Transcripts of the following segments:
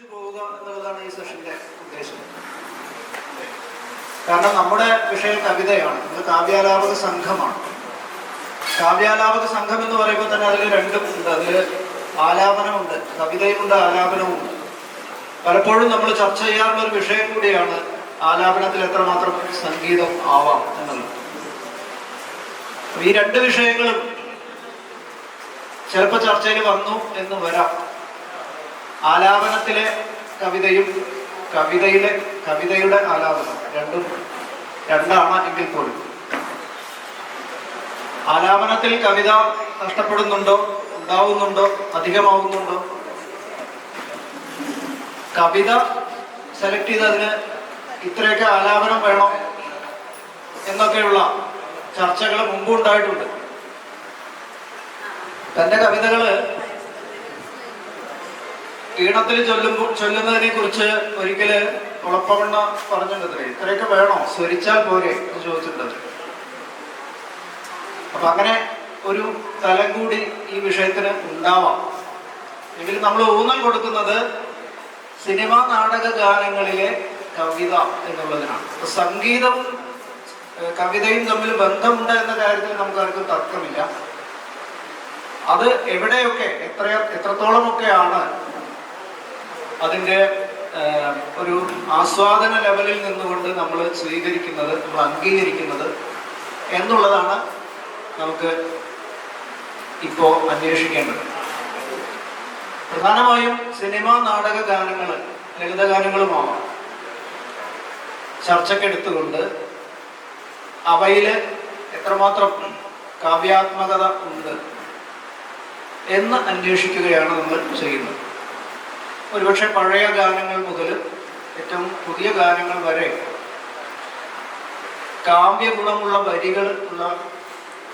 ചിന്തിച്ചു പോവുക എന്നുള്ളതാണ് ഈ സെഷന്റെ ഉദ്ദേശം. കാരണം നമ്മുടെ വിഷയം കവിതയാണ്, ഇത് കാവ്യാലാപക സംഘമാണ്. കാവ്യാലാപക സംഘം എന്ന് പറയുമ്പോൾ തന്നെ അതിൽ രണ്ടും ഉണ്ട്. അതിൽ ആലാപനമുണ്ട്, കവിതയുമുണ്ട്, ആലാപനവുമുണ്ട്. പലപ്പോഴും നമ്മൾ ചർച്ച ചെയ്യാറുള്ള ഒരു വിഷയം കൂടിയാണ് ആലാപനത്തിൽ എത്രമാത്രം സംഗീതം ആവാം എന്നുള്ളത്. ഈ രണ്ട് വിഷയങ്ങളും ചിലപ്പോൾ ചർച്ചയിൽ വന്നു എന്ന് വരാം. ആലാപനത്തിലെ കവിതയും കവിതയുടെ ആലാപനം രണ്ടാണ് എങ്കിൽ പോലും ആലാപനത്തിൽ കവിത നഷ്ടപ്പെടുന്നുണ്ടോ, ഉണ്ടാവുന്നുണ്ടോ, അധികമാവുന്നുണ്ടോ? കവിത സെലക്ട് ചെയ്ത് അതിന് ഇത്രയൊക്കെ ആലാപനം വേണോ എന്നൊക്കെയുള്ള ചർച്ചകൾ മുമ്പ് ഉണ്ടായിട്ടുണ്ട്. തന്റെ കവിതകള് ഈണത്തിൽ ചൊല്ലുന്നതിനെ കുറിച്ച് ഒരിക്കല് ഉളപ്പമണ്ണ പറഞ്ഞിട്ടുണ്ട്, ഇത്രയൊക്കെ വേണോ, സ്വരിച്ചാൽ പോരെ എന്ന് ചോദിച്ചിട്ടുണ്ട്. അപ്പൊ അങ്ങനെ ഒരു തലം കൂടി ഈ വിഷയത്തിന് ഉണ്ടാവാം. എങ്കിലും നമ്മൾ ഊന്നൽ കൊടുക്കുന്നത് സിനിമ, നാടക ഗാനങ്ങളിലെ കവിത എന്നുള്ളതിനാണ്. സംഗീതവും കവിതയും തമ്മിൽ ബന്ധമുണ്ട് എന്ന കാര്യത്തിൽ നമുക്കാർക്കും തർക്കമില്ല. അത് എവിടെയൊക്കെ എത്രത്തോളമൊക്കെയാണ് അതിൻ്റെ ഒരു ആസ്വാദന ലെവലിൽ നിന്നുകൊണ്ട് നമ്മൾ സ്വീകരിക്കുന്നത്, നമ്മൾ അംഗീകരിക്കുന്നത് എന്നുള്ളതാണ് നമുക്ക് ഇപ്പോൾ അന്വേഷിക്കേണ്ടത്. പ്രധാനമായും സിനിമ, നാടക ഗാനങ്ങൾ, ലളിതഗാനങ്ങളുമാവാം ചർച്ചക്കെടുത്തുകൊണ്ട് അവയിൽ എത്രമാത്രം കാവ്യാത്മകത ഉണ്ട് എന്ന് അന്വേഷിക്കുകയാണ് നമ്മൾ ചെയ്യുന്നത്. ഒരുപക്ഷെ പഴയ ഗാനങ്ങൾ മുതൽ ഏറ്റവും പുതിയ ഗാനങ്ങൾ വരെ കാവ്യഗുണമുള്ള വരികൾ ഉള്ള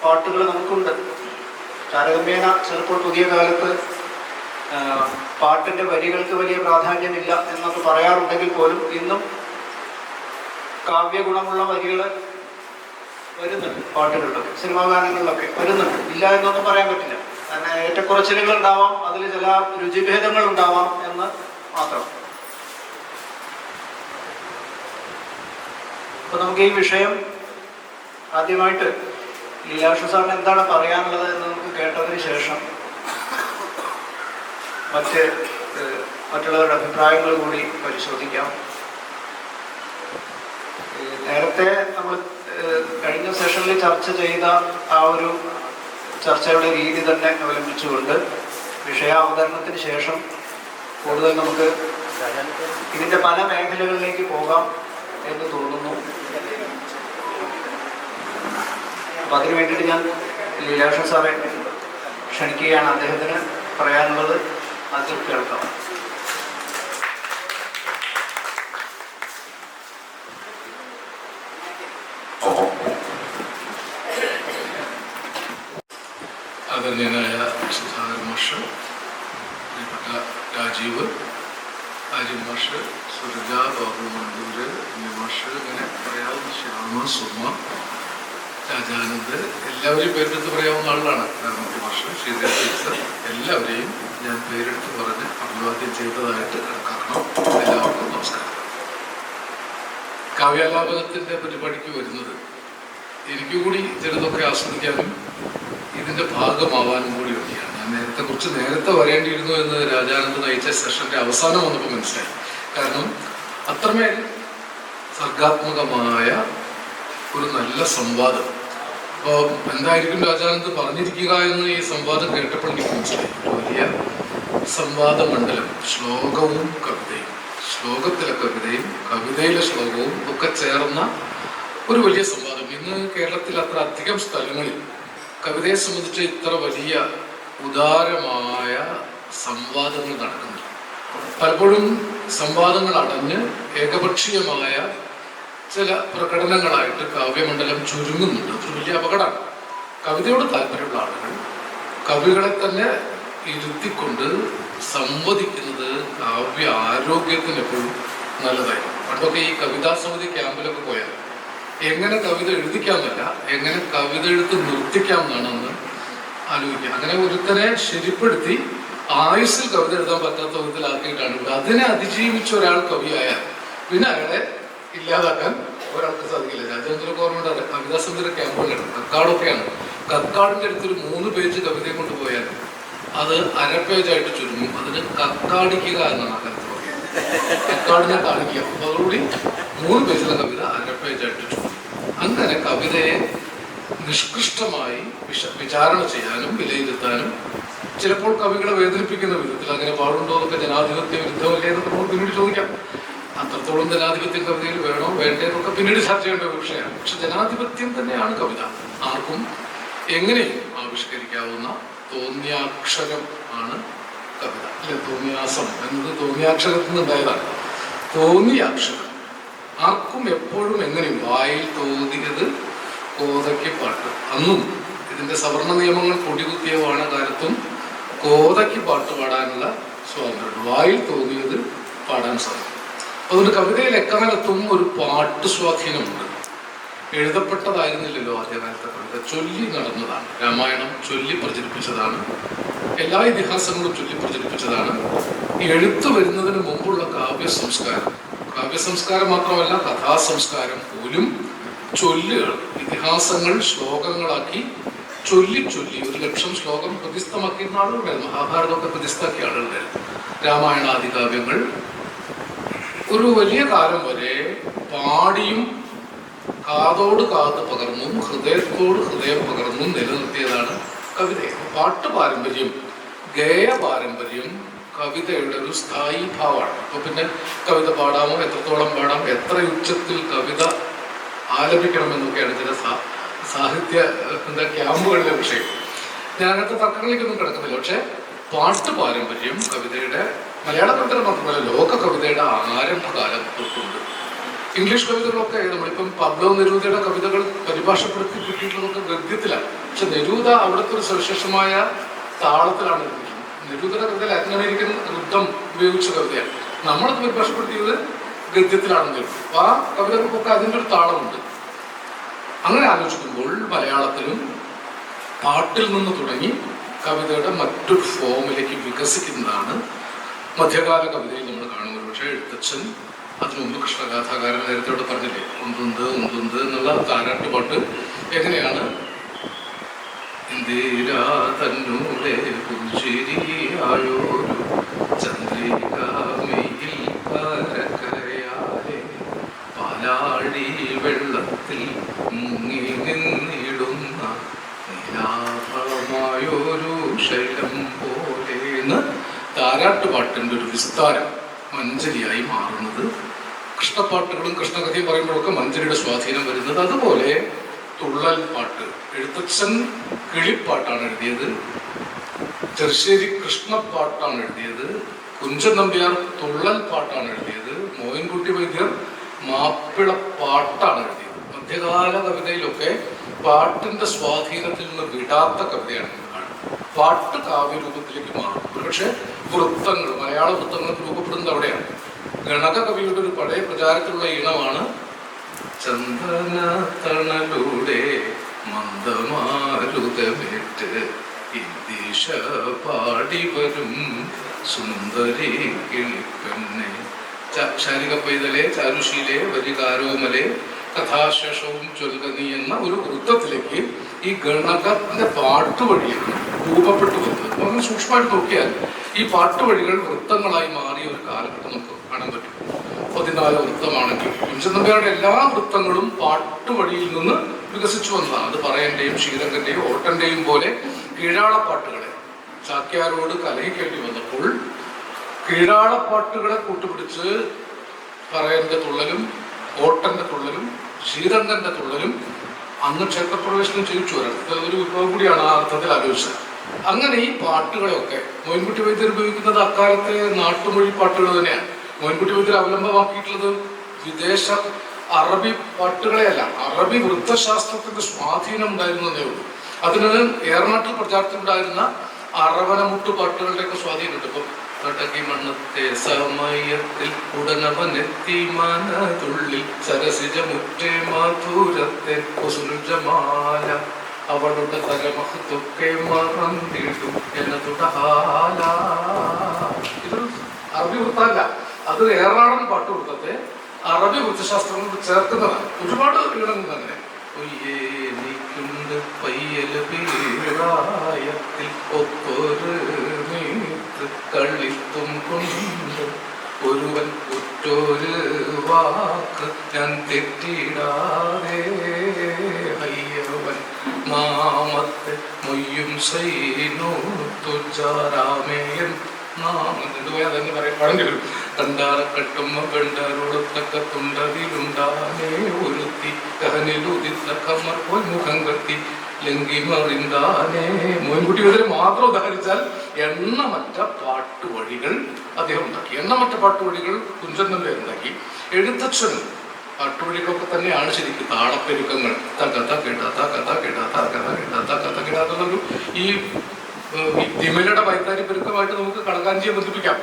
പാട്ടുകൾ നമുക്കുണ്ട്. താരതമ്യേന ചിലപ്പോൾ പുതിയ കാലത്ത് പാട്ടിൻ്റെ വരികൾക്ക് വലിയ പ്രാധാന്യമില്ല എന്നൊക്കെ പറയാറുണ്ടെങ്കിൽ പോലും ഇന്നും കാവ്യഗുണമുള്ള വരികൾ വരുന്നുണ്ട്. പാട്ടുകളിലൊക്കെ, സിനിമാ ഗാനങ്ങളിലൊക്കെ വരുന്നുണ്ട്. ഇല്ല എന്നൊന്നും പറയാൻ പറ്റില്ല. കാരണം ഏറ്റക്കുറച്ചിലുകൾ ഉണ്ടാവാം, അതിൽ ചില രുചിഭേദങ്ങൾ ഉണ്ടാവാം എന്ന് മാത്രം. അപ്പൊ നമുക്ക് ഈ വിഷയം ആദ്യമായിട്ട് ലീലാകൃഷ്ണ സാറിന് എന്താണ് പറയാനുള്ളത് എന്ന് നമുക്ക് കേട്ടതിന് ശേഷം മറ്റുള്ളവരുടെ അഭിപ്രായങ്ങൾ കൂടി പരിശോധിക്കാം. നേരത്തെ നമ്മൾ കഴിഞ്ഞ സെഷനിൽ ചർച്ച ചെയ്ത ആ ഒരു ചർച്ചയുടെ രീതി തന്നെ അവലംബിച്ചുകൊണ്ട് വിഷയാവതരണത്തിന് ശേഷം കൂടുതൽ നമുക്ക് ഇതിൻ്റെ പല മേഖലകളിലേക്ക് പോകാം എന്ന് തോന്നുന്നു. അപ്പം അതിനു വേണ്ടിയിട്ട് ഞാൻ ലീലാകൃഷ്ണ സാറെ ക്ഷണിക്കുകയാണ്. അദ്ദേഹത്തിന് പറയാനുള്ളത് ആദ്യം കേൾക്കാം. ആദരണീയനായ സുധാകരൻ മാഷ്, പ്രിയപ്പെട്ട രാജീവ്, ആര്യൻ മാഷ്, സുരജ, ബാബു മണ്ടൂര്, മാഷ്, ഇങ്ങനെ പറയാവുന്ന ശ്യാമ, സുമ, രാജാനന്ദ്, എല്ലാവരെയും പേരെടുത്ത് പറയാവുന്ന ആളാണ്. ധർമ്മത്തി മാഷ്, ശ്രീധര ടീച്ചർ, എല്ലാവരെയും ഞാൻ പേരെടുത്ത് പറഞ്ഞ് അഭിവാദ്യം ചെയ്തതായിട്ട് കണക്കാക്കണം. എല്ലാവർക്കും നമസ്കാരം. കാവ്യാലാപനത്തിൻ്റെ പരിപാടിക്ക് വരുന്നത് എനിക്ക് കൂടി ചിലതൊക്കെ ആസ്വദിക്കാനും ഇതിൻ്റെ ഭാഗമാവാനും കൂടി വേണ്ടിയാണ്. ഞാൻ കുറച്ച് നേരത്തെ വരേണ്ടിയിരുന്നു എന്ന് രാജാനന്ദ് നയിച്ച സെഷൻ്റെ അവസാനം വന്നപ്പോൾ മനസ്സിലായി. കാരണം അത്രമേൽ സർഗാത്മകമായ ഒരു നല്ല സംവാദം. അപ്പോൾ എന്തായിരിക്കും രാജാനന്ദ് പറഞ്ഞിരിക്കുക എന്ന് ഈ സംവാദം കേട്ടപ്പോൾ എനിക്ക് മനസ്സിലായി. വലിയ സംവാദ മണ്ഡലം, ശ്ലോകവും കവിതയും, ശ്ലോകത്തിലെ കവിതയും കവിതയിലെ ശ്ലോകവും ഒക്കെ ചേർന്ന ഒരു വലിയ സംവാദം. ഇന്ന് കേരളത്തിൽ അത്ര അധികം സ്ഥലങ്ങളിൽ കവിതയെ സംബന്ധിച്ച് ഇത്ര വലിയ ഉദാരമായ സംവാദങ്ങൾ നടക്കുന്നില്ല. പലപ്പോഴും സംവാദങ്ങൾ അടഞ്ഞ് ഏകപക്ഷീയമായ ചില പ്രകടനങ്ങളായിട്ട് കാവ്യമണ്ഡലം ചുരുങ്ങുന്നുണ്ട്. അതൊരു വലിയ അപകടമാണ്. കവിതയോട് താല്പര്യമുള്ള ആളുകൾ കവികളെ തന്നെ ഇരുത്തിക്കൊണ്ട് സംവദിക്കുന്നത് കാവ്യ ആരോഗ്യത്തിന് എപ്പോഴും നല്ലതായിരിക്കും. പണ്ടൊക്കെ ഈ കവിതാ സമിതി ക്യാമ്പിലൊക്കെ പോയാൽ എങ്ങനെ കവിത എഴുതിക്കാമെന്നല്ല, എങ്ങനെ കവിത എഴുത്ത് നിർത്തിക്കാം എന്നാണ് അന്ന് ആലോചിക്കുക. അങ്ങനെ ഒരുത്തരെ ശരിപ്പെടുത്തി ആയുസ്സിൽ കവിത എഴുതാൻ പറ്റാത്ത വിധത്തിലാക്കിയിട്ടാണ് ഇവിടെ. അതിനെ അതിജീവിച്ച ഒരാൾ കവിയായാൽ പിന്നെ അയാളെ ഇല്ലാതാക്കാൻ ഒരാൾക്ക് സാധിക്കില്ല. രാജേന്ദ്ര ഗവൺമെന്റ് കവിതാസമിതിയുടെ ക്യാമ്പുകളുണ്ട്, കക്കാടൊക്കെയാണ്. കക്കാടിൻ്റെ അടുത്തൊരു 3 പേജ് കവിതയെ കൊണ്ടുപോയാൽ അത് അര പേജായിട്ട് ചുരുങ്ങും. അതിന് കക്കാടിക്കുക എന്നാണ് ആ കാലത്ത് പറയുന്നത്. കക്കാടിനെ കാണിക്കുക. അപ്പോൾ അതോടുകൂടി 3 പേജിലെ കവിത അര പേജായിട്ട് ചുരുങ്ങും. അങ്ങനെ കവിതയെ നിഷ്കൃഷ്ടമായി വിചാരണ ചെയ്യാനും വിലയിരുത്താനും ചിലപ്പോൾ കവികളെ വേദനിപ്പിക്കുന്ന വിധത്തിൽ അങ്ങനെ പാടുണ്ടോ എന്നൊക്കെ ജനാധിപത്യ വിരുദ്ധമല്ലേ എന്നൊക്കെ നമുക്ക് പിന്നീട് ചോദിക്കാം. അത്രത്തോളം ജനാധിപത്യം കവിതയിൽ വേണോ വേണ്ടേ എന്നൊക്കെ പിന്നീട് ചർച്ച ചെയ്യേണ്ട ഒരു വിഷയമാണ്. പക്ഷെ ജനാധിപത്യം തന്നെയാണ് കവിത. ആർക്കും എങ്ങനെയും ആവിഷ്കരിക്കാവുന്ന തോന്നിയാക്ഷരം ആണ് കവിത. അല്ലെ, തോന്നിയാസം എന്നത് തോന്നിയാക്ഷരത്തിൽ നിന്നുണ്ടായതാണ്. തോന്നിയാക്ഷരം ആർക്കും എപ്പോഴും എങ്ങനെയും വായിൽ തോന്നിയത് കോതയ്ക്ക് പാട്ട്. അന്നും ഇതിന്റെ സവർണ നിയമങ്ങൾ കൊടികുത്തിയ വാണകാലത്തും കോതയ്ക്ക് പാട്ട് പാടാനുള്ള സ്വാതന്ത്ര്യം, വായിൽ തോന്നിയത് പാടാൻ സാധിക്കും. അതുകൊണ്ട് കവിതയിൽ എക്കാലത്തും ഒരു പാട്ട് സ്വാധീനമുണ്ട്. എഴുതപ്പെട്ടതായിരുന്നില്ലല്ലോ ആദ്യകാലത്തെ കവിത, ചൊല്ലി നടന്നതാണ്. രാമായണം ചൊല്ലി പ്രചരിപ്പിച്ചതാണ്, എല്ലാ ഇതിഹാസങ്ങളും ചൊല്ലി പ്രചരിപ്പിച്ചതാണ്. എഴുത്തു വരുന്നതിന് മുമ്പുള്ള കാവ്യസംസ്കാരം മാത്രമല്ല, കഥാസംസ്കാരം പോലും ചൊല്ലുകൾ, ഇതിഹാസങ്ങൾ ശ്ലോകങ്ങളാക്കി ചൊല്ലി 1,00,000 ശ്ലോകം ഹൃദിസ്ഥമാക്കിയിരുന്ന ആളുകളുണ്ടായിരുന്നു. മഹാഭാരതമൊക്കെ ഹൃദിസ്ഥാക്കിയ ആളുകളുണ്ടായിരുന്നു. രാമായണാദി കാവ്യങ്ങൾ ഒരു വലിയ കാലം വരെ പാടിയും കാതോട് കാത് പകർന്നും ഹൃദയത്തോട് ഹൃദയം പകർന്നും നിലനിർത്തിയതാണ് കവിതയെ. പാട്ട് പാരമ്പര്യം, ഗേയ പാരമ്പര്യം കവിതയുടെ ഒരു സ്ഥായി ഭാവമാണ്. അപ്പൊ പിന്നെ കവിത പാടാമോ, എത്രത്തോളം പാടാം, എത്ര ഉച്ചത്തിൽ കവിത ആലപിക്കണമെന്നൊക്കെയാണ് ചില സാഹിത്യ ക്യാമ്പുകളിലെ വിഷയം. ഞാൻ അങ്ങനത്തെ തർക്കങ്ങളിലേക്കൊന്നും കിടക്കുന്നില്ല. പക്ഷെ പാട്ട് പാരമ്പര്യം കവിതയുടെ, മലയാള കവിതകൾ മാത്രമല്ല ലോക കവിതയുടെ ആരംഭകാലം തൊട്ടുണ്ട്. ഇംഗ്ലീഷ് കവിതകളൊക്കെ നമ്മളിപ്പം പബ്ലോ നെരൂദയുടെ കവിതകൾ പരിഭാഷപ്പെടുത്തി കിട്ടിയിട്ടുള്ളതൊക്കെ ഗദ്യത്തിലാണ്. പക്ഷെ നെരൂദ അവിടുത്തെ ഒരു സവിശേഷമായ താളത്തിലാണ് എഴുതിയിരിക്കുന്നത്. നെരൂദയുടെ കവിത ലാറ്റിൻ അമേരിക്കൻ വൃത്തം ഉപയോഗിച്ച കവിതയാണ്. നമ്മളത് പരിഭാഷപ്പെടുത്തിയത് ഗദ്യത്തിലാണെന്ന് വരും. അപ്പൊ ആ കവിതകൾക്കൊക്കെ അതിൻ്റെ ഒരു താളമുണ്ട്. അങ്ങനെ ആലോചിക്കുമ്പോൾ മലയാളത്തിലും പാട്ടിൽ നിന്ന് തുടങ്ങി കവിതയുടെ മറ്റൊരു ഫോമിലേക്ക് വികസിക്കുന്നതാണ് മധ്യകാല കവിതയിൽ നമ്മൾ കാണുന്നത്. പക്ഷേ എഴുത്തച്ഛൻ, അതിനു മുമ്പ് കൃഷ്ണഗാഥാകാരൻ നേരത്തെ ഇവിടെ പറഞ്ഞില്ലേ, ഉന്തുന്ത് എന്നുള്ള താരാട്ട് പാട്ട് എങ്ങനെയാണ്? ഇന്ദിരാ തന്നൂടെ പുഞ്ചിരിയായോരു ചന്ദ്രികാമയിൽ പരക്കരയാലെ പാലാഴി വെള്ളത്തിൽ മുങ്ങി നിന്നിടുന്ന നീലാഭമായൊരു ശൈലം പോലെ താരാട്ടുപാട്ടിൻ്റെ ഒരു വിസ്താരം മഞ്ചരിയായി മാറുന്നത്. കൃഷ്ണപ്പാട്ടുകളും കൃഷ്ണകഥയും പറയുമ്പോഴൊക്കെ മഞ്ചരിയുടെ സ്വാധീനം വരുന്നത്. അതുപോലെ തുള്ളൽ പാട്ട്, എഴുത്തച്ഛൻ കിളിപ്പാട്ടാണ് എഴുതിയത്, ചെറുശ്ശേരി കൃഷ്ണപ്പാട്ടാണ് എഴുതിയത്, കുഞ്ചൻ നമ്പ്യാർ തുള്ളൽ പാട്ടാണ് എഴുതിയത്, മോയിൻകുട്ടി വൈദ്യർ മാപ്പിളപ്പാട്ടാണ് എഴുതിയത്. മധ്യകാല കവിതയിലൊക്കെ പാട്ടിന്റെ സ്വാധീനത്തിൽ നിന്ന് വിടാത്ത കവിതയാണ് പാട്ട് കാവ്യരൂപത്തിലേക്ക് മാറും. പക്ഷെ വൃത്തങ്ങൾ, മലയാള വൃത്തങ്ങൾ രൂപപ്പെടുന്നത് അവിടെയാണ്. ഗണക കവിയുടെ ഒരു പഴയ പ്രചാരത്തിലുള്ള ഈണമാണ് ചന്ദന തണലൂടെ മന്ദമാരുതമേറ്റ് ദിശ പാടി വരും സുന്ദരി കിളിപ്പെണ്ണെ. ശാരിക പൈതലെ ചാരുശീലെ വരികാരോമലെ കഥാശേഷവും ചൊൽകനി എന്ന ഒരു വൃത്തത്തിലേക്ക് ഈ ഗണകത്തിന്റെ പാട്ടുവഴിയാണ് രൂപപ്പെട്ടു വരുന്നത്. നമ്മൾ സൂക്ഷ്മമായിട്ട് നോക്കിയാൽ ഈ പാട്ടുവഴികൾ വൃത്തങ്ങളായി മാറിയ ഒരു കാലഘട്ടം നമുക്ക് കാണാൻ പറ്റും. 14 വൃത്തമാണെങ്കിൽ കുഞ്ചൻ നമ്പ്യാരുടെ എല്ലാ വൃത്തങ്ങളും പാട്ടുവഴിയിൽ നിന്ന് വികസിച്ചു വന്നതാണ്. അത് പറയന്റെയും ശ്രീരംഗന്റെയും ഓട്ടന്റെയും പോലെ കീഴാളപ്പാട്ടുകളെ ചാക്യാരോട് കലഹിക്കേണ്ടി വന്നപ്പോൾ കീഴാളപ്പാട്ടുകളെ കൂട്ടുപിടിച്ച് പറയന്റെ തുള്ളലും ഓട്ടന്റെ തുള്ളലും ശ്രീരംഗന്റെ തുള്ളലും അന്ന് ക്ഷേത്രപ്രവേശനം ചെയ്യിച്ചു വരാം. ഒരു വിഭവം കൂടിയാണ് ആ അർത്ഥത്തിൽ ആലോചിച്ചത്. അങ്ങനെ ഈ പാട്ടുകളെയൊക്കെ മോയിൻകുട്ടി വൈദ്യർ ഉപയോഗിക്കുന്നത് അക്കാലത്തെ നാട്ടുമൊഴി പാട്ടുകൾ തന്നെയാണ്. മോയിൻകുട്ടി വൈദ്യർ അവലംബമാക്കിയിട്ടുള്ളത് വിദേശ അറബി പാട്ടുകളെയല്ല, അറബി വൃത്തശാസ്ത്രത്തിന്റെ സ്വാധീനം ഉണ്ടായിരുന്നതേ ഉള്ളൂ. അതിന് ഏറനാട്ടിൽ പ്രചാരത്തിലുണ്ടായിരുന്ന അറവനമുട്ട് പാട്ടുകളുടെയൊക്കെ സ്വാധീനമുണ്ട്. ഇപ്പം കടകി മണ്ണത്തെ സമയത്തിൽ ഉടനവനെത്തി മനതുള്ളിൽ സരസിജ മുറ്റേ മധുരത്തെ കുസുജമാല അവളുടെ തലമഹത്തൊക്കെ മറന്നിടും എന്നതുടഹാല. ഇതൊരു അറബി വൃത്തമല്ല, അത് ഏറാടൻ പാട്ടുവൃത്തത്തെ അറബി വൃത്തശാസ്ത്രങ്ങൾ ചേർക്കുന്നതാണ്. ഒരുപാട് ഈണങ്ങൾ അങ്ങനെ. പയ്യല് പീഴായത്തിൽ ഒത്തൊരു കളിത്തും കൊണ്ട് ഒരുവൻ ഒറ്റൊരു വാക്ക് ഞാൻ തെറ്റിടാതെ അയ്യവൻ നാമത്തെ മൊയ്യും സൈനോ തുജാരാമേയൻ തന്നെ പറയും. പഴം വരും. കണ്ടാറക്കെട്ടും കണ്ടാരോടത്തൊക്കെ തുണ്ടതിലുണ്ടാനേ ഒരുത്തി കഹനിലുദിത്ത കമർ പോൽ മുഖം കത്തി ലങ്കി മറിന്താനേ. മോൻകുട്ടി ഇതിൽ മാത്രം ഉദാഹരിച്ചാൽ എണ്ണമറ്റ പാട്ടുവഴികൾ അദ്ദേഹം ഉണ്ടാക്കി. എണ്ണമറ്റ പാട്ടുവഴികൾ കുഞ്ചൻ നമ്പി ഉണ്ടാക്കി. എഴുത്തച്ഛനും പാട്ടുവഴികളൊക്കെ തന്നെയാണ് ശരിക്കും താളപ്പെരുക്കങ്ങൾ. തകത കേട്ടാത്ത കഥ കേട്ടാത്ത കഥ കേട്ടാത്ത കഥ കേട്ടാത്തൊരു ഈ തിമിലയുടെ പൈത്താരി പെരുക്കമായിട്ട് നമുക്ക് കളകാഞ്ചിയെ ബന്ധിപ്പിക്കാം.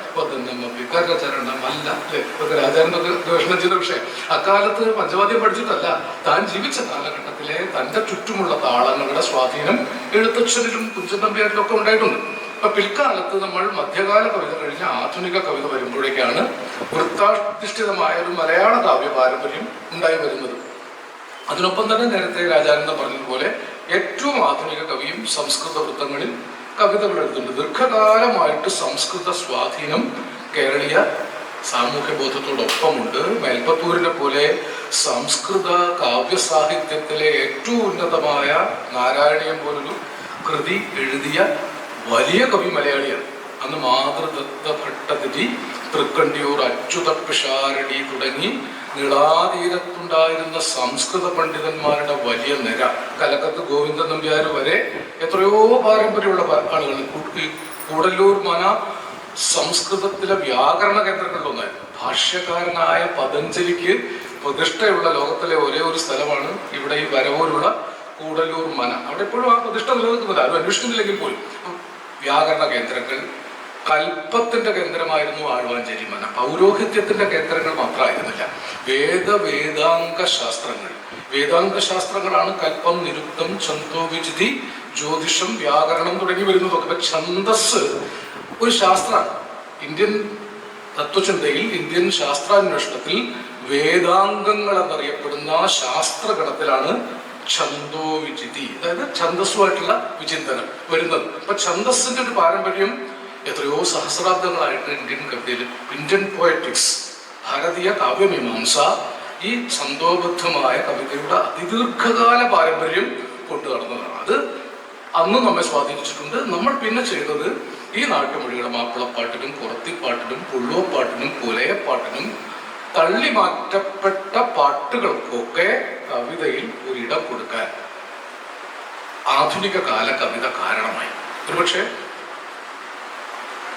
ചരണമല്ല അല്ലെ, ഇതൊക്കെ രാജാവിനൊക്കെ ഗവേഷണം ചെയ്ത വിഷയം. അക്കാലത്ത് പഞ്ചവാദ്യം പഠിച്ചിട്ടല്ല, താൻ ജീവിച്ച കാലഘട്ടത്തിലെ തന്റെ ചുറ്റുമുള്ള താളങ്ങളുടെ സ്വാധീനം എഴുത്തച്ഛനിലും കുഞ്ചൻ നമ്പ്യാരിലും ഒക്കെ ഉണ്ടായിട്ടുണ്ട്. അപ്പൊ പിൽക്കാലത്ത് നമ്മൾ മധ്യകാല കവിത കഴിഞ്ഞ് ആധുനിക കവിത വരുമ്പോഴേക്കാണ് വൃത്താധിഷ്ഠിതമായ ഒരു മലയാള കാവ്യ പാരമ്പര്യം ഉണ്ടായി വരുന്നത്. അതിനൊപ്പം തന്നെ നേരത്തെ രാജാനന്ദൻ പറഞ്ഞതുപോലെ ഏറ്റവും ആധുനിക കവിയും സംസ്കൃത വൃത്തങ്ങളിൽ കവിതകൾ എഴുതുന്നുണ്ട്. ദീർഘകാലമായിട്ട് സംസ്കൃത സ്വാധീനം കേരളീയ സാമൂഹ്യ ബോധത്തോടൊപ്പമുണ്ട്. മേൽപ്പത്തൂരിനെ പോലെ സംസ്കൃത കാവ്യ സാഹിത്യത്തിലെ ഏറ്റവും ഉന്നതമായ നാരായണീയം പോലൊരു കൃതി എഴുതിയ വലിയ കവി മലയാളിയാണ്. അന്ന് മാതൃദത്ത ഭട്ടതിരി, തൃക്കണ്ടിയൂർ അച്യുത പിഷാരടി തുടങ്ങി നിളാതീരത്തുണ്ടായിരുന്ന സംസ്കൃത പണ്ഡിതന്മാരുടെ വലിയ നിര, കലക്കത്ത് ഗോവിന്ദൻ നമ്പ്യാർ വരെ എത്രയോ പാരമ്പര്യമുള്ള ആളുകൾ. കൂടല്ലൂർ മന സംസ്കൃതത്തിലെ വ്യാകരണ കേന്ദ്രങ്ങളിലൊന്നായിരുന്നു. ഭാഷ്യകാരനായ പതഞ്ജലിക്ക് പ്രതിഷ്ഠയുള്ള ലോകത്തിലെ ഒരേ ഒരു സ്ഥലമാണ് ഇവിടെ ഈ വരവൂരുള്ള കൂടല്ലൂർ മന. അവിടെ എപ്പോഴും ആ പ്രതിഷ്ഠ നിലനിൽക്കുന്നില്ല, ആരും അന്വേഷിക്കുന്നില്ലെങ്കിൽ പോലും. വ്യാകരണ കേന്ദ്രങ്ങൾ, കൽപ്പത്തിന്റെ കേന്ദ്രമായിരുന്നു ആഴ്വാഞ്ചേരി മന. പൗരോഹിത്യത്തിന്റെ കേന്ദ്രങ്ങൾ മാത്രമായിരുന്നില്ല. വേദാംഗ ശാസ്ത്രങ്ങൾ, വേദാംഗ ശാസ്ത്രങ്ങളാണ് കൽപ്പം, നിരുക്തം, ഛന്ദോവിചിതി, ജ്യോതിഷം, വ്യാകരണം തുടങ്ങി വരുന്നതൊക്കെ. അപ്പൊ ഛന്ദസ് ഒരു ശാസ്ത്രമാണ്. ഇന്ത്യൻ തത്വചിന്തയിൽ, ഇന്ത്യൻ ശാസ്ത്രാന്വേഷണത്തിൽ വേദാംഗങ്ങൾ എന്നറിയപ്പെടുന്ന ശാസ്ത്രഗണത്തിലാണ് ഛന്ദോവിചിതി, അതായത് ഛന്ദസ്സുമായിട്ടുള്ള വിചിന്തനം വരുന്നത്. അപ്പൊ ഛന്ദസ്സിന്റെ ഒരു പാരമ്പര്യം എത്രയോ സഹസ്രാബ്ദങ്ങളായിട്ട് ഇന്ത്യൻ കവിതയിൽ, ഇന്ത്യൻ പോയറ്റിക്സ്, ഭാരതീയ കാവ്യമീമാംസ, ഈ ഛന്ദോബദ്ധമായ കവിതയുടെ അതിദീർഘകാല പാരമ്പര്യം കൊണ്ടു നടന്നതാണ്. അത് അന്ന് നമ്മെ സ്വാധീനിച്ചിട്ടുണ്ട്. നമ്മൾ പിന്നെ ചെയ്തത് ഈ നാട്ടുമൊഴികളുടെ മാപ്പിളപ്പാട്ടിനും കുറത്തിപ്പാട്ടിനും പുള്ളുവപ്പാട്ടിനും പുലയപ്പാട്ടിനും തള്ളി മാറ്റപ്പെട്ട പാട്ടുകൾക്കൊക്കെ കവിതയിൽ ഒരിടം കൊടുക്കാൻ ആധുനിക കാല കവിത കാരണമായി. ഒരുപക്ഷെ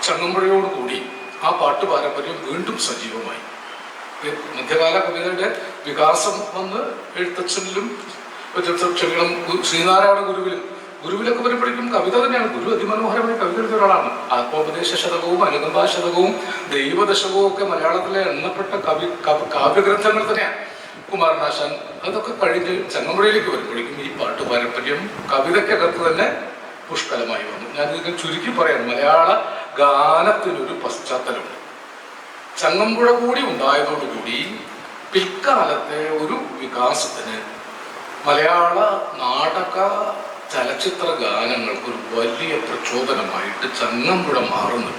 ചങ്ങമ്പുഴയോടുകൂടി ആ പാട്ട് പാരമ്പര്യം വീണ്ടും സജീവമായി. മധ്യകാല കവിതയുടെ വികാസം വന്ന് എഴുത്തച്ഛനിലും ക്ഷമിക്കണം ശ്രീനാരായണ ഗുരുവിലൊക്കെ വരുമ്പോഴേക്കും കവിത തന്നെയാണ്. ഗുരു അതിമനോഹരമായ കവിത എഴുതിയ ഒരാളാണ്. ആത്മോപദേശ ശതകവും അനുകമ്പാ ശതകവും ദൈവദശകവും ഒക്കെ മലയാളത്തിലെ എണ്ണപ്പെട്ട കാവ്യഗ്രന്ഥങ്ങൾ തന്നെയാണ്. കുമാരനാശാൻ അതൊക്കെ കഴിഞ്ഞ് ചങ്ങമ്പുഴയിലേക്ക് വരുമ്പോഴേക്കും ഈ പാട്ട് പാരമ്പര്യം കവിതയ്ക്കകത്ത് തന്നെ പുഷ്കലമായി വന്നു. ഞാനിത് ചുരുക്കി പറയാം. മലയാള ഗാനത്തിനൊരു പശ്ചാത്തലമുണ്ട്. ചങ്ങമ്പുഴ കൂടി ഉണ്ടായതോടുകൂടി പിൽക്കാലത്തെ ഒരു വികാസത്തിന് മലയാള നാടക ചലച്ചിത്ര ഗാനങ്ങൾക്ക് ഒരു വലിയ പ്രചോദനമായിട്ട് ചങ്ങമ്പുഴ മാറുന്നു.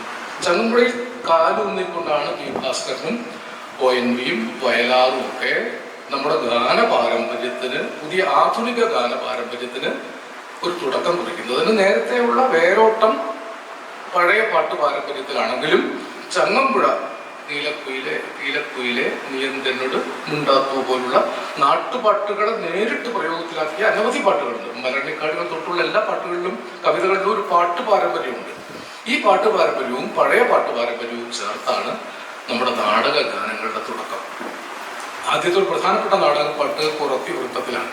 ചങ്ങമ്പുഴയിൽ കാലൂന്നിക്കൊണ്ടാണ് പി ഭാസ്കരനും ONV-യും വയലാറും ഒക്കെ നമ്മുടെ ഗാന പാരമ്പര്യത്തിന്, പുതിയ ആധുനിക ഗാന പാരമ്പര്യത്തിന് ഒരു തുടക്കം കുറിക്കുന്നത്. അതിന് നേരത്തെയുള്ള വേരോട്ടം പഴയ പാട്ട് പാരമ്പര്യത്തിലാണെങ്കിലും ചങ്ങമ്പുഴ നീലക്കുയിലെ നിയന്ത്രനോട് മുണ്ടാത്തു പോലുള്ള നാട്ടുപാട്ടുകളെ നേരിട്ട് പ്രയോഗത്തിലാക്കിയ അനവധി പാട്ടുകളുണ്ട്. മലയാളിക്കാടുകൾ തൊട്ടുള്ള എല്ലാ പാട്ടുകളിലും കവിതകളിലും ഒരു പാട്ട് പാരമ്പര്യമുണ്ട്. ഈ പാട്ട് പാരമ്പര്യവും പഴയ പാട്ട് പാരമ്പര്യവും ചേർത്താണ് നമ്മുടെ നാടക ഗാനങ്ങളുടെ തുടക്കം. ആദ്യത്തെ ഒരു പ്രധാനപ്പെട്ട നാടക പാട്ട് കുറത്തി വൃത്തത്തിലാണ്.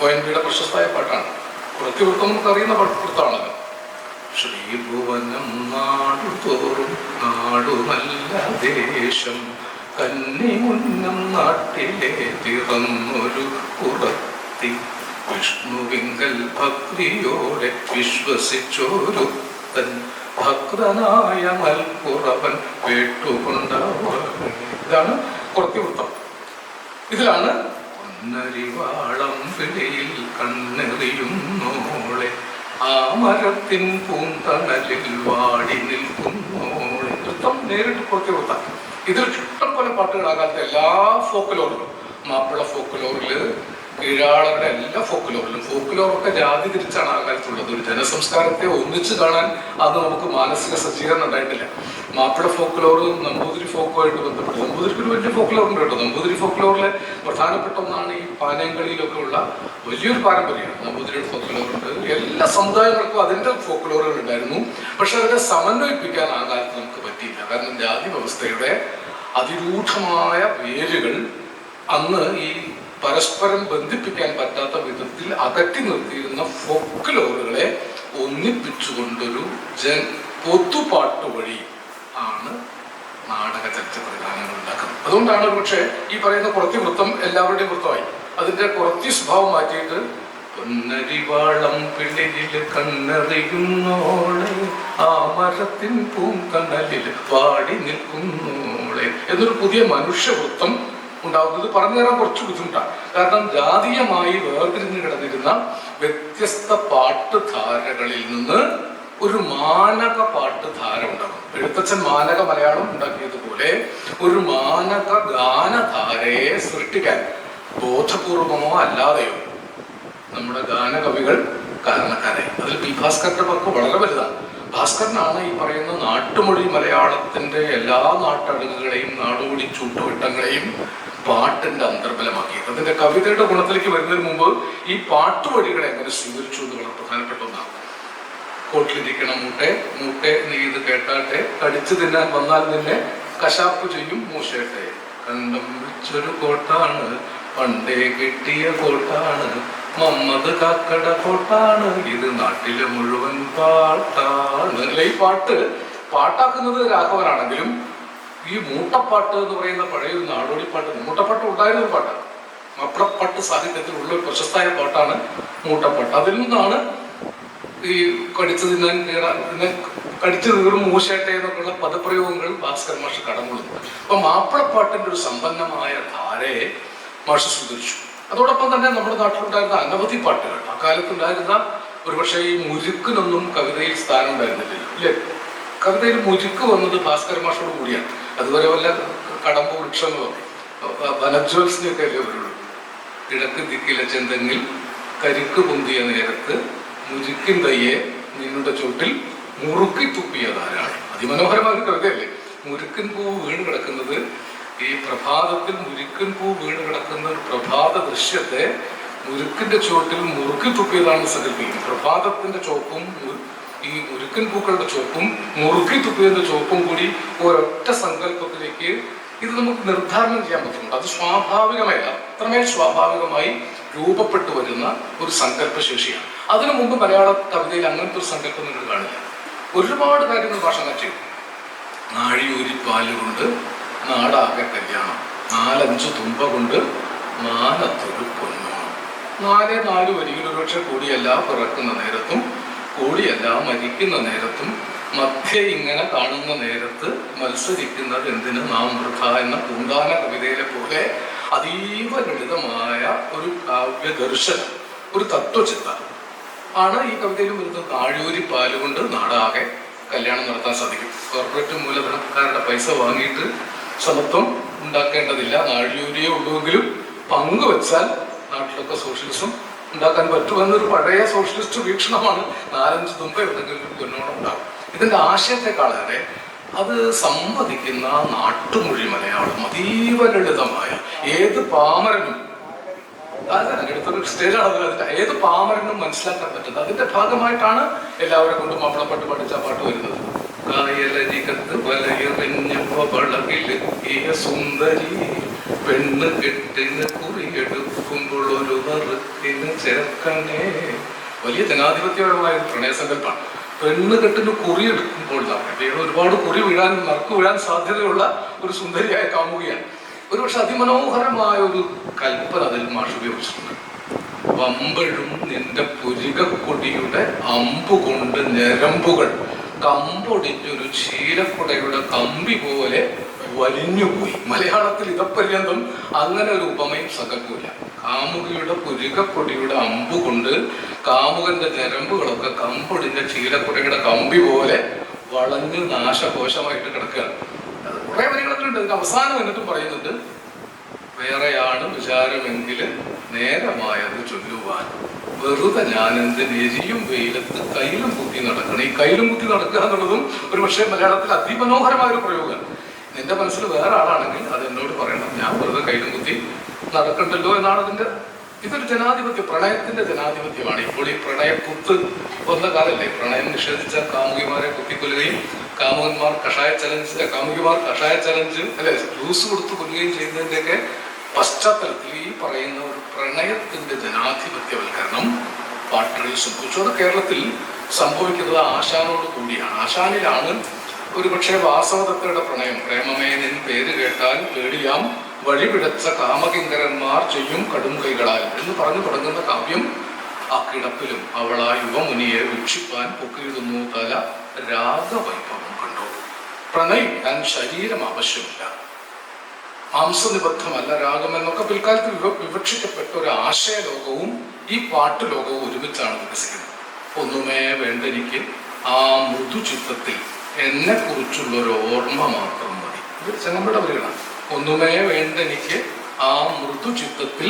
ONV-യുടെ പ്രശസ്തമായ പാട്ടാണ്. കുറത്തി വൃത്തം നമുക്ക് അറിയുന്ന വൃത്തമാണല്ലോ. ശ്രീഭുവനം നാടുതോറും നാടുമല്ല ദേശം, കന്നി മുന്നം നാട്ടിലെ പിറന്നൊരു കുറത്തി വിഷ്ണുവിങ്കൽ ഭക്തിയോടെ വിശ്വസിച്ചോരു തൻ ഭക്തനായ മൽപ്പുറവൻ കേട്ടുകൊണ്ടവൻ. ഇതാണ് കുറത്തി വൃത്തം. ഇതിലാണ് പൊന്നരിവാളം പിഴയിൽ കണ്ണെറിയുന്നോളെ ആ മരത്തിൻ പൂന്തണലിൽ വാടി നിൽക്കുന്നോളെ. വൃത്തം നേരിട്ട് കുറത്തി വൃത്തം. ഇതിൽ ഇഷ്ടം പോലെ പാട്ടുകളാകാത്ത എല്ലാ ഫോക്കലോറിലും, മാപ്പിള ഫോക്കലോറില്, കീഴാളരുടെ എല്ലാ ഫോക്കലോറിലും, ഫോക്കലോറൊക്കെ ജാതി തിരിച്ചാണ് ആ കാലത്തുള്ളത്. ഒരു ജനസംസ്കാരത്തെ ഒന്നിച്ച് കാണാൻ അത് നമുക്ക് മാനസിക സജ്ജീകരണം ഉണ്ടായിട്ടില്ല. മാപ്പിള ഫോക്കലോറും നമ്പൂതിരി ഫോക്കുമായിട്ട് ബന്ധപ്പെട്ട്, നമ്പൂതിരിക്ക് ഒരു വലിയ ഫോക്കലോറുണ്ട് കേട്ടോ. നമ്പൂതിരി ഫോക്കലോറിലെ പ്രധാനപ്പെട്ട ഒന്നാണ് ഈ പാനയങ്കളിയിലൊക്കെ ഉള്ള വലിയൊരു പാരമ്പര്യമാണ്. നമ്പൂതിരിയുടെ ഫോക്കലോറുണ്ട്. എല്ലാ സമുദായങ്ങൾക്കും അതിൻ്റെ ഫോക്കലോറുകൾ ഉണ്ടായിരുന്നു. പക്ഷെ അതിനെ സമന്വയിപ്പിക്കാൻ ആ കാലത്ത് നമുക്ക് പറ്റിയില്ല. കാരണം ജാതി വ്യവസ്ഥയുടെ അതിരൂഢമായ വേരുകൾ അന്ന് ഈ പരസ്പരം ബന്ധിപ്പിക്കാൻ പറ്റാത്ത വിധത്തിൽ അകറ്റി നിർത്തിയിരുന്ന ഫോക്ലോറുകളെ ഒന്നിപ്പിച്ചുകൊണ്ടൊരു പൊതുപാട്ട് വഴി ആണ് നാടക ചലച്ചിത്ര ഗാനങ്ങൾ ഉണ്ടാക്കുന്നത്. അതുകൊണ്ടാണ് ഒരുപക്ഷെ ഈ പറയുന്ന കുറത്തി വൃത്തം എല്ലാവരുടെയും വൃത്തമായി. അതിന്റെ കുറത്തി സ്വഭാവം മാറ്റിയിട്ട് പൊന്നരിവാളം പിള്ളിയിൽ കണ്ണെറിയുന്നോളെ ആ മരത്തിൻ പൂങ്കണ്ണലിൽ പാടി നിൽക്കുന്നോളെ എന്നൊരു പുതിയ മനുഷ്യവൃത്തം ഉണ്ടാകുന്നത് പറഞ്ഞു തരാൻ കുറച്ച് ബുദ്ധിമുട്ടാണ്. കാരണം ജാതീയമായി വേർതിരിഞ്ഞു കിടന്നിരുന്ന വ്യത്യസ്ത പാട്ടുധാരകളിൽ നിന്ന് ഒരു മാനക പാട്ടുധാര ഉണ്ടാകും. എഴുത്തച്ഛൻ മാനക മലയാളം ഉണ്ടാക്കിയതുപോലെ ഒരു മാനക ഗാനധാരയെ സൃഷ്ടിക്കാൻ ബോധപൂർവമോ അല്ലാതെയോ നമ്മുടെ ഗാനകവികൾ കാരണക്കാരായി. അതിൽ പി ഭാസ്കറിന്റെ പങ്ക് വളരെ വലുതാണ്. ഭാസ്കരനാണ് ഈ പറയുന്ന നാട്ടുമൊഴി മലയാളത്തിന്റെ എല്ലാ നാട്ടടങ്ങുകളെയും നാടോടി ചൂട്ടുവട്ടങ്ങളെയും പാട്ടിന്റെ അന്തർബലമാക്കിയത്. അതിന്റെ കവിതയുടെ ഗുണത്തിലേക്ക് വരുന്നതിന് മുമ്പ് ഈ പാട്ടുവഴികളെ എങ്ങനെ സ്വീകരിച്ചു എന്ന് വളരെ പ്രധാനപ്പെട്ട ഒന്നാണ്. കോട്ടിലിരിക്കണം മൂട്ടെ മൂട്ടെ നീ ഇത് കേട്ടാട്ടെ, കടിച്ചു തിന്നാൻ വന്നാൽ നിന്നെ കശാപ്പ് ചെയ്യും മൂശേട്ടെ, കണ്ടം വെച്ചൊരു കോട്ടാണ് പണ്ടേ കിട്ടിയ കോട്ടാണ്, മമ്മദ് കാക്കട കോട്ടാണ്, ഇത് നാട്ടിലെ മുഴുവൻ പാട്ടാണ്. അല്ലെ ഈ പാട്ടാക്കുന്നത് രാഘവനാണെങ്കിലും ഈ മൂട്ടപ്പാട്ട് എന്ന് പറയുന്ന പഴയൊരു നാടോടി പാട്ട്, മൂട്ടപ്പാട്ട് ഉണ്ടായിരുന്ന ഒരു പാട്ടാണ്. മാപ്പിളപ്പാട്ട് സാഹിത്യത്തിലുള്ള ഒരു പ്രശസ്തമായ പാട്ടാണ് മൂട്ടപ്പാട്ട്. അതിൽ നിന്നാണ് ഈ കടിച്ചു തിന്നാൻ കടിച്ചു തീറും മൂശേട്ടെ എന്നൊക്കെയുള്ള പദപ്രയോഗങ്ങൾ ഭാസ്കര മാഷ് കടമുള്ളത്. അപ്പൊ മാപ്പിളപ്പാട്ടിന്റെ ഒരു സമ്പന്നമായ ധാരയെ മാഷ് സ്വീകരിച്ചു. അതോടൊപ്പം തന്നെ നമ്മുടെ നാട്ടിലുണ്ടായിരുന്ന അനവധി പാട്ടുകൾ, അക്കാലത്തുണ്ടായിരുന്ന ഒരുപക്ഷെ ഈ മുരുക്കിനൊന്നും കവിതയിൽ സ്ഥാനം ഉണ്ടായിരുന്നില്ല. ഇല്ലേ? കവിതയിൽ മുരുക്ക് വന്നത് ഭാസ്കര മാഷോട് കൂടിയാണ്. അതുപോലെ വല്ല കടമ്പ് വൃക്ഷങ്ങളോ വനജ്വൽസിനെയൊക്കെ അല്ലേ വരുള്ളൂ. കിഴക്ക് ദിക്കിലെ ചെന്തെങ്ങിൽ കരിക്ക് പൊന്തിയ നേരത്ത് മുരുക്കിൻ തയ്യെ നിന്നുടെ ചുട്ടിൽ മുറുക്കി തുപ്പിയതാരാണ്. അതിമനോഹരമായ ഒരു കവിതയല്ലേ? മുരുക്കൻ പൂ വീണ് കിടക്കുന്നത്, ഈ പ്രഭാതത്തിൽ മുരുക്കൻ പൂ വീണ് കിടക്കുന്ന ഒരു പ്രഭാത ദൃശ്യത്തെ മുരുക്കിന്റെ ചുവട്ടിൽ മുറുക്കി തുപ്പിയതാണെന്ന് സങ്കല്പിക്കും. പ്രഭാതത്തിന്റെ ചുവപ്പും ഈ മുരുക്കൻ പൂക്കളുടെ ചുവപ്പും മുറുക്കി തുപ്പിയതിന്റെ ചുവപ്പും കൂടി ഒരൊറ്റ സങ്കല്പത്തിലേക്ക് ഇത് നമുക്ക് നിർദ്ധാരണം ചെയ്യാൻ പറ്റുന്നുണ്ട്. അത് സ്വാഭാവികമല്ല, അത്രമേൽ സ്വാഭാവികമായി രൂപപ്പെട്ടു വരുന്ന ഒരു സങ്കല്പശേഷിയാണ്. അതിനു മുമ്പ് മലയാള കവിതയിൽ അങ്ങനത്തെ ഒരു സങ്കല്പം നിങ്ങൾ കാണില്ല. ഒരുപാട് കാര്യങ്ങൾ ഭാഷകൾ ചെയ്തു. നാഴിയൂരി പാലുകൊണ്ട് നാടാകെ കല്യാണം, 4-5 തുമ്പ കൊണ്ട് മാനത്തൊരു പൊന്നോണം. 4 വരിയിൽ ഒരുപക്ഷെ കൂടിയല്ല പിറക്കുന്ന നേരത്തും കൂടിയല്ല മരിക്കുന്ന നേരത്തും മധ്യ ഇങ്ങനെ കാണുന്ന നേരത്ത് മത്സരിക്കുന്നത് എന്തിന് നാം വൃഥ എന്ന പൂന്താന കവിതയിലെ പോലെ അതീവ ലളിതമായ ഒരു കാവ്യദർശനം, ഒരു തത്വചിന്ത ആണ് ഈ കവിതയിലും വരുന്നത്. നാഴിയൂരി പാലുകൊണ്ട് നാടാകെ കല്യാണം നടത്താൻ സാധിക്കും. കോർപ്പറേറ്റ് മൂലധനക്കാരുടെ പൈസ വാങ്ങിയിട്ട് സമത്വം ഉണ്ടാക്കേണ്ടതില്ല. നാഴിയൂരിയെ ഉള്ളുവെങ്കിലും പങ്കുവെച്ചാൽ നാട്ടിലൊക്കെ സോഷ്യലിസം ഉണ്ടാക്കാൻ പറ്റുമെന്നൊരു പഴയ സോഷ്യലിസ്റ്റ് വീക്ഷണമാണ്. 4-5 തുമ്പ എവിടെങ്കിലും പൊന്നോണം ഉണ്ടാകും. ഇതിന്റെ ആശയത്തെക്കാളേറെ അത് സംവദിക്കുന്ന നാട്ടുമൊഴി മലയാളം അതീവ ലളിതമായ ഏത് പാമരനും, അടുത്തൊരു സ്റ്റേജാണ് അതിന്റെ ഏത് പാമരനും മനസ്സിലാക്കാൻ പറ്റുന്നത്. അതിന്റെ ഭാഗമായിട്ടാണ് എല്ലാവരെ കൊണ്ടും മാപ്പിളപ്പാട്ട് പഠിച്ച പാട്ട് വരുന്നത്. കായലരികത്ത് വലയെറിഞ്ഞളകിലെത്തിയ സുന്ദരി പെണ്ണ് കെട്ടിന് കുറിയെടുക്കുമ്പോൾ ഒരു നറുക്കിന് ചേർക്കണേ. വലിയ ജനാധിപത്യപരമായ ഒരു പ്രണയസങ്കല്പമാണ്. പെണ്ണ് കെട്ടിന് കുറിയെടുക്കുമ്പോൾ ഒരുപാട് കുറി വീഴാൻ നറുക്ക് വീഴാൻ സാധ്യതയുള്ള ഒരു സുന്ദരിയായ കാമുകിയാണ്. ഒരുപക്ഷെ അതിമനോഹരമായ ഒരു കൽപ്പന അതിൽ മാഷ് ഉപയോഗിച്ചിട്ടുണ്ട്. വമ്പഴും നിന്റെ പുരികക്കൊടിയുടെ അമ്പുകൊണ്ട് ഞരമ്പുകൾ കമ്പൊടിഞ്ഞൊരു ശീലക്കുടയുടെ കമ്പി പോലെ വലിഞ്ഞുപോയി. മലയാളത്തിൽ ഇതപര്യന്തം അങ്ങനെ ഒരു ഉപമയും സകക്കൂല. കാമുകിയുടെ പുരികക്കൊടിയുടെ അമ്പുകൊണ്ട് കാമുകന്റെ ഞരമ്പുകളൊക്കെ കമ്പൊടിഞ്ഞ ശീലക്കുടയുടെ കമ്പി പോലെ വളഞ്ഞ് നാശകോശമായിട്ട് കിടക്കുകയാണ്. അത് കുറെ വരികളൊക്കെ ഉണ്ട്. അതിന് അവസാനം എന്നിട്ട് പറയുന്നുണ്ട്, വേറെയാണ് വിചാരമെങ്കിൽ നേരമായത് ചൊല്ലുവാൻ, വെറുതെ ഞാനെന്ത് എരിയും വെയിലത്ത് കയ്യിലും കുത്തി നടക്കണം. ഈ കയ്യിലും കുത്തി നടക്കുക എന്നുള്ളതും ഒരു പക്ഷേ മലയാളത്തിൽ അതിമനോഹരമായ ഒരു പ്രയോഗമാണ്. നിന്റെ മനസ്സിൽ വേറെ ആളാണെങ്കിൽ അത് എന്നോട് പറയണം, ഞാൻ വെറുതെ കയ്യിലും കുത്തി നടക്കണ്ടല്ലോ എന്നാണ് അതിന്റെ. ഇതൊരു ജനാധിപത്യം, പ്രണയത്തിന്റെ ജനാധിപത്യമാണ്. ഇപ്പോൾ ഈ പ്രണയക്കുത്ത് വന്ന കാലല്ലേ, പ്രണയം നിഷേധിച്ച കാമുകിമാരെ കുത്തിക്കൊല്ലുകയും കാമുകന്മാർ കഷായ ചലഞ്ച് അല്ലെ ജ്യൂസ് കൊടുത്ത് കൊല്ലുകയും ചെയ്യുന്നതിൻ്റെയൊക്കെ പശ്ചാത്തലത്തിൽ ഈ പറയുന്ന ഒരു പ്രണയത്തിന്റെ ജനാധിപത്യവൽക്കരണം പാട്ടുകളിൽ സംഭവിച്ചു. അത് കേരളത്തിൽ സംഭവിക്കുന്നത് ആശാനോട് കൂടിയാണ്. ആശാനിലാണ് ഒരുപക്ഷെ വാസവദത്തയുടെ പ്രണയം, പ്രേമമേ നിൻ പേര് കേട്ടാൽ പേടിയാം വഴിപിടച്ച കാമകിങ്കരന്മാർ ചെയ്യും കടും കൈകളാൽ എന്ന് പറഞ്ഞു തുടങ്ങുന്ന കാവ്യം ആ കിടപ്പിലും അവളാ യുവമുനിയെ വീക്ഷിപ്പാൻ പൊക്കിയിടുന്നു തല രാഗവൈഭവം കണ്ടു. പ്രണയിക്കാൻ ശരീരം ആവശ്യമില്ല, മാംസനിബദ്ധമല്ല രാഗം എന്നൊക്കെ പിൽക്കാലത്ത് വിവക്ഷിക്കപ്പെട്ട ഒരു ആശയലോകവും ഈ പാട്ടുലോകവും ഒരുമിച്ചാണ് വികസിക്കുന്നത്. ഒന്നുമേ വേണ്ടെനിക്ക് ആ മൃദുചിത്തത്തിൽ എന്നെ കുറിച്ചുള്ള ഒരു ഓർമ്മ മാത്രം മതി. ഇത് ചെങ്ങമ്പുഴ വരികളാണ്. ഒന്നുമേ വേണ്ടെനിക്ക് ആ മൃദുചിത്തത്തിൽ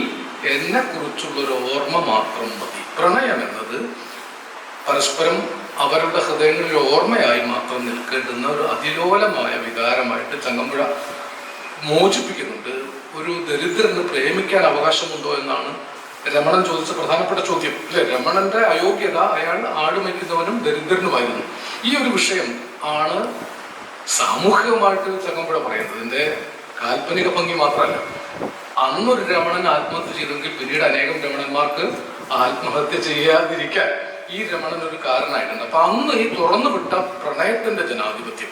എന്നെ കുറിച്ചുള്ള ഒരു ഓർമ്മ മാത്രം മതി. പ്രണയം എന്നത് പരസ്പരം അവരുടെ ഹൃദയങ്ങളിൽ ഓർമ്മയായി മാത്രം നിൽക്കേണ്ടുന്ന ഒരു അതിലോലമായ വികാരമായിട്ട് ചങ്ങമ്പുഴ മോചിപ്പിക്കുന്നുണ്ട്. ഒരു ദരിദ്രന് പ്രേമിക്കാൻ അവകാശമുണ്ടോ എന്നാണ് രമണൻ ചോദിച്ച പ്രധാനപ്പെട്ട ചോദ്യം അല്ലെ. രമണന്റെ അയോഗ്യത അയാൾ ആടുമയ്ക്കുന്നവനും ദരിദ്രനുമായിരുന്നു. ഈ ഒരു വിഷയം ആണ് സാമൂഹികമായിട്ട് ചങ്ങമ്പുഴ പറയുന്നത്. ഇതിന്റെ കാൽപ്പനിക ഭംഗി മാത്രമല്ല. അന്നൊരു രമണൻ ആത്മഹത്യ ചെയ്തെങ്കിൽ പിന്നീട് അനേകം രമണന്മാർക്ക് ആത്മഹത്യ ചെയ്യാതിരിക്കാൻ ഈ രമണൻ ഒരു കാരണമായിട്ടുണ്ട്. അപ്പൊ അന്ന് ഈ തുറന്നു വിട്ട പ്രണയത്തിന്റെ ജനാധിപത്യം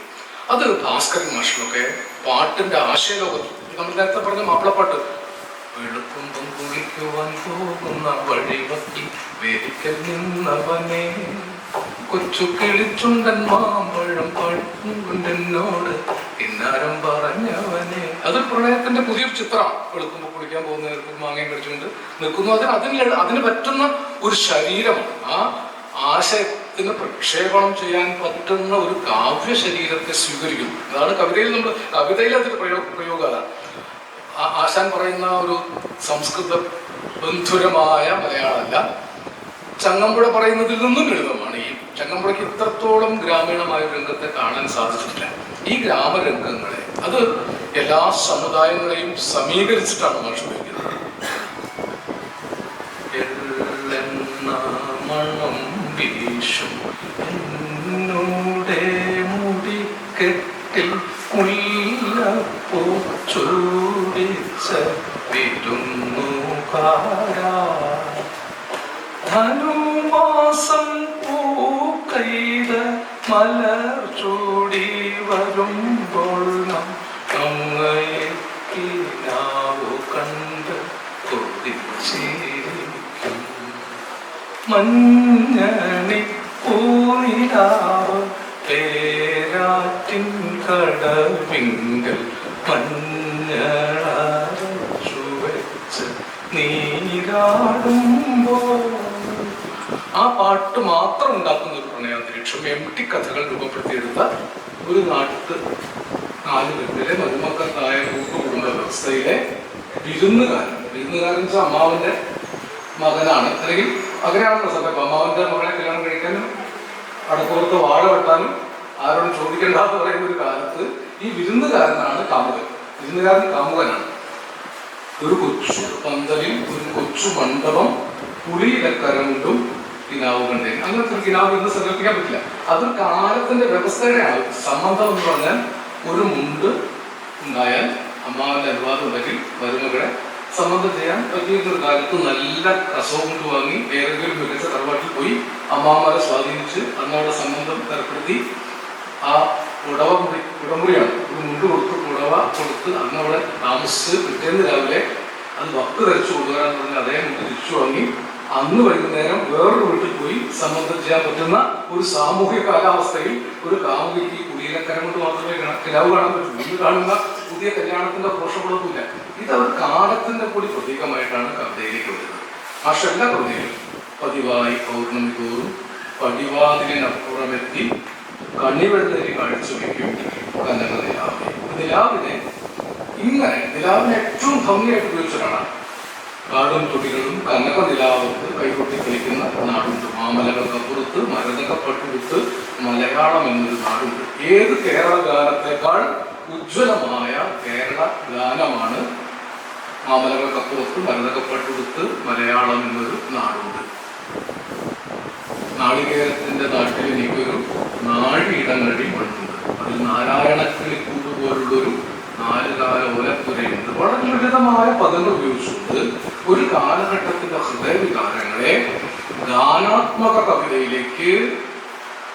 അത് ഭാസ്കരൻ മാഷിലൊക്കെ പാട്ടിന്റെ ആശയലോകത്ത്, നമ്മൾ നേരത്തെ പറഞ്ഞ മാപ്പിളപ്പാട്ട്, വെളുക്കുമ്പം കുളിക്കുവാൻ പോകുന്ന വഴിവക്കി വേദിക്കൽ നിന്നവനെ കൊച്ചു കിളിച്ചുണ്ടൻ മാമ്പഴം പഴുകൊണ്ടെന്നോട് ഇന്നാരം പറഞ്ഞവനെ. അതൊരു പ്രണയത്തിന്റെ പുതിയൊരു ചിത്രമാണ്. വെളുക്കുമ്പോൾ കുളിക്കാൻ പോകുന്ന നേരത്തിൽ മാങ്ങയും കടിച്ചുകൊണ്ട് നിൽക്കുന്നു. അതിന് പറ്റുന്ന ഒരു ശരീരമാണ്. ആ ആശയത്തിന് പ്രക്ഷേപണം ചെയ്യാൻ പറ്റുന്ന ഒരു കാവ്യ ശരീരത്തെ സ്വീകരിക്കുന്നു. അതാണ് കവിതയിൽ അതിന്റെ പ്രയോഗം. അതാണ് ആശാൻ പറയുന്ന ഒരു സംസ്കൃത ബന്ധുരമായ മലയാളമല്ല, ചങ്ങമ്പുഴ പറയുന്നതിൽ നിന്നും ലളിതമാണ്. ഈ ചങ്ങമ്പുഴയ്ക്ക് ഇത്രത്തോളം ഗ്രാമീണമായ രംഗത്തെ കാണാൻ സാധിച്ചിട്ടില്ല. ഈ ഗ്രാമരംഗങ്ങളെ അത് എല്ലാ സമുദായങ്ങളെയും സമീകരിച്ചിട്ടാണ് മാഷ് ഉപയോഗിക്കുന്നത്. മണം വീശും എന്നോടെ മുടിക്കെട്ടിൽ മുല്ലപ്പൂ ചൂടിച്ച വിരുന്നുകാരാ, ധനുമാസം പൂക്കൈത മലർ ചൂടി വരുമ്പോൾ അങ്ങയെ കിനാവു കണ്ട് കൊതിച്ചിരിക്കും. മഞ്ഞണി പൂനിലാവ് പേരാറ്റിൻ കടവിങ്കൽ മഞ്ഞളച്ചു വെച്ച് നീരാടുമ്പോൾ ആ പാട്ട് മാത്രം ഉണ്ടാക്കുന്ന ഒരു പ്രണയാന്തരീക്ഷം എംടി കഥകൾ രൂപപ്പെടുത്തിയെടുത്ത ഒരു നാട്ടിൽ 4 വീട്ടിലെ മരുമക്കത്തായ കൂട്ടുകുടുംബ വ്യവസ്ഥയിലെ വിരുന്നുകാരൻ വെച്ചാൽ അമ്മാവന്റെ മകനാണ്, അല്ലെങ്കിൽ അങ്ങനെയാണല്ലോ സത്യം. അമ്മാവന്റെ മകളെ കല്യാണം കഴിക്കാനും അടപ്പുറത്ത് വാഴ വെട്ടാനും ആരോടും ചോദിക്കേണ്ടെന്ന് പറയുന്ന ഒരു കാലത്ത് ഈ വിരുന്നുകാരനാണ് കാമുകൻ. വിരുന്നുകാരൻ കാമുകനാണ്. ഒരു കൊച്ചു പന്തലിൽ ഒരു കൊച്ചു മണ്ഡപം പുളിയിലക്കരണ്ടും കിനാവ് കണ്ടേന്. അങ്ങനത്തെ ഒരു കിനാവ് ഇന്ന് സങ്കല്പിക്കാൻ പറ്റില്ല. അതൊരു കാലത്തിന്റെ വ്യവസ്ഥയുടെയാണ്. സംബന്ധം എന്ന് പറഞ്ഞാൽ ഒരു മുണ്ട് ഉണ്ടായാൽ അമ്മാവന്റെ അനുവാദം ഉണ്ടെങ്കിൽ മരുമകളെ സംബന്ധം ചെയ്യാൻ പറ്റിയൊരു കാലത്ത് നല്ല കസവും കൊണ്ട് വാങ്ങി ഏതെങ്കിലും മികച്ച തറവാട്ടിൽ പോയി അമ്മാവന്മാരെ സ്വാധീനിച്ച് അന്നവിടെ സംബന്ധം ഏർപ്പെടുത്തി ആ ഉടമുറിയാണ് ഒരു മുണ്ട് കൊടുത്ത് പുടവ കൊടുത്ത് അന്നവിടെ താമസിച്ച് പിറ്റേന്ന് രാവിലെ അത് വക്ക് ധരിച്ചു കൊണ്ടുവരാൻ പറഞ്ഞ് അതേ മുണ്ട് തിരിച്ചു വാങ്ങി അന്ന് വൈകുന്നേരം വേറൊരു വീട്ടിൽ പോയി സംബന്ധം ചെയ്യാൻ പറ്റുന്ന ഒരു സാമൂഹിക കാലാവസ്ഥയിൽ ഒരു കാമുകിക്ക് കുടിയിലക്കരം കൊണ്ട് മാത്രമേ കിടാവ് കാണാൻ പറ്റൂ. ഇന്ന് കാണുന്ന പുതിയ കല്യാണത്തിന്റെ പോഷകളൊന്നുമില്ല. ഇത് അവർ കാലത്തിന്റെ കൂടി പ്രതീകമായിട്ടാണ് കവിതയിലേക്ക് വരുന്നത്. പക്ഷെ എല്ലാ കവിതയിലും പതിവായി പൗർണമി തോറും പടിവാതിലിനപ്പുറമെത്തി കണിവെള്ളരി കാഴ്ചവെക്കും കനക നിലാവ്. നിലാവിനെ ഇങ്ങനെ നിലാവിനെ ഏറ്റവും ഭംഗിയായിട്ട് ഉപയോഗിച്ചിട്ടാണ് കാടും തൊടികളും കനക നിലാവത്ത് കൈകൊട്ടി കളിക്കുന്ന നാടുണ്ട്. മാമലകൾക്കപ്പുറത്ത് മരതകപ്പട്ടുടുത്ത് മലയാളം എന്നൊരു നാടുണ്ട്. ഏത് കേരള ഗാനത്തെക്കാൾ ഉജ്ജ്വലമായ കേരള ഗാനമാണ് മാമലകൾക്കപ്പുറത്ത് മരതകപ്പട്ടുടുത്ത് മലയാളം എന്നൊരു നാടുണ്ട്. നാളികേരത്തിന്റെ നാട്ടിൽ എനിക്കൊരു നാഴിയിടങ്ങഴി മണ്ണുണ്ട്. അതിൽ നാരായണക്കിളിക്കൂട് പോലുള്ളൊരു 4 കാല ഓലപ്പുരയുണ്ട്. വളരെ ലളിതമായ പദങ്ങൾ ഉപയോഗിച്ചുകൊണ്ട് ഒരു കാലഘട്ടത്തിന്റെ ഹൃദയവികാരങ്ങളെ ഗാനാത്മക കവിതയിലേക്ക്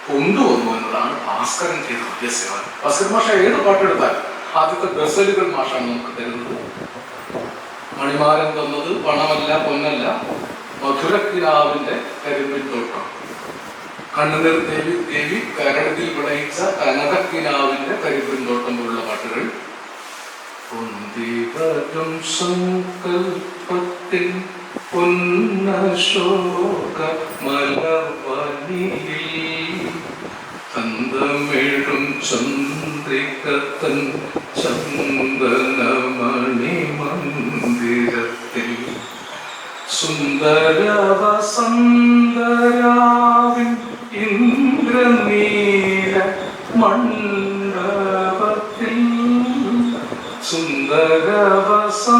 കൊണ്ടുവന്നു എന്നതാണ് ഭാസ്കരൻ ചെയ്ത വിദ്യാസേവ. ഭാസ്കരൻ മാഷ ഏത് പാട്ടെടുത്താൽ ആദ്യത്തെ ഗസലുകൾ മാഷാണ് നമുക്ക് തരുന്നത്. മണിമാരൻ തന്നത് പണമല്ല പൊന്നല്ല, മധുരക്കിനാവിന്റെ കരിമ്പിൻ തോട്ടം, കണ്ണുനീർ ദേവി ദേവി കരടത്തിൽ വിളയിച്ച കനകക്കിനാവിന്റെ കരിമ്പിൻ തോട്ടം പോലുള്ള പാട്ടുകൾ. പൊന്തിവരും സങ്കൽപ്പത്തിൻ പൊന്നശോക മലർവനിയിൽ ചന്തമിഴും ചന്ദ്രികത്തൻ ചന്ദനമണി മന്ദിരത്തിൽ സുന്ദര വസന്തരാവിൻ ഇന്ദ്രനീല മണ്ഡപത്തിൽ സുന്ദര വസന്തരാവിൻ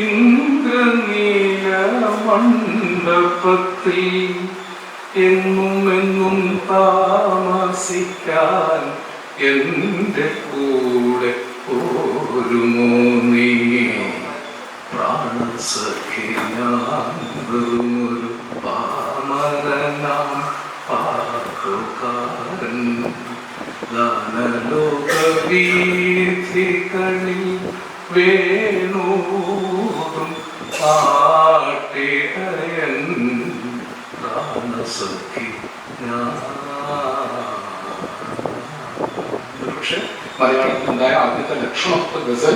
ഇന്ദ്രനീല മണ്ഡപത്തിൽ എന്നും താമസിക്കാൻ എൻ്റെ കൂടെ പോരുമോ നീ പ്രാണസഖി? ഞാൻ വെറുമൊരു പാമരനാം പാട്ടുകാരൻ ഗാനലോകവീഥികളിൽ വേണൂതും പാട്ടിടയൻ പ്രാണസഖി ഞാൻ. പക്ഷെ മലയാളത്തിലുണ്ടായ ആദ്യത്തെ ലക്ഷണത്തെ ഗസൽ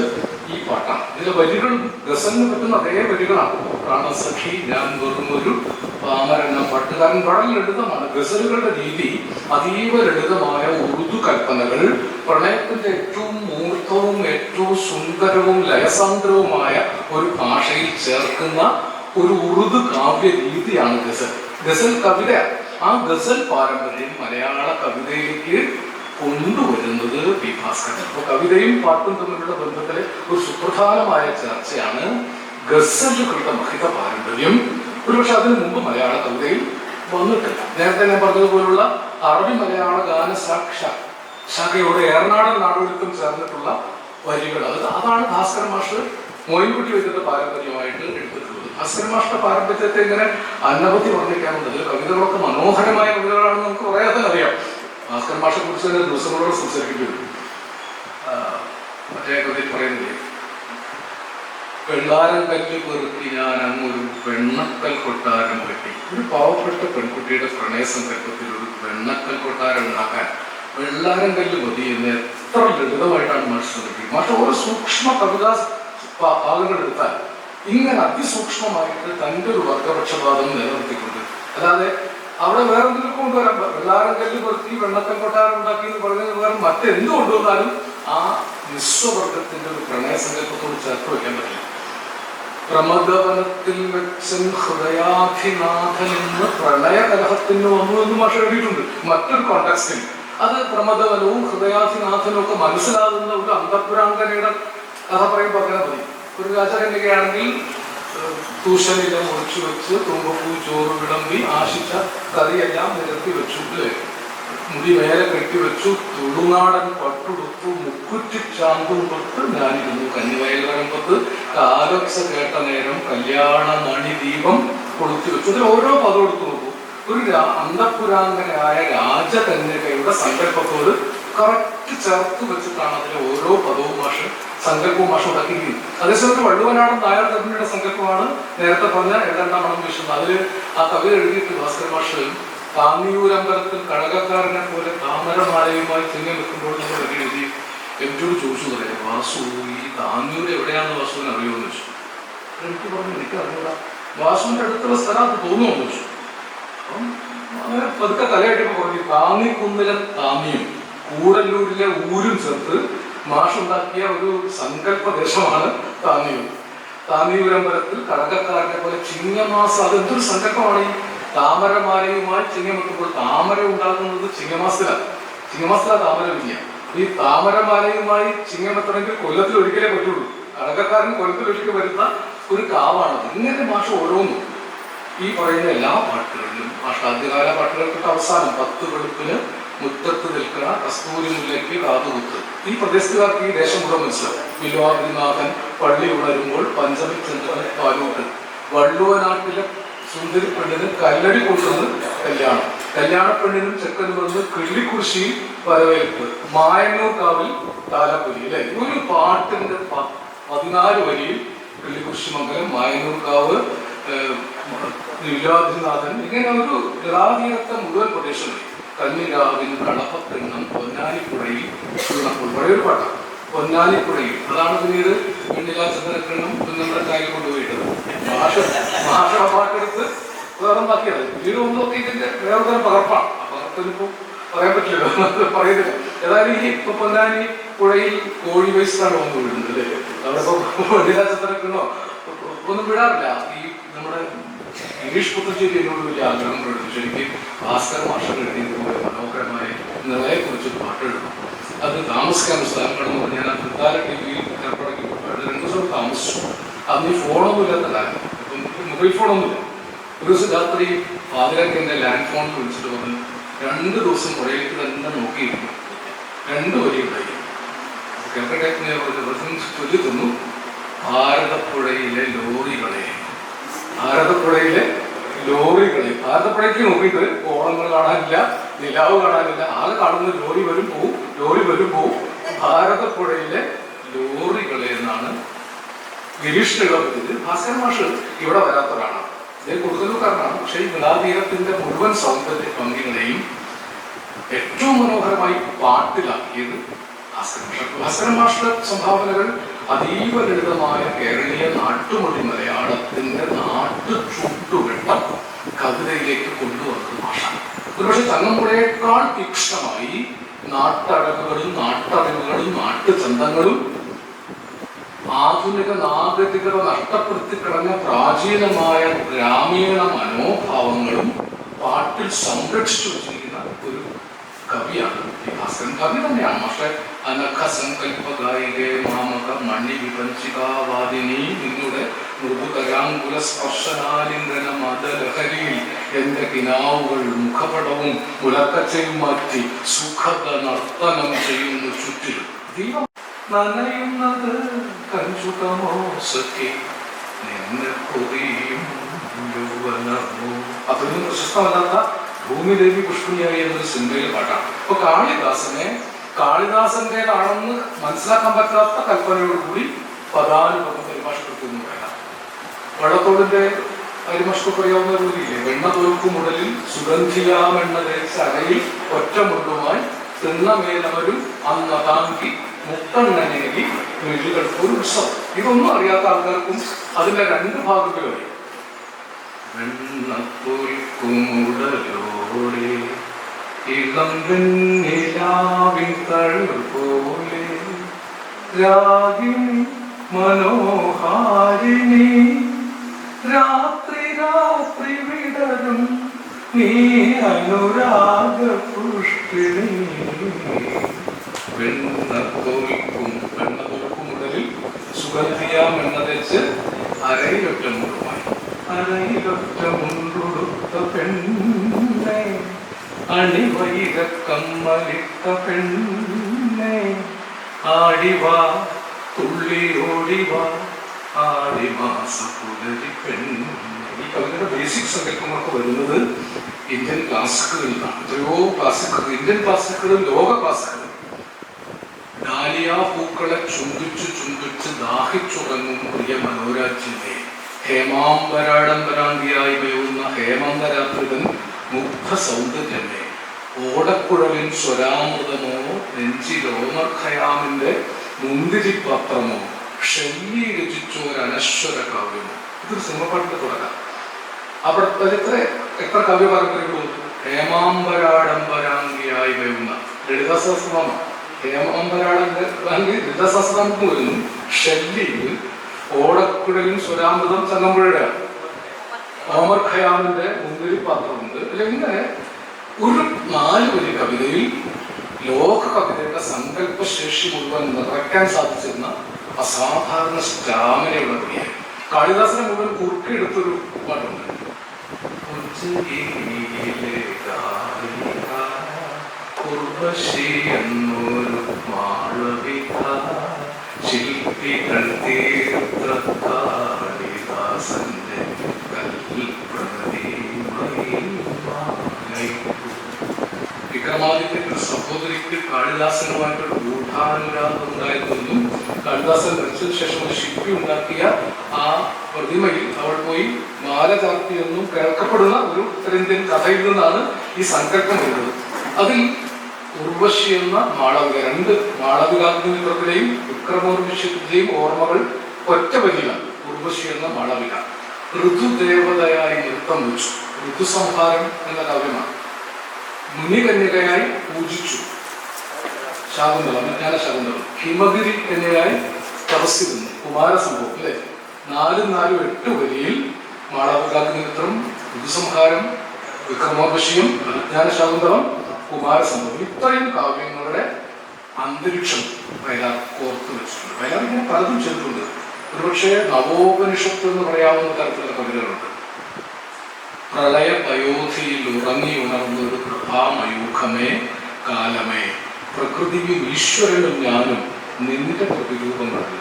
ഈ പാട്ടാണ്. ഇതിലെ വരികളും ഗസലിന് പറ്റുന്ന അതേ വരികളാണ്. പ്രാണസഖി ഞാൻ വെറുമൊരു പാമരന പാട്ടുകാരൻ. വളരെ ലളിതമാണ് ഗസലുകളുടെ രീതി. അതീവ ലളിതമായ ഉറുദു കൽപ്പനകൾ പ്രണയത്തിന്റെ ഏറ്റവും മൂർത്തവും ഏറ്റവും സുന്ദരവും ലയസാന്ദ്രവുമായ ഒരു ഭാഷയിൽ ചേർക്കുന്ന ഒരു ഉറുദു കാവ്യ രീതിയാണ് ഗസൽ. ഗസൽ കവിത. ആ ഗസൽ പാരമ്പര്യം മലയാള കവിതയിലേക്ക് കൊണ്ടുവരുന്നത് പി. ഭാസ്കരൻ. അപ്പോൾ കവിതയും പാട്ടും തമ്മിലുള്ള ബന്ധത്തിലെ ഒരു സുപ്രധാനമായ ചർച്ചയാണ് ഗസലുകളുടെ മഹിത പാരമ്പര്യം. ഒരുപക്ഷെ അതിനു മുമ്പ് മലയാള കവിതയിൽ വന്നിട്ടില്ല. നേരത്തെ ഞാൻ പറഞ്ഞതുപോലുള്ള അറബി മലയാള ഗാന ശാഖയോട് ഏറനാടൻ നാടൊഴുക്കം ചേർന്നിട്ടുള്ള വരികൾ അതാണ് ഭാസ്കരൻ മാഷ് മോയിൻകുട്ടി വൈദ്യരുടെ പാരമ്പര്യമായിട്ട് എടുത്തിട്ടുള്ളത്. ഭാസ്കരൻ മാഷിന്റെ പാരമ്പര്യത്തെ ഇങ്ങനെ അനവധി വർണ്ണിക്കാറുണ്ട്. കവിതകളൊക്കെ മനോഹരമായ കവിതകളാണെന്ന് നമുക്ക് പറയാതെ അറിയാം. ഭാസ്കരൻ മാഷെ കുറിച്ച് തന്നെ ദിവസങ്ങളോട് സംസാരിക്കേണ്ടി വരും. മറ്റേ കവിതയിൽ പറയുന്നില്ലേ, വെള്ളാരം കല്ല് പെറുക്കി ഞാൻ അങ്ങൊരു വെണ്ണക്കൽ കൊട്ടാരം കെട്ടി. ഒരു പാവപ്പെട്ട പെൺകുട്ടിയുടെ പ്രണയസങ്കല്പത്തിൽ ഒരു വെണ്ണക്കൽ കൊട്ടാരം ഉണ്ടാക്കാൻ വെള്ളാരം കല്ല് മതി എന്ന് എത്ര ലളിതമായിട്ടാണ് മാഷ് ശ്രമിക്കുന്നത്. മാഷ് ഓരോ സൂക്ഷ്മ കവിതാ ഭാഗങ്ങൾ എടുത്താൽ ഇങ്ങനെ അതിസൂക്ഷ്മമായിട്ട് തൻ്റെ ഒരു വർഗപക്ഷപാതം നിലനിർത്തിക്കൊണ്ട്, അല്ലാതെ അവിടെ വേറെ എന്തെങ്കിലും കൊണ്ടുവരാൻ വെള്ളാരം കല്ല് പെറുക്കി വെണ്ണക്കൽ കൊട്ടാരം ഉണ്ടാക്കി എന്ന് പറഞ്ഞതിന് വേറെ മറ്റെന്ത് കൊണ്ടുവന്നാലും ആ വിശ്വവർഗത്തിന്റെ ഒരു പ്രണയസങ്കല്പത്തോട് ചേർത്ത് വയ്ക്കാൻ പറ്റില്ല. പ്രമദവനത്തിൽ വെച്ചൻ ഹൃദയാധിനാഥൻ എന്ന് പ്രണയകലഹത്തിന് വന്നു എന്ന് മാഷ് എഴുതിയിട്ടുണ്ട് മറ്റൊരു കോണ്ടെക്സ്റ്റിൽ. അത് പ്രമദവനവും ഹൃദയാധിനാഥനും ഒക്കെ മനസ്സിലാകുന്ന ഒരു അന്തഃപുരാങ്കനയുടെ കഥ പറയുമ്പോൾ അങ്ങനെ മതി. ഒരു രാജകന്യകയാണെങ്കിൽ തൂഷനിലം ഒളിച്ചു വെച്ച് തുമ്പപ്പൂ ചോറ് വിളമ്പി ആശിച്ച കറിയെല്ലാം നിരത്തി വെച്ചു, അല്ലേ? മുടി മേലെ കെട്ടിവെച്ചു, തുളുനാടൻ പട്ടുടുത്തു, മുക്കുറ്റി ചാന്തും തൊട്ട് ഞാനിരുന്നു കന്നിവയൽ വരമ്പത്ത്, കാലൊച്ച കേട്ട നേരം കല്യാണ മണിദീപം കൊളുത്തി വെച്ചു. ഇതിൽ ഓരോ പദം എടുത്തു നോക്കൂ. ഒരു അന്തഃപുരാങ്കനായ രാജകന്യകയുടെ സങ്കല്പത്തോട് കറക്റ്റ് ചേർത്ത് വെച്ചിട്ടാണ് അതിലെ ഓരോ പദവും മാഷ് സങ്കല്പവും മാഷ് ഉണ്ടാക്കിയിരിക്കുന്നു. അതേസമയത്ത് വള്ളുവനാടൻ നായർ കവിയുടെ സങ്കല്പമാണ് നേരത്തെ പറഞ്ഞ എഴുതണ്ടാമണം വീശുന്നത്. അതിൽ ആ കവിത എഴുതിയിട്ട് ഭാസ്കർ മാഷ് താന്നിയൂരമ്പലത്തിൽ കഴകക്കാരനെ പോലെ താമരമാലയുമായി തിങ്ങി നിൽക്കുമ്പോൾ നമ്മൾ എഴുതി എന്നോട് ചോദിച്ചു പറയാം, വാസു ഈ താന്നിയൂർ എവിടെയാണെന്ന് വാസുവിന് അറിയുമെന്ന് ചോദിച്ചു. എനിക്ക് പറഞ്ഞു എനിക്ക് അറിഞ്ഞൂടാ, വാസുവിൻ്റെ അടുത്തുള്ള സ്ഥലം അത് തോന്നുമെന്ന് ചോദിച്ചു. അപ്പം അങ്ങനെ പതുക്കെ തലയായിട്ടപ്പോൾ പറഞ്ഞു താന്നിക്കുന്നിലെ താന്നിയും കൂടല്ലൂരിലെ ഊരും ചേർത്ത് മാഷുണ്ടാക്കിയ ഒരു സങ്കല്പദേശമാണ് താന്നിയൂർ. താന്നിയൂരമ്പലത്തിൽ കടകക്കാരനെ പോലെ ചിങ്ങമാസം, അതെന്തൊരു സങ്കല്പമാണ്. ഈ താമരമാലയുമായി ചിങ്ങമെത്തുമ്പോൾ താമര ഉണ്ടാകുന്നത് ചിങ്ങമാസത്തിലാണ്. ചിങ്ങമാസത്തിലാണ് താമര വിരിയ. ഈ താമരമാലയുമായി ചിങ്ങമെത്തണമെങ്കിൽ കൊല്ലത്തിൽ ഒരിക്കലേ പറ്റുള്ളൂ. കടകക്കാരൻ കൊല്ലത്തിൽ ഒരിക്കൽ വരുന്ന ഒരു കാവാണത്. ഇങ്ങനെ മാഷ ഓരോന്നും ഈ പറയുന്ന എല്ലാ പാട്ടുകളിലും ആദ്യകാല പാട്ടുകൾക്കൊക്കെ അവസാനം 10 വെളുപ്പിന് മുറ്റത്ത് നിൽക്കണ കസ്തൂരി മുല്ലയ്ക്ക് കാതുകുത്ത്. ഈ പ്രദേശത്തുകാർക്ക് ഈ ദേശം കൂടെ മനസ്സിലാവും. വില്വാദ്രിനാഥൻ പള്ളി ഉണരുമ്പോൾ പഞ്ചമി ചന്ദ്രനെ പാലൂട്ട്. വള്ളുവനാട്ടിലെ സുന്ദരി പെണ്ണിന് കല്ലടി കൊണ്ടുവന്ന് കല്യാണം. കല്യാണപ്പെണ്ണിനും ചെക്കനും വന്ന് കിള്ളിക്കുറിശിയിൽ വരവേൽപ്പ്. മായന്നൂർ കാവിൽ താലപ്പൊലി. അല്ലെ, ഒരു പാട്ടിന്റെ 14 വരിയിൽ കിള്ളിക്കുറിശി മംഗലം, മായന്നൂർ കാവ്, വില്വാദ്രിനാഥൻ, ഇങ്ങനെ ഒരു ജലാതീരത്തെ മുഴുവൻ പ്രദേശങ്ങളിൽ കന്നിരാവിൻ കടപ്പത്തെണ്ണം പൊന്നാനിപ്പുഴയിൽ ചൂണപ്പോൾ പഴയൊരു പാട്ടാണ്. പൊന്നാനിപ്പുഴയിൽ അതാണ് പിന്നീട് വെണ്ണിലാചന്ദ്രക്കെണ്ണം നമ്മുടെ കയ്യിൽ കൊണ്ടുപോയിട്ടത്. ഭാഷ പാട്ടെടുത്ത് വേറെന്താക്കിയത്. പിന്നീട് ഒന്നൊക്കെ ഇതിന്റെ വേറെ തരം പകർപ്പാണ്. ആ പകർപ്പിനിപ്പോൾ പറയാൻ പറ്റില്ലല്ലോ, പറയുന്നില്ല. ഏതായാലും ഈ ഇപ്പൊ പൊന്നാനി പുഴയിൽ കോഴി വേസ്റ്റാണ് വന്നു വീഴുന്നത് അല്ലേ. അവിടെ ഇപ്പൊ വെണ്ണിലാചന്ദ്രക്കെണ്ണോ ഒന്നും വിടാറില്ല. ഈ നമ്മുടെ ഗിരീഷ് പുത്തഞ്ചേരി എന്നോട് വലിയ ആഗ്രഹം പ്രകടിപ്പിച്ചു. എനിക്ക് ഭാസ്കർ മാഷർ എഴുതിയതുപോലെ മനോഹരമായ നിളയെ കുറിച്ചൊരു പാട്ട് എഴുതണം. അത് താമസിക്കാൻ സ്ഥലം കടന്നു. ഞാൻ ആ തൃത്താല TV ഏർപ്പാടാക്കി 2 ദിവസം താമസിച്ചു. അന്ന് ഈ ഫോണൊന്നും ഇല്ലാത്ത കാലം, ഇപ്പം മൊബൈൽ ഫോണൊന്നുമില്ല. ഒരു ദിവസം രാത്രി പാതിരക്ക് എൻ്റെ ലാൻഡ് ഫോണിൽ വിളിച്ചിട്ട് പറഞ്ഞു 2 ദിവസം പുഴയിലേക്ക് തന്നെ നോക്കിയിരുന്നു, 2 വരി ഉണ്ടായി. കേൾക്കട്ടെ, ചൊല്ലി തന്നു. ഭാരതപ്പുഴയിലെ ലോറികളെ, ഭാരതപ്പുഴയിലെ ലോറികളെ. ഭാരതപ്പുഴയ്ക്ക് നോക്കിയിട്ട് ഓളങ്ങൾ കാണാനില്ല, നിലാവ് കാണാനില്ല, ആകെ കാണുന്നത് ലോറി വരും പോവും, ലോറി വരും പോവും. ഭാരതപ്പുഴയിലെ ലോറികളെ എന്നാണ് ഗിരീഷിനുള്ള പദ്ധതി. ഭാസ്കർ മാഷ് ഇവിടെ വരാത്ത ഒരാളാണ്, ഇതേ കൊടുക്കലുകാരനാണ്. പക്ഷേ ഈ നിലാതീരത്തിന്റെ മുഴുവൻ സൗന്ദര്യ ഭംഗികളെയും ഏറ്റവും മനോഹരമായി പാട്ടിലാക്കിയത് ഭാസ്കർ മാഷുടെ സംഭാവനകൾ അതീവ ലളിതമായ കേരളീയ നാട്ടുമൊഴി മലയാളത്തിന്റെ ചുട്ടുവെട്ടം കവിതയിലേക്ക് കൊണ്ടുവന്നത് മാഷാണ്. ഒരുപക്ഷെ ചങ്ങമ്പുഴയേക്കാൾ തീക്ഷ്ണമായി നാട്ടഴകുകളും നാട്ടറിവുകളും നാട്ടുചന്തങ്ങളും ആധുനിക നാഗരികത നഷ്ടപ്പെടുത്തി കളഞ്ഞ പ്രാചീനമായ ഗ്രാമീണ മനോഭാവങ്ങളും പാട്ടിൽ സംരക്ഷിച്ചു വച്ചിരിക്കുന്ന ഒരു കവിയാണ് ഈ ഭാസ്കരൻ. കവി തന്നെയാണ്. പക്ഷെ അനഘ സങ്കല്പ ഗായികെ മാമക മണി വിപഞ്ചികാവാദിനി നിന്നുടെ മൃദുകരാങ്കുല സ്പർശനാലിംഗന മദലഹരിയിൽ എന്റെ കിനാവുകൾ മുഖപടവും ഉലക്കച്ചയും മാറ്റി സുഖത നർത്തനം ചെയ്യുന്നു ചുറ്റിലും. ദൈവം നനയുന്നത് കഞ്ചുകമോ സഖി നിന്നെ പൊതിയും യൗവനമോ. അതൊന്നും പ്രശസ്തമല്ലാത്ത ഭൂമിദേവി പുഷ്പിണിയായി എന്നൊരു സിനിമയിലെ പാട്ടാണ്. അപ്പൊ കാളിദാസന്റേതാണെന്ന് മനസ്സിലാക്കാൻ പറ്റാത്ത കൽപ്പനയോടുകൂടി പദാനുപദം പരിഭാഷപ്പെടുത്തുന്നു പറയാം. വള്ളത്തോടിന്റെ പരിഭാഷ പറയാവുന്ന രീതിയില്ലേ, വെണ്ണ തോൽക്കും ഉടലിൽ സുഗന്ധിയാമെണ്ണ ധരിച്ച അരയിൽ ഒറ്റമുണ്ടുമായി തിണ്ണമേലവരും അന്ന താങ്കി മുത്തണ്ണനേകി നെല്ലുകൾക്ക് ഒരു ഉത്സവം. ഇതൊന്നും അറിയാത്ത ആൾക്കാർക്കും അതിന്റെ 2 ഭാഗങ്ങൾ അറിയാം. വെണ്ണത്തോൽക്കുമുടലോടെ ഇളം വെണ്ണിലാവിൻ തഴു പോലെ രാഗിണി മനോഹാരിണി രാത്രി രാത്രി വിടരും നീ അനുരാഗ പുഷ്പിണി. വെണ്ണത്തോൽക്കും ഉടലിൽ സുഗന്ധിയാം എണ്ണ തെച്ച് അരയിലൊറ്റ മുഴുമായി. അരയിലൊറ്റ മുണ്ടുടുത്ത പെണ്ണെ അണിവൈര കമ്മലിട്ട പെണ്ണെ ആടിവാ തുള്ളി ഓടിവാ ആടിമാസ പുലരി പെണ്ണെ. ഈ കവിതയുടെ ബേസിക് സങ്കല്പങ്ങളൊക്കെ വരുന്നത് ഇന്ത്യൻ ക്ലാസിക്കുകളിൽ നിന്നാണ്. എത്രയോ ക്ലാസിക്കുകൾ, ഇന്ത്യൻ ക്ലാസിക്കുകളും ലോക ക്ലാസിക്കുകളും. ഡാലിയ പൂക്കൾ പൂക്കളെ ചുംബിച്ചു ചുംബിച്ച് ദാഹിച്ചുറങ്ങും പ്രിയ മനോരാജ്യമേ, ഹേമാംബരാഡംബരാംഗിയായി പെയ്യുന്ന ഹേമന്തരാത്രികൻ മുഗ്ധ സൗന്ദര്യമേ, ഓടക്കുഴലിൻ സ്വരാമൃതമോ നെഞ്ചിലോമർഖയാമിന്റെ മുന്തിരിപത്രമോ ഷെല്ലി രചിച്ചോരനശ്വര കാവ്യമോ. ഇതൊരു സിനിമപ്പാട്ടിന്റെ തുടക്കം. അവിടെ എത്ര കവ്യ പരമ്പരകളുണ്ട്? ഹേമാംബരാഡംബരാംഗിയായി വരുന്ന ലളിതാ സഹസ്രനാമം, ഹേമാംബരാഡംബരാംഗി ലളിതാ സഹസ്രനാമത്തിൽ വരുന്നു. ഷെല്ലിയിൽ ഓടക്കുഴലും സ്വരാമൃതം ചങ്ങമ്പുഴയുടെ, ഓമർ ഖയാമിന്റെ മുന്തിരി പാത്രമുണ്ട്. അല്ലെങ്കിൽ ഇങ്ങനെ ഒരു 4 വരി കവിതയിൽ ലോക കവിതയുടെ സങ്കല്പശേഷി മുഴുവൻ നിറയ്ക്കാൻ സാധിച്ചിരുന്ന അസാധാരണ സ്റ്റാമിനയുള്ള കവിയായി. കാളിദാസനെ മുഴുവൻ കുറുക്കിയെടുത്തൊരു പാട്ടുണ്ട്. ശില്പികൾ തീർത്ത കാളിദാസന്റെ വിക്രമാദിത്യന്റെ സഹോദരിക്ക് കാളിദാസനുമായിട്ടൊരു ഗൂഢാനുരാഗം ഉണ്ടായിരുന്നു. കാളിദാസൻ മരിച്ചതിന് ശേഷം ഒരു ശില്പി ഉണ്ടാക്കിയ ആ പ്രതിമയിൽ അവൾ പോയി മാല ചാർത്തിയെന്നും കേൾക്കപ്പെടുന്ന ഒരു ഉത്തരേന്ത്യൻ കഥയിൽ നിന്നാണ് ഈ സങ്കല്പം വരുന്നത്. അതിൽ ഉർവശി എന്ന മാളവിക, 2 മാളവികാഗ്നിമിത്രത്തിലെയും വിക്രമോർവശിയുടെയും ഓർമ്മകൾ ഒറ്റ വരിയിലാണ്. ഉർവശി എന്ന മാളവിക ഋതുദേവതയായി നൃത്തം വെച്ചു. ഋതുസംഹാരം എന്ന കാവ്യമാണ്. മുനികന്യകയായി പൂജിച്ചു ശാകുന്തളം, വിജ്ഞാന ശാകുന്തളം. ഹിമഗിരി കന്യയായി തപസ്സിരുന്നു. കുമാരസംഭവം അല്ലെ, 4 8 വരിയിൽ മാളവികാഗ്നിമിത്രം, ഋതുസംഹാരം, വിക്രമോർവശിയും, വിജ്ഞാന ശാകുന്തളം, കുമാരസംഭവം. ഇത്രയും കാവ്യങ്ങളുടെ അന്തരീക്ഷം വയലാർ കോർത്തു വെച്ചിട്ടുണ്ട്. വയലാർ ഇങ്ങനെ പലതും ചെയ്തിട്ടുണ്ട്. ഒരുപക്ഷെ നവോപനിഷത്ത് എന്ന് പറയാവുന്ന തരത്തിലുള്ള കവിതകളുണ്ട്. പ്രളയ പയോധിയിൽ ഉറങ്ങി ഉണർന്നൊരു പ്രഭാമയൂഖമേ കാലമേ, പ്രകൃതിയും ഈശ്വരനും ഞാനും നിന്റെ പ്രതിരൂപങ്ങളല്ലേ.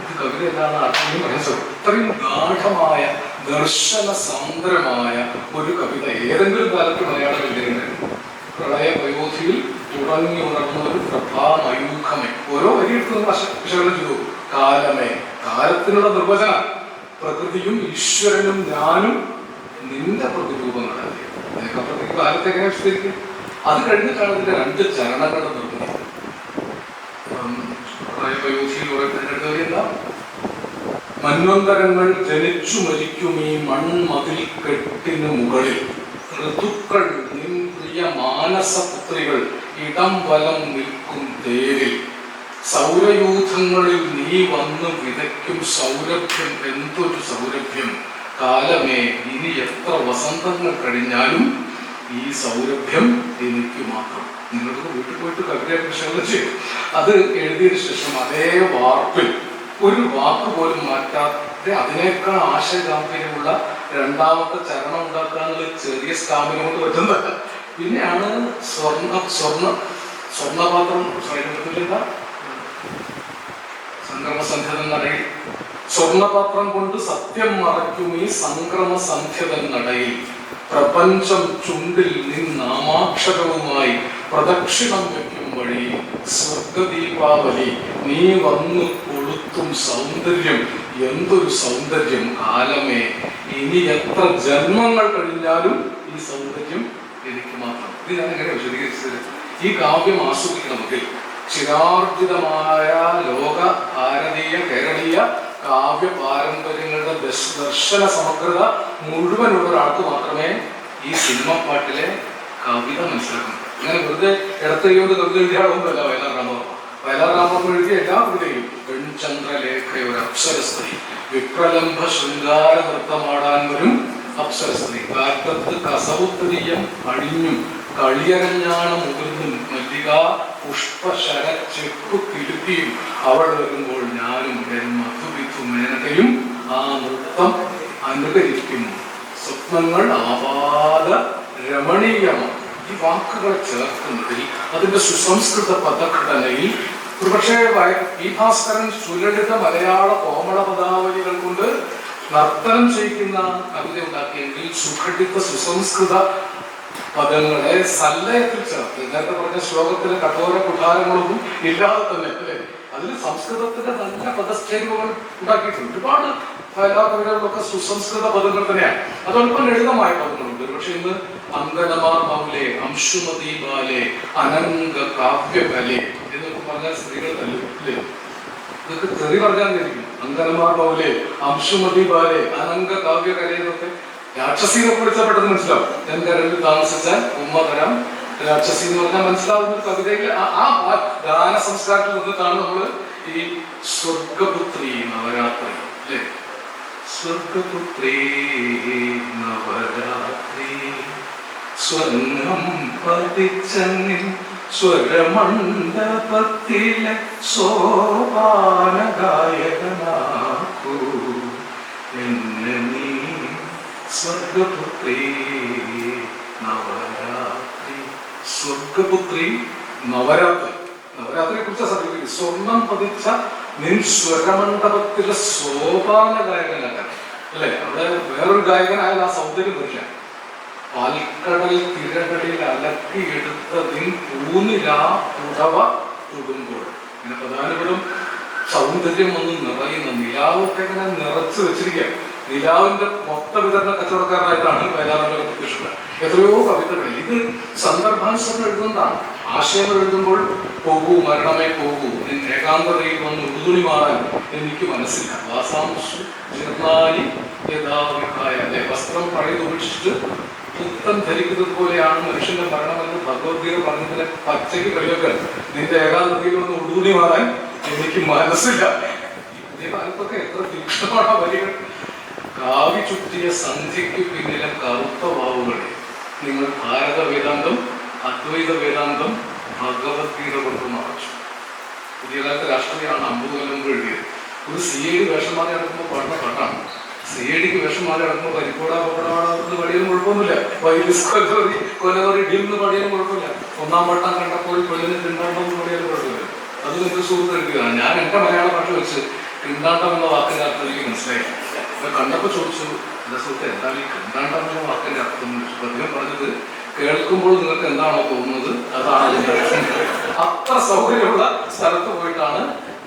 ഇത് കവിതയല്ലാതെ അർത്ഥം മനസ്സിലാവും. ഇത്രയും ഗാഠമായ ദർശന സാന്ദ്രമായ ഒരു കവിത ഏതെങ്കിലും കാലത്ത് മലയാള കവിതയുണ്ടായിരുന്നു. പ്രളയ പയോധിയിൽ ഉറങ്ങി ഉണർന്നൊരു പ്രഭാമയൂഖമേ. ഓരോ വരിയെടുത്ത് നമ്മൾ വിശകലനം ചെയ്തു. കാലമേ, കാലത്തിനുള്ള നിർവചനം. പ്രകൃതിയും ഈശ്വരനും ഞാനും നിന്റെ പ്രതിരൂപങ്ങളല്ലേ. അതിനപ്പുറത്തേക്ക് കാലത്തെ എങ്ങനെ വിശദീകരിക്കും? അത് കഴിഞ്ഞിട്ടാണ് ഇതിന്റെ 2 ചരണങ്ങളുടെ നിർമ്മിതി. മന്വന്തരങ്ങൾ ജനിച്ചു മരിക്കും ഈ മൺമതിൽ കെട്ടിന് മുകളിൽ, ഋതുക്കൾ നിൻ പ്രിയ മാനസപുത്രികൾ ഇടം വലം നിൽക്കും തേരിൽ, സൗരയൂഥങ്ങളിൽ നീ വന്ന് വിതയ്ക്കും സൗരഭ്യം. എന്തൊരു സൗരഭ്യം! കാലമേ, ഇനി എത്ര വസന്തങ്ങൾ കഴിഞ്ഞാലും ഈ സൗരഭ്യം എനിക്ക് മാത്രം. നിങ്ങൾക്ക് വീട്ടിൽ പോയിട്ട് കവിതയെ വിശകലനം ചെയ്യും. അത് എഴുതിയതിനു ശേഷം അതേ വാർപ്പിൽ ഒരു വാക്ക് പോലും മാറ്റാതെ അതിനേക്കാൾ ആശയഗാംഭീര്യമുള്ള 2ാമത്തെ ചരണം ഉണ്ടാക്കുക എന്നുള്ള ചെറിയ സ്റ്റാമിന കൊണ്ട് പറ്റുന്നത്. പിന്നെയാണ് സ്വർണ്ണപാത്രം സംക്രമസന്ധ്യതൻ നടയിൽ, സ്വർണപാത്രം കൊണ്ട് സത്യം മറയ്ക്കും ഈ സംക്രമസന്ധ്യതൻ നടയിൽ, പ്രപഞ്ചം ചുണ്ടിൽ നിന്നാമാക്ഷരവുമായി പ്രദക്ഷിണം വയ്ക്കും വഴി, സ്വർഗദീപാവലി നീ വന്നു കൊളുത്തും സൗന്ദര്യം. എന്തൊരു സൗന്ദര്യം! കാലമേ, ഇനി എത്ര ജന്മങ്ങൾ കഴിഞ്ഞാലും ഈ സൗന്ദര്യം എനിക്ക് മാത്രം. ഇത് ഞാൻ എങ്ങനെ വിശദീകരിച്ചത്? ഈ കാവ്യം ആസ്വദിക്കണമെങ്കിൽ ചിരാർജിതമായ ലോക ഭാരതീയ കേരളീയ കാവ്യ പാരമ്പര്യങ്ങളുടെ ദർശന സമഗ്രത മുഴുവനുള്ള ഒരാൾക്ക് മാത്രമേ ഈ സിനിമ പാട്ടിലെ കവിത മനസ്സിലാക്കൂ. അങ്ങനെ വെറുതെ ഇടത്തയ്യോട് കവിത എഴുതിയാളൊന്നുമല്ല വയലാർ രാമവർമ്മ. വയലാർ രാമവർമ്മ എഴുതിയ എല്ലാ കവിതയും പെൺചന്ദ്രലേഖ ഒരു അപ്സര സ്ത്രീ, വിപ്രലംഭ ശൃംഗാര നൃത്തമാടാൻ വരും അപ്സര സ്ത്രീ, കാറ്റത്ത് കസവുത്തരീയം അണിഞ്ഞും കളിയരഞ്ഞാണ് മുതിർന്നും മല്ലിക പുഷ്പശര ചെപ്പു കിലുക്കിയും അവൾ വരുമ്പോൾ ഞാനും മധുവിധു മേനകയും ആ നൃത്തം അനുകരിക്കുന്നു. സ്വപ്നങ്ങൾ ആപാദ രമണീയമാണ്. ഈ വാക്കുകളെ ചേർക്കുന്നതിൽ, അതിന്റെ സുസംസ്കൃത പദഘടനയിൽ ഒരുപക്ഷെ പി ഭാസ്കരൻ സുലളിത മലയാള കോമള പദാവലികൾ കൊണ്ട് നർത്തനം ചെയ്യിക്കുന്ന കവിത ഉണ്ടാക്കിയെങ്കിൽ സുഘടിത സുസംസ്കൃത പദങ്ങളെ സല്ലയത്തിൽ ചേർത്ത്, നേരത്തെ പറഞ്ഞ ശ്ലോകത്തിലെ കഠോര കുഠാരങ്ങളൊന്നും ഇല്ലാതെ തന്നെ അല്ലേ അതിൽ സംസ്കൃതത്തിന്റെ നല്ല പദശ്ചേരുവകൾ ഉണ്ടാക്കിയിട്ടുണ്ട്. ഒരുപാട് എല്ലാ കവിതകളിലൊക്കെ സുസംസ്കൃത പദങ്ങൾ തന്നെയാണ്. അതോടൊപ്പം ലളിതമായ പദങ്ങളുണ്ട്. പക്ഷെ ഇന്ന് അങ്കനമാർ മൗലേ, അംശുമതി ബാലെ, അനംഗ കാവ്യകലേ എന്നൊക്കെ പറഞ്ഞാൽ സ്ത്രീകൾ തല്ലില്ലേ? ഇതൊക്കെ തെറി പറഞ്ഞാൽ കഴിക്കും. അങ്കനമാർ മൗലേ, അംശുമതി ബാലെ, അനംഗ കാവ്യകല എന്നൊക്കെ രാക്ഷസീനെ കുറിച്ചപ്പെട്ടത് മനസ്സിലാവും. ഞാൻ കരളിൽ താമസിച്ചാൽ ഉമ്മ തരാം രാക്ഷസി എന്ന് പറഞ്ഞാൽ മനസ്സിലാവുന്ന കവിതയിൽ ആ ഗാന സംസ്കാരത്തിൽ നിന്നിട്ടാണ് നമ്മൾ ഈ സ്വർഗപുത്രി നവരാത്രി അല്ലേ? സ്വർഗപുത്രി നവരാത്രി സ്വർണം പതിച്ചന്നിൽ സ്വരമണ്ഡപത്തിലെ സോപാന ഗായകനാക്കൂ എന്നെ നീ സ്വർഗപുത്രി നവരാത്രി. സ്വർഗപുത്രി നവരാത്രി. നവരാത്രിയെ കുറിച്ച് സർട്ടിഫിക്കറ്റ്. സ്വർണം പതിച്ച നിൻ സ്വരമണ്ഡപത്തിലെ സോപാന ഗായകനാക്കാൻ അല്ലെ? അവിടെ വേറൊരു ഗായകനായാൽ ആ സൗന്ദര്യം വരില്ല. പാൽക്കടൽ തിരകളിൽ അലക്കിയെടുത്ത നിൻ പൂനിലാ പുടവ തൊടുമ്പോൾ ഇങ്ങനെ പ്രധാനപ്പെടും സൗന്ദര്യം ഒന്ന് നിറയുന്ന നിലാവൊക്കെ ഇങ്ങനെ നിറച്ചു വെച്ചിരിക്കുക. നിലാവിന്റെ മൊത്ത വിതരണ കച്ചവടക്കാരനായിട്ടാണ് വയലാറിന്റെ പ്രത്യക്ഷപ്പെട്ടത്. എത്രയോ കവിതകൾ ഇത് സന്ദർഭാനുസരണം എഴുതുന്നതാണ്. ആശയങ്ങൾ എഴുതുമ്പോൾ പോകൂ മരണമേ പോകൂ, ഏകാന്തതയിൽ വന്ന് ഉടുതുണി മാറാൻ എനിക്ക് മനസ്സില്ല. വാസാംശു ജീർണാലി യഥാവിഹായ അല്ലെ? വസ്ത്രം പഴയത് ഉപേക്ഷിച്ചിട്ട് പുത്തൻ ധരിക്കുന്നത് പോലെയാണ് മനുഷ്യന്റെ മരണമെന്ന് ഭഗവത്ഗീത പറഞ്ഞതിനെ പച്ചയ്ക്ക് കളിയൊക്കെ. നിന്റെ ഏകാന്തതയിൽ വന്ന് ഉടുതുണി മാറാൻ എനിക്ക് മനസ്സില്ല. പുതിയ കാലത്തൊക്കെ എത്ര തീക്ഷ്ണമാണ് വരികൾ. കാവി ചുറ്റിയ സന്ധ്യയ്ക്ക് പിന്നിലെ കറുത്ത വാവുകളെ നിങ്ങൾ ഭാരത വേദാന്തം, അദ്വൈത വേദാന്തം, ഭഗവത്ഗീത കൊണ്ട് മറച്ചു. പുതിയ കാലത്തെ രാഷ്ട്രീയമാണ് 50 കൊല്ലം മുമ്പ് എഴുതിയത്. ഒരു CID വേഷം മാറി നടക്കുമ്പോൾ പാടുന്ന പാട്ടാണ്. CIDക്ക് വേഷം മാറി നടക്കുമ്പോൾ പരിപ്പോടാ പപ്പടാന്ന് പാടിയാലും കുഴപ്പമൊന്നുമില്ല. കൊലവറി ഡീന്ന് പാടിയാലും കുഴപ്പമില്ല. ഒന്നാം വട്ടം കണ്ടപ്പോൾ കൊല്ലിന് തിണ്ടാണ്ടം പാടിയാലും കുഴപ്പമില്ല. അത് നിങ്ങൾക്ക് സുഹൃത്ത് എടുക്കുകയാണ്. ഞാൻ എൻ്റെ മലയാള ഭാഷ വെച്ച് തിണ്ടാണ്ടം എന്ന വാക്കിൻ്റെ അർത്ഥം എനിക്ക് മനസ്സിലായി. കണ്ടപ്പോൾ ചോദിച്ചു, എൻ്റെ സുഹൃത്ത് എന്താണ് ഈ തിണ്ടാണ്ടം എന്ന വാക്കിൻ്റെ അർത്ഥം എന്ന് ചോദിച്ചു. അദ്ദേഹം പറഞ്ഞത്, കേൾക്കുമ്പോൾ നിങ്ങൾക്ക് എന്താണോ തോന്നുന്നത് അതാണ് അതിൻ്റെ അർത്ഥം. അത്ര സൗകര്യമുള്ള സ്ഥലത്ത് പോയിട്ടാണ്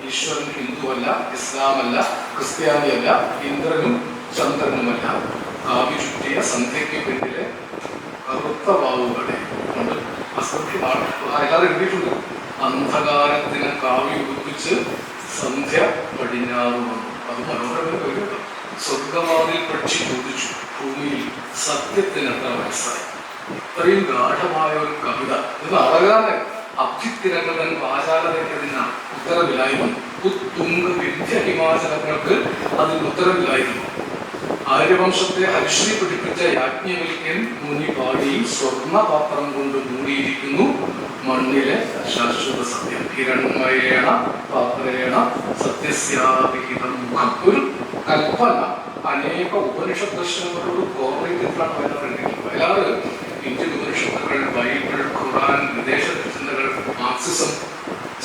ഈശ്വരൻ ഹിന്ദുവല്ല, ഇസ്ലാമല്ല, ക്രിസ്ത്യാനിയല്ല, ഇന്ദ്രനും ചന്ദ്രനുമല്ല, കാവി ചുറ്റിയ സന്ധ്യയ്ക്ക് പിന്നിലെ കറുത്ത വാവുകളെ കൊണ്ട് എല്ലാവരും എഴുതിയിട്ടുണ്ട്. അന്ധകാരത്തിന് കാവി ഉടുപ്പിച്ച് സന്ധ്യ പടിഞ്ഞാറ് വന്നു. അത് മനോഹരമായ പേരുണ്ട്. സ്വർഗവാതിൽ പക്ഷി ചോദിച്ചു ഭൂമിയിൽ സത്യത്തിന് എത്ര വയസ്സായി. ഇത്രയും ഗാഠമായ ഒരു കവിത ഇത് നാടകാരൻ അഭ്യുത്തിരകൻ വാചാലതയ്ക്കതിന് ഉത്തരവിലായിരുന്നു. പുത്തുങ്ക വിദ്യ ഹിമാചലങ്ങൾക്ക് അതിന് ഉത്തരവിലായിരുന്നു. ആര്യവംശത്തെ ഹരിശ്രീ പിടിപ്പിച്ച യാജ്ഞവൽക്യൻ മുനി പാടി സ്വർണപാത്രം കൊണ്ട് മൂടിയിരിക്കുന്നു മണ്ണിലെ ശാശ്വത സത്യം. ഹിരൺമയേണ പാത്രേണ സത്യസ്യാവിഹിതം മുഖം. ഒരു കൽപ്പന അനേക ഉപനിഷത് ദർശനങ്ങളോട് കോർണേറ്റിലാണ് വയലാറ്. വയലാറ് ഇന്ത്യൻ ഉപനിഷത്തുകൾ, ബൈബിൾ, ഖുറാൻ, വിദേശ ചിന്തകൾ, മാർക്സിസം,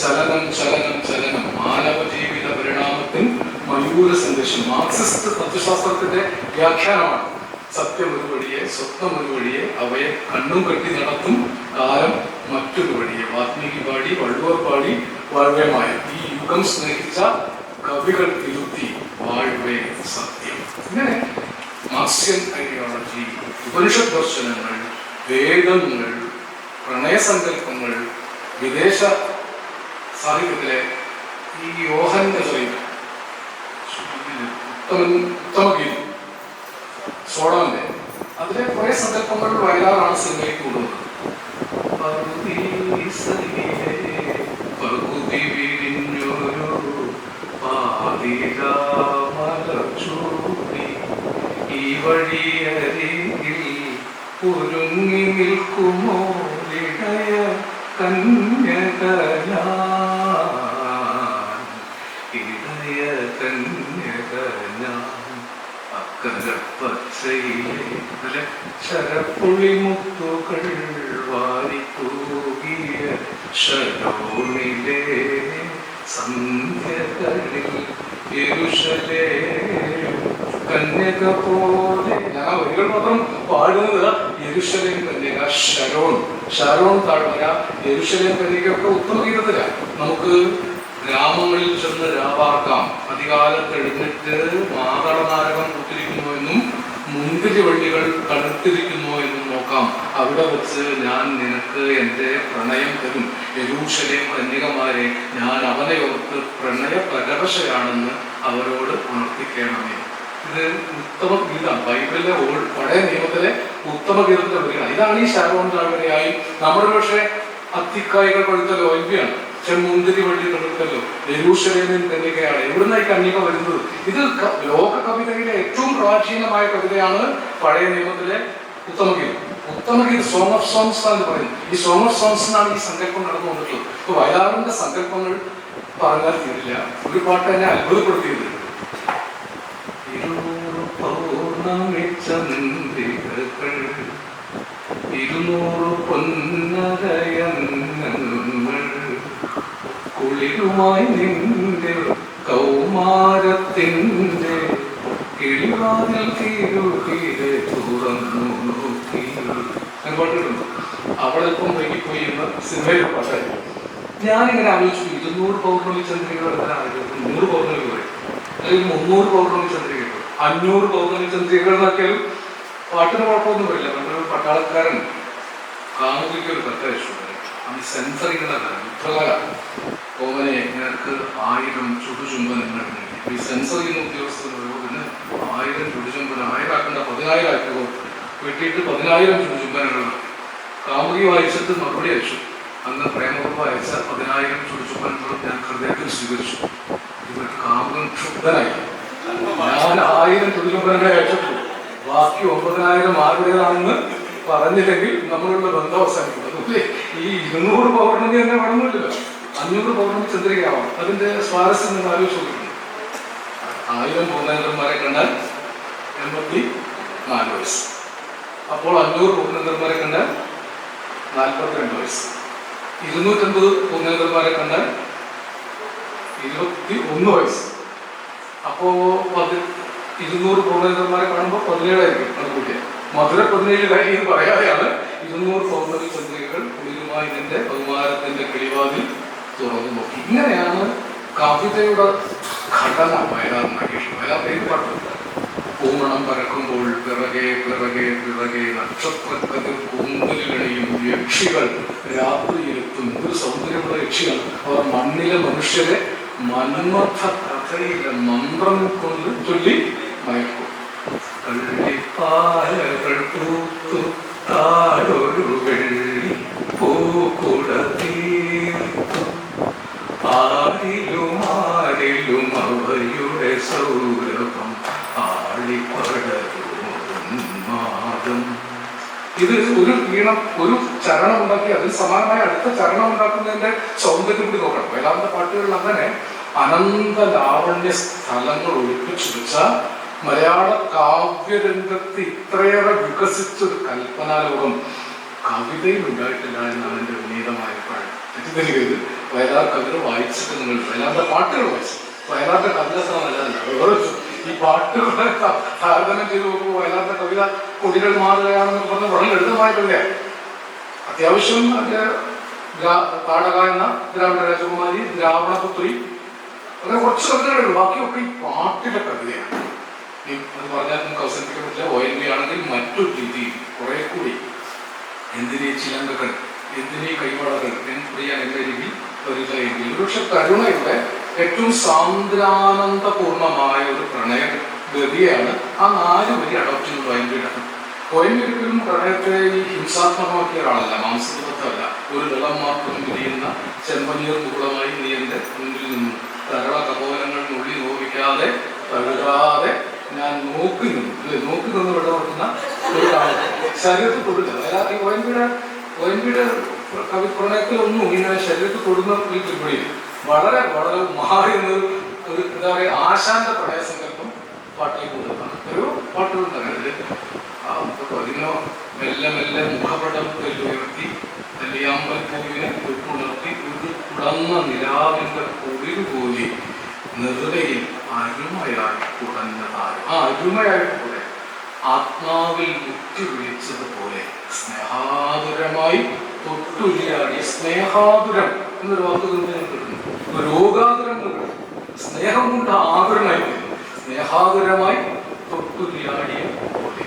ചലനം ചലനം ചലനം, മാനവ ജീവിത പരിണാമത്തിൽ മയൂര സന്ദേശം, മാർക്സിസ്റ്റ് തത്വശാസ്ത്രത്തിന്റെ വ്യാഖ്യാനമാണ്. സത്യം ഒരു വഴിയെ, സ്വപ്നം ഒരു വഴിയെ, അവയെ കണ്ണും കെട്ടി നടത്തും കാലം മറ്റൊരു വഴിയെ. വാൽമീകി പാടി, വള്ളുവർ പാടി, വാഴ്വേമായ ഈ യുഗം സ്നേഹിച്ച കവികൾ തിരുത്തി വാഴ്വേ സത്യം. ഇങ്ങനെ മാർക്സിയൻ ഐഡിയോളജി, ഉപനിഷത് ദർശനങ്ങൾ, വേദങ്ങൾ, പ്രണയസങ്കല്പങ്ങൾ, വിദേശ സാഹിത്യത്തിലെ ഈ യോഹന്റെ ഉത്തമഗീതം സോളമന്റെ അതിലെ കുറെ സങ്കല്പങ്ങൾ വയലാറാണ് സിനിമയ്ക്ക് കൊണ്ടുവന്നത്. ഈ വഴിയരികിൽ ഒരുങ്ങി നിൽക്കുമോ ഇടയ ഇടയ കന്യകനാൻ അക്കരപ്പച്ചയിലെ ശരപ്പുളിമുത്തുകൾ വാരിത്തൂകിയ ശരോണിലെ സന്ധ്യകളിൽ യെരൂശലേം കന്യക പോലെ. ഞാൻ ആ വരികൾ മാത്രം പാടുന്നത് യെരൂശലേം കന്യക, ഷരോൺ താഴ്വര, യെരൂശലേം കന്യകയൊക്കെ ഉത്തമഗീതത്തിലാണ്. നമുക്ക് ഗ്രാമങ്ങളിൽ ചെന്ന് രാവാർക്കാം, അധികാലത്ത് എഴുന്നേറ്റ് മാതളനാരകം പൂത്തിരിക്കുന്നു എന്നും മുന്തിരി വള്ളികൾ കടുത്തിരിക്കുന്നു എന്നും നോക്കാം. അവിടെ വെച്ച് ഞാൻ നിനക്ക് എൻ്റെ പ്രണയം തരും. യെരൂശലേം കന്യകമാരെ, ഞാൻ അവനെ ഓർത്ത് പ്രണയ പരവശയാണെന്ന് അവരോട് ഉണർത്തിക്കണമേ. ഇത് ഉത്തമ ഗീതമാണ്. ബൈബിളിലെ പഴയ നിയമത്തിലെ ഉത്തമ ഗീതത്തിന്റെ വരികളാണ്. ഇതാണ് ഈ ശാരോൺ താഴ്വരയായി. നമ്മുടെ പക്ഷേ അത്തിക്കായ്കൾ കൊടുത്തല്ലോ ഒൻപിയാണ്, ചെമ്മുന്തിരി വള്ളി കൊടുത്തല്ലോ യെരൂശലേമിൻ കന്യകയാണ്. എവിടുന്നായി കന്യക വരുന്നത്? ഇത് ലോക കവിതയിലെ ഏറ്റവും പ്രാചീനമായ കവിതയാണ് പഴയ നിയമത്തിലെ ഉത്തമഗീതം. ഉത്തമഗീതം സോങ് ഓഫ് സോങ്സ് എന്ന് പറയുന്നത്. ഈ സോങ് ഓഫ് സോങ്സിനാണ് ഈ സങ്കല്പം നടന്നു വന്നിട്ടുള്ളത്. ഇപ്പൊ വയലാറിന്റെ സങ്കല്പങ്ങൾ പറഞ്ഞാൽ തീരില്ല. ഒരു പാട്ട് എന്നെ അത്ഭുതപ്പെടുത്തിയത്, ചന്ദ്രികകൾ 200 പൊന്നരയങ്ങൾ കുളിരുമായി നിന്റെ കൗമാരത്തിൻ്റെ കിളിവാതിൽ തിരുകിരെ തുറന്നു നോക്കി. ഞാൻ പാട്ടിട്ടുണ്ട്. അവളെപ്പം വൈകിപ്പോയി എന്ന സിനിമയിലെ പാട്ടായിരുന്നു. ഞാനിങ്ങനെ ആലോചിച്ചു, 200 പൗർണമി ചന്ദ്രികൾ എത്രയാണ്? 100 പൗർണമി പറയും, അല്ലെങ്കിൽ 300 പൗർണമി ചന്ദ്രികൾ, 500 പൗർണമി ചന്ദ്രികൾ എന്നൊക്കെയാലും പാട്ടിന് കുഴപ്പമൊന്നും വരില്ല. പണ്ടൊരു പട്ടാളക്കാരൻ കാമുകിക്ക് ഒരു കത്തയച്ചു. അത് സെൻസറിങ്ങനെ യുദ്ധകല ഓമനെ നിനക്ക് 1000 ചുടുചുംബനങ്ങൾ. ഈ സെൻസർ ചെയ്യുന്ന ഉദ്യോഗസ്ഥന് 1000 ചുടുചുംബനം, 1000 ആക്കേണ്ട 10,000 ആക്കിയോ, വെട്ടിയിട്ട് 10,000 ചുടുചുംബനങ്ങൾ. കാമുകി വായിച്ചിട്ട് മറുപടി അയച്ചു, അന്ന് പ്രേമകുറുപ്പ് അയച്ച 10,000 ചുടുചുംബനങ്ങളും ഞാൻ ഹൃദയത്തിൽ സ്വീകരിച്ചു. ഇവർക്ക് കാമുകൻ ക്ഷുബ്ധനായി. ഞാൻ 1000 ചുടുചുംബനങ്ങളെ അയച്ചിട്ടു, ബാക്കി 9,000 ആരുടേതാണെന്ന് പറഞ്ഞില്ലെങ്കിൽ നമ്മളുള്ള ബന്ധം അവസാനിക്കും. അതുപോലെ ഈ 200 പൗർണമി തന്നെ വേണമെന്നില്ലല്ലോ, 500 പൗർണമി ചന്ദ്രികയാവാം. അതിന്റെ സ്വാരസ്യം നിങ്ങൾ ആലോചിച്ച് നോക്കുന്നു. 1000 പൂർണ്ണേന്ദ്രന്മാരെ കണ്ടാൽ 84 വയസ്സ്. അപ്പോൾ 500 പൂർണ്ണേന്ദ്രന്മാരെ കണ്ടാൽ 42 വയസ്സ്. 250 പൂർണ്ണേന്ദ്രന്മാരെ കണ്ടാൽ 21 വയസ്സ്. അപ്പോ 200 പൂർണ്ണേന്ദ്രന്മാരെ കാണുമ്പോൾ 17 ആയിരിക്കും കണക്കൂട്ടിയ. മധുര 17 കാര്യം പറയാതെയാണ് 200 പൗർണമി ചന്ദ്രികകൾ കുളിരുമായി നിന്റെ ബഹുമാനത്തിന്റെ കിളിവാതിൽ തുറന്നു നോക്കി. ഇങ്ങനെയാണ് കവിതയുടെ ഘടന വയലാർ മഹേഷ്. വയലാർ പേര് പാട്ട്, പൂമണം പരക്കുമ്പോൾ പിറകെ പിറകെ പിറകെ നക്ഷത്രക്കതിർ കൂന്തലിലണിയും യക്ഷികൾ രാത്രിയിലെത്തും. ഒരു സൗന്ദര്യമുള്ള യക്ഷികൾ. അവർ മണ്ണിലെ മനുഷ്യരെ മന്മഥ കഥയിലെ മന്ത്രം കൊണ്ട് ചൊല്ലി മയക്കും. കള്ളിപ്പാലകൾ പൂത്തു താഴൊരു വെള്ളി പൂക്കുട തീർത്തു, ആരിലും ആരിലും അവയുടെ സൗരഭം ആളിപ്പടരുമാതം. ഇത് ഒരു ഈണം, ഒരു ചരണം ഉണ്ടാക്കി അതിൽ സമാനമായ അടുത്ത ചരണം ഉണ്ടാക്കുന്നതിന്റെ സൗന്ദര്യം കൂടി നോക്കണം. വയലാറിന്റെ പാട്ടുകളിൽ അങ്ങനെ അനന്ത ലാവണ്യ സ്ഥലങ്ങൾ ഒളിപ്പിച്ചു വെച്ച മലയാള കാവ്യരംഗത്ത് ഇത്രയേറെ വികസിച്ചൊരു കൽപ്പനാലോകം കവിതയിൽ ഉണ്ടായിട്ടില്ല എന്നാണ് എൻ്റെ വിനീതമായ അഭിപ്രായം. തെറ്റിദ്ധരിക്കരുത്. വയലാർ കവിത വായിച്ചിട്ട് നിങ്ങൾ വയലാറിന്റെ പാട്ടുകൾ വായിച്ചു. വയലാറിന്റെ കവിത നല്ലതല്ല. വേറെ ഈ പാട്ടുകളെ താരതമ്യം ചെയ്ത് നോക്കുമ്പോൾ വയലാറിന്റെ കവിത കൊടികൾ മാറുകയാണെന്ന് പറഞ്ഞ് വളരെ ലളിതമായ കവിതയാണ്. അത്യാവശ്യം അതിന്റെ താടക എന്ന ദ്രാവിഡ രാജകുമാരി, ദ്രാവണപുത്രി, അങ്ങനെ കുറച്ച് കവിതകളുണ്ട്. ബാക്കിയൊക്കെ ഈ പാട്ടിലെ കവിതയാണ്. അത് പറഞ്ഞാൽ നമുക്ക് അവസാനിപ്പിക്കാൻ പറ്റില്ല. ONV ആണെങ്കിൽ മറ്റൊരു രീതിയിൽ കുറെ കൂടി എന്തിനീ ചിലങ്കകൾ, എന്തിനീ കൈവളകൾ എന്ന് എന്ന രീതിയിൽ വരിക എങ്കിൽ ഒരുപക്ഷെ കരുണയുടെ ഏറ്റവും സാന്ദ്രാനന്ദപൂർണമായ ഒരു പ്രണയ ഗതിയാണ് ആ 4 വരി അഡോപ്റ്റ് ചെയ്യുന്നത് ONV-യുടെ. ONV ഒരിക്കലും പ്രണയത്തെ ഈ ഹിംസാത്മകമാക്കിയ ഒരാളല്ല, മാംസബദ്ധമല്ല. ഒരു വെള്ളം മാത്രം വിരിയുന്ന ചെമ്പനീർ മുകുളമായി നീ എൻ്റെ മുന്നിൽ നിന്നു, തരള കപോലങ്ങൾ നുള്ളി നോവിക്കാതെ തഴുകാതെ ഞാൻ നോക്കി നിന്നു. നോക്കി നിന്ന് വെള്ളം കൊടുക്കുന്ന ഒരു കാലം ശരീരത്തിൽ തൊടില്ല. ഈ ONV-യുടെ കവി പ്രണയത്തിലൊന്നും ഇങ്ങനെ ശരീരത്തിൽ തൊടുന്ന ഒരു തിരുമണിയിൽ വളരെ വളരെ മാറിയുന്ന ഒരു എന്താ പറയുക ആശാന്റെ പ്രണയ സങ്കല്പം പാട്ടിലേക്ക് കൊടുക്കുന്നതാണ്. ഒരു പാട്ടുകൾ പറയുന്നത് അതിനോ മെല്ലെ മെല്ലെ മുഖപടത്തിൽ ഉയർത്തി നെല്ലിയാമ്പൽ പൂവിനെ ഉൾപ്പുണർത്തി ഒരു കുടന്ന നിലാവിന്റെ കുളിരു പോലി നെറുകയിൽ അരുമയായി കുടഞ്ഞതായി. ആ അരുമയായിട്ട് കൂടെ ആത്മാവിൽ മുറ്റി വിളിച്ചതുപോലെ സ്നേഹാതുരമായി തൊട്ടുരിയാടി. സ്നേഹാതുരം എന്നൊരു വാക്ക് തന്നെ ഞാൻ കേൾക്കുന്നു. രോഗാതുരങ്ങൾ സ്നേഹം കൊണ്ട് ആതുരനായി, സ്നേഹാതുരമായി തൊട്ടുരിയാടിയ പോലെ.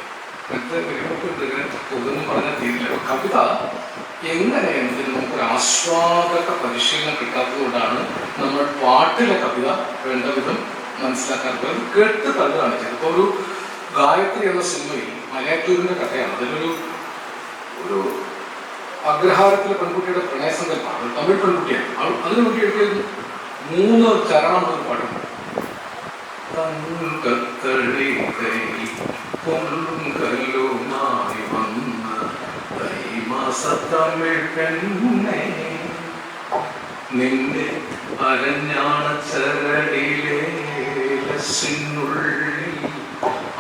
ഒന്നും പറഞ്ഞാൽ തീരില്ല. കവിത എങ്ങനെയെങ്കിലും നമുക്കൊരു ആസ്വാദക പരിശീലനം കിട്ടാത്തത് കൊണ്ടാണ് നമ്മൾ പാട്ടിലെ കവിത വേണ്ട വിധം മനസ്സിലാക്കാത്തത്. കേട്ട് തള്ളതാണ് ചെയ്തത്. ഇപ്പോൾ ഒരു ഗായത്രി എന്ന സിനിമയിൽ മലയാറ്റൂരിന്റെ കഥയാണ്. അതിലൊരു ഒരു അഗ്രഹാരത്തിലെ പെൺകുട്ടിയുടെ പ്രണയസങ്കല്പമാണ്. ഒരു തമിഴ് പെൺകുട്ടിയാണ്. അതിനു വേണ്ടി എഴുതിയത് 3 ചരണം ഒരു പാട്ടുണ്ട്. പൊങ്കല്ലുമായി വന്ന തൈമാസത്തമിഴ് പെണ്ണെ, നിന്റെ അരഞ്ഞാണ ചരടിലെ ലസ്സിനുള്ളിൽ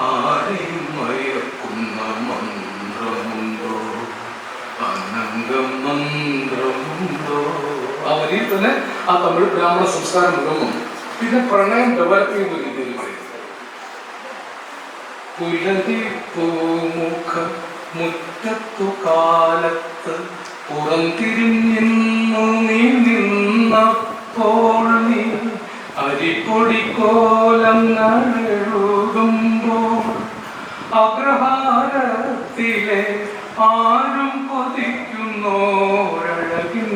ആരെയും മയക്കുന്ന മന്ത്രമുണ്ടോ, അനംഗം മന്ത്രമുണ്ടോ. ആ വരിയിൽ തന്നെ ആ തമിഴ് ബ്രാഹ്മണ സംസ്കാരം മുഴുവൻ. പിന്നെ പ്രണയം ഡെവലപ്പ് ചെയ്യുന്ന രീതിയിൽ പറയുന്നത്, പുലരി പൂമുഖ മുറ്റത്തു കാലത്ത് പുറംതിരിഞ്ഞു നീ നിന്നപ്പോൾ, നീ അരിപ്പൊടി കോലങ്ങൾ എഴുതുമ്പോൾ, അഗ്രഹാരത്തിലെ ആരും കൊതിക്കുന്നോരഴകിൻ